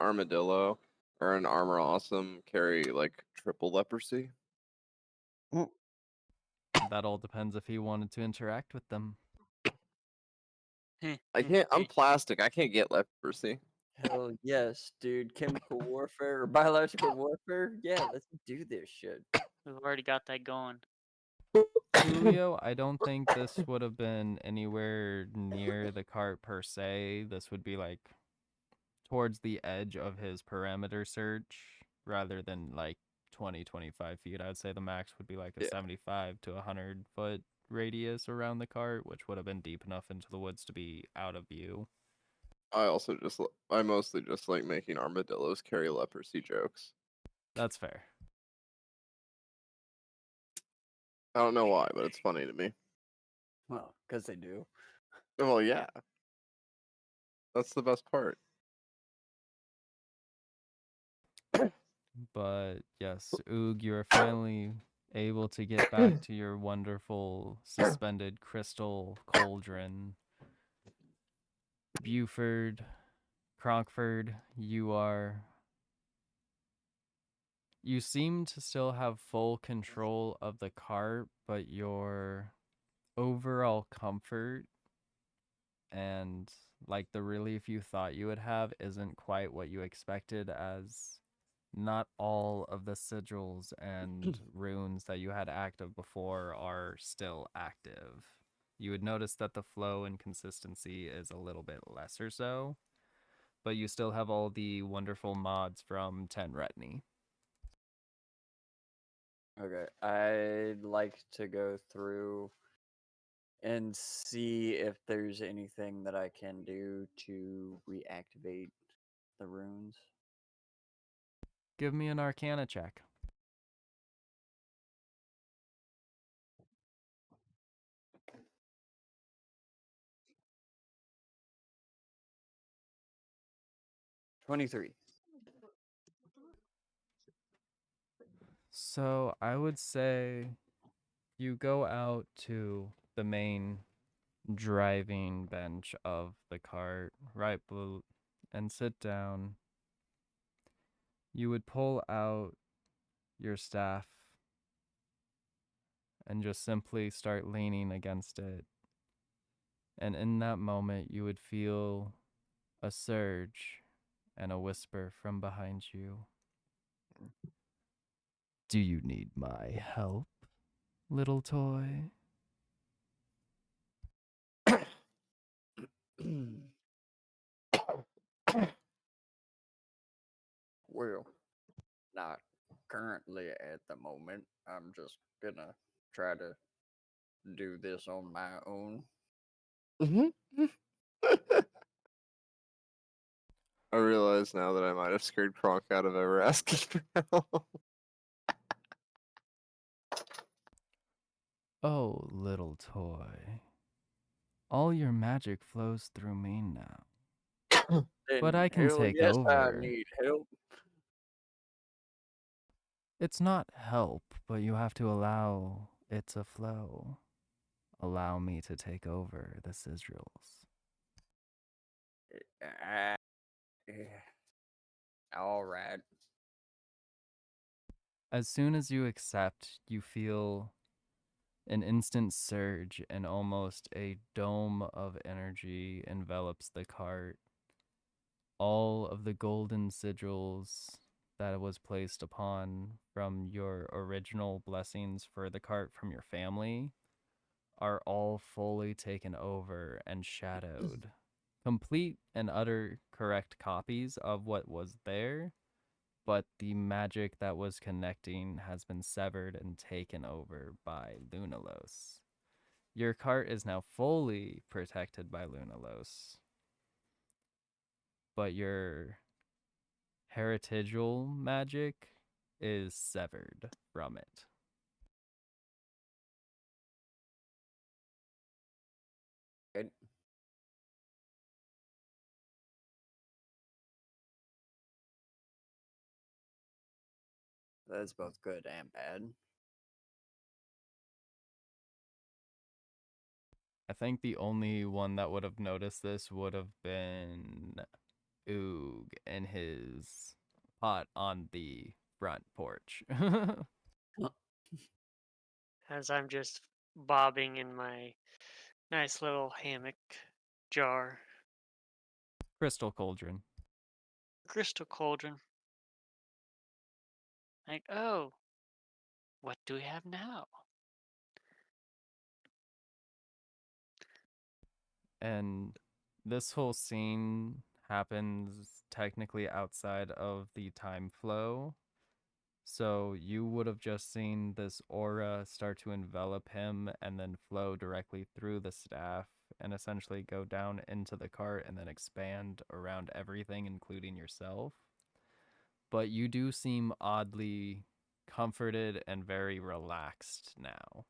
B: armadillo or an armor awesome carry like triple leprosy?
F: That all depends if he wanted to interact with them.
B: I can't. I'm plastic. I can't get leprosy.
A: Hell yes, dude. Chemical warfare or biological warfare? Yeah, let's do this shit.
C: We've already got that going.
F: Julio, I don't think this would have been anywhere near the cart per se. This would be like towards the edge of his parameter search rather than like 20-25 feet. I'd say the max would be like a 75 to 100 foot radius around the cart, which would have been deep enough into the woods to be out of view.
B: I mostly just like making armadillos carry leprosy jokes.
F: That's fair.
B: I don't know why, but it's funny to me.
A: Well, because they do.
B: Well, yeah. That's the best part.
F: But yes, Oog, you're finally able to get back to your wonderful suspended crystal cauldron. Buford, Cronkford, you seem to still have full control of the cart, but your overall comfort and like the relief you thought you would have isn't quite what you expected, as not all of the sigils and runes that you had active before are still active. You would notice that the flow and consistency is a little bit lesser so, but you still have all the wonderful mods from 10 Retiny.
A: Okay, I'd like to go through and see if there's anything that I can do to reactivate the runes.
F: Give me an Arcana check.
A: $23.
F: So I would say you go out to the main driving bench of the cart, right below, and sit down. You would pull out your staff and just simply start leaning against it. And in that moment, you would feel a surge and a whisper from behind you. Do you need my help, little toy?
A: Well, not currently at the moment. I'm just gonna try to do this on my own.
B: I realize now that I might have scared Kronk out of ever asking for help.
F: Oh, little toy. All your magic flows through me now. But I can
A: Hell
F: take
A: yes, I
F: over.
A: need help.
F: It's not help, but you have to allow it to flow. Allow me to take over the sigils.
A: Uh, all right.
F: As soon as you accept, you feel an instant surge and almost a dome of energy envelops the cart. All of the golden sigils that it was placed upon from your original blessings for the cart from your family are all fully taken over and shadowed. Complete and utter correct copies of what was there, but the magic that was connecting has been severed and taken over by Lunalos. Your cart is now fully protected by Lunalos, but your heritageal magic is severed from it.
A: It- That's both good and bad.
F: I think the only one that would have noticed this would have been Oog and his pot on the front porch.
C: As I'm just bobbing in my nice little hammock jar.
F: Crystal Cauldron.
C: Crystal cauldron. Like, oh, what do we have now?
F: And this whole scene happens technically outside of the time flow. So you would have just seen this aura start to envelop him and then flow directly through the staff and essentially go down into the cart and then expand around everything, including yourself. But you do seem oddly comforted and very relaxed now.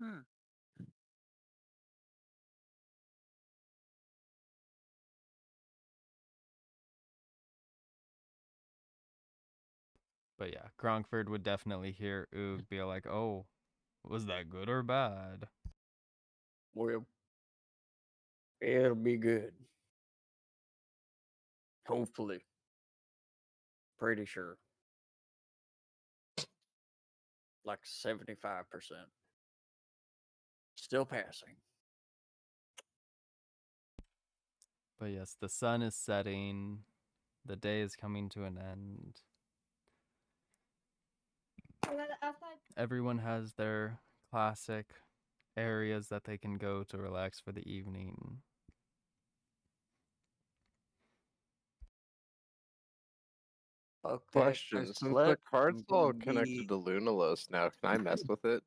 C: Hmm.
F: But yeah, Cronkford would definitely hear Oog be like, oh, was that good or bad?
A: Well, it'll be good. Hopefully. Pretty sure. Like 75%. Still passing.
F: But yes, the sun is setting. The day is coming to an end. Everyone has their classic areas that they can go to relax for the evening.
A: Fuck that
B: Question:
A: first
B: since the
A: slip,
B: card's
A: I'm
B: all
A: gonna
B: connected
A: be-
B: to Lunalos now, can I mess with it?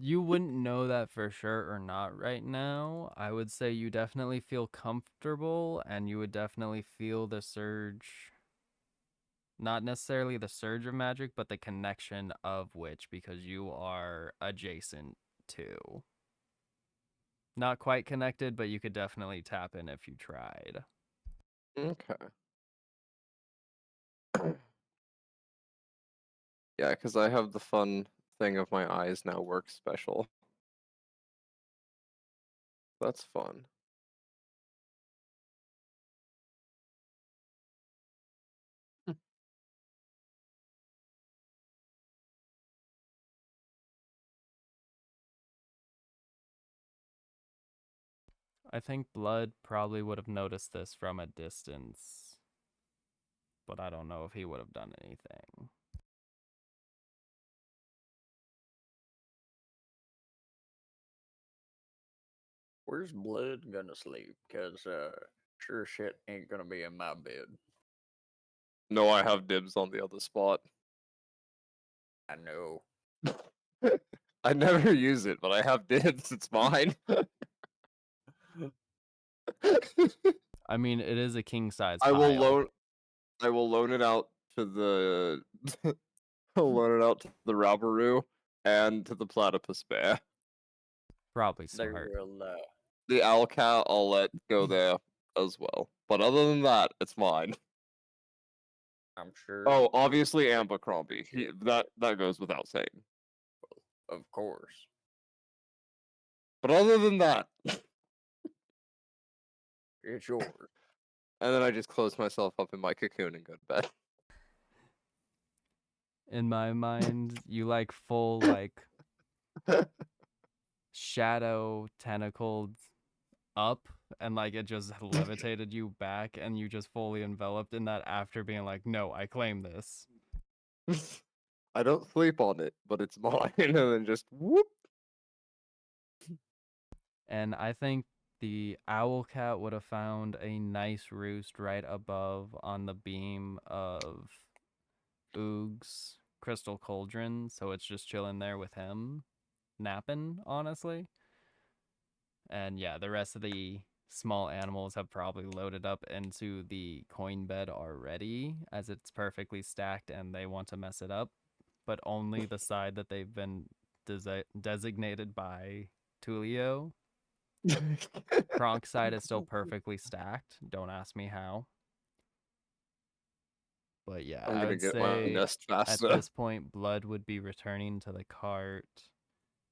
F: You wouldn't know that for sure or not right now. I would say you definitely feel comfortable and you would definitely feel the surge. Not necessarily the surge of magic, but the connection of which, because you are adjacent to. Not quite connected, but you could definitely tap in if you tried.
B: Okay. Yeah, because I have the fun thing of my eyes now work special. That's fun.
F: I think Blood probably would have noticed this from a distance, but I don't know if he would have done anything.
A: Where's Blood gonna sleep? Cause sure shit ain't gonna be in my bed.
B: No, I have dibs on the other spot.
A: I know.
B: I never use it, but I have dibs. It's mine.
F: I mean, it is a king size
B: I will
F: pile.
B: loan. I will loan it out to the. I'll loan it out to the Rabaroo and to the Platypus Bear.
F: Probably
A: They
F: smart.
A: will.
B: The Owl Cat I'll let go there as well. But other than that, it's mine.
A: I'm sure.
B: Oh, obviously Abercrombie. That goes without saying.
A: Of course.
B: But other than that,
A: It's yours.
B: and then I just close myself up in my cocoon and go to bed.
F: In my mind, you like full like shadow tentacled up and like it just levitated you back and you just fully enveloped in that after being like, no, I claim this.
B: I don't sleep on it, but it's mine, and then just whoop.
F: And I think the owl cat would have found a nice roost right above on the beam of Oog's crystal cauldron, so it's just chilling there with him, napping, honestly. And yeah, the rest of the small animals have probably loaded up into the coin bed already, as it's perfectly stacked and they want to mess it up, but only the side that they've been designated by Tulio. Kronk's side is still perfectly stacked. Don't ask me how. But yeah,
B: I'm
F: I
B: gonna
F: would
B: get my
F: say
B: nest
F: at
B: faster.
F: this point, Blood would be returning to the cart,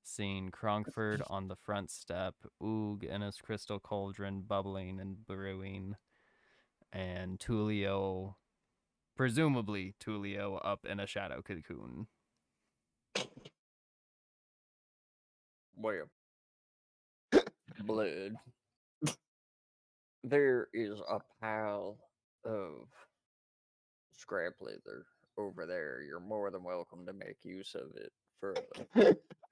F: seeing Kronkford on the front step, Oog in his crystal cauldron bubbling and brewing, and Tulio, presumably Tulio, up in a shadow cocoon.
A: Well, Blood. There is a pile of scrap leather over there. You're more than welcome to make use of it for the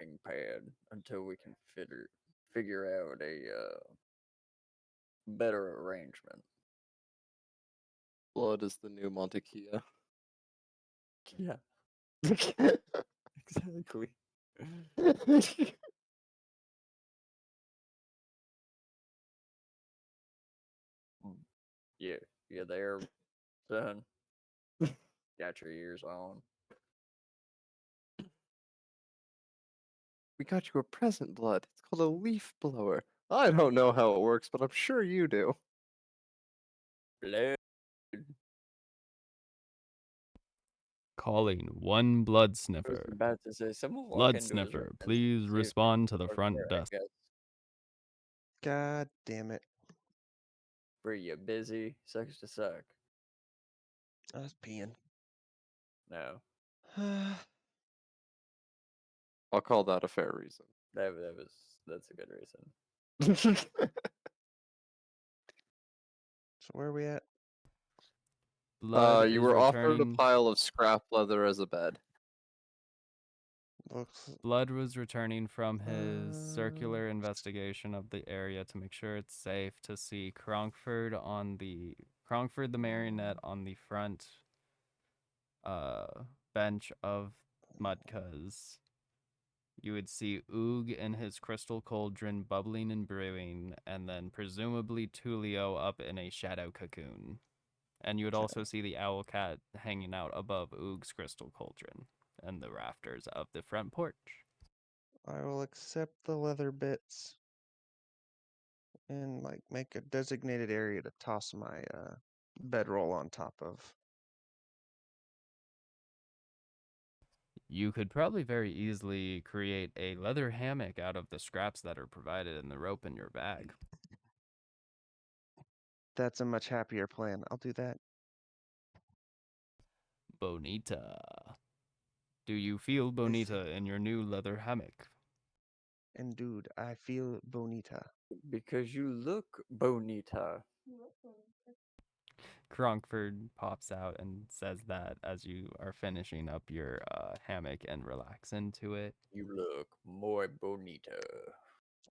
A: writing pad until we can figure out a better arrangement.
B: Blood is the new Montekia.
A: Yeah, exactly. Yeah, you there, son? Got your ears on.
B: We got you a present, Blood. It's called a leaf blower. I don't know how it works, but I'm sure you do.
A: Blood.
F: Calling one blood
A: I was
F: sniffer.
A: about to say, someone walk
F: Blood
A: into his
F: sniffer,
A: room and
F: please
A: see if
F: respond to the
A: work
F: front
A: there, I
F: desk.
A: guess.
D: God damn it.
A: Were you busy? Sucks to suck.
D: I was peeing.
A: No.
B: I'll call that a fair reason.
A: That's a good reason.
D: So where are we at?
F: Blood
B: You
F: is
B: were offered a
F: returning.
B: pile of scrap leather as a bed.
D: Looks
F: Blood was returning from his circular
D: Uh,
F: investigation of the area to make sure it's safe to see Cronkford the marionette on the front bench of mudkas. You would see Oog in his crystal cauldron bubbling and brewing, and then presumably Tulio up in a shadow cocoon. And you would also see the owl cat hanging out above Oog's crystal cauldron and the rafters of the front porch.
D: I will accept the leather bits and like make a designated area to toss my bedroll on top of.
F: You could probably very easily create a leather hammock out of the scraps that are provided in the rope in your bag.
D: That's a much happier plan. I'll do that.
F: Bonita. Do you feel bonita in your new leather hammock?
D: And dude, I feel bonita.
A: Because you look bonita.
F: Cronkford pops out and says that as you are finishing up your hammock and relax into it.
A: You look muy bonita.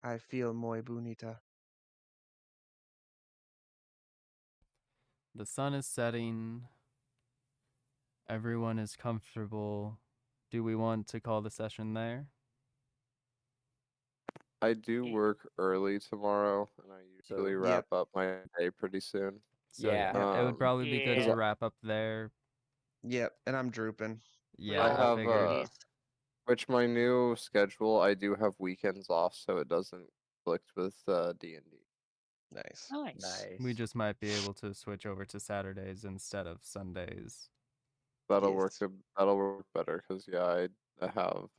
D: I feel muy bonita.
F: The sun is setting. Everyone is comfortable. Do we want to call the session there?
B: I do work early tomorrow, and I
A: So-
B: usually wrap up my day pretty soon.
F: So
A: Yeah.
F: it would probably be good
C: Yeah.
F: to wrap up there.
D: Yep, and I'm drooping.
F: Yeah,
B: I
C: all
B: have
F: figured.
B: which my new schedule, I do have weekends off, so it doesn't conflict with D&D.
D: Nice.
C: Nice.
A: Nice.
F: We just might be able to switch over to Saturdays instead of Sundays.
B: That'll
D: Yes.
B: work better because I have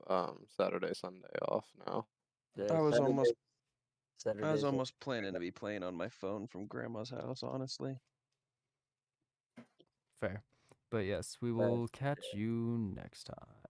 B: Saturday, Sunday off now.
A: Yeah,
D: I was almost
A: Saturdays.
D: planning to be playing on my phone from grandma's house, honestly.
F: Fair. But yes, we will catch you next time.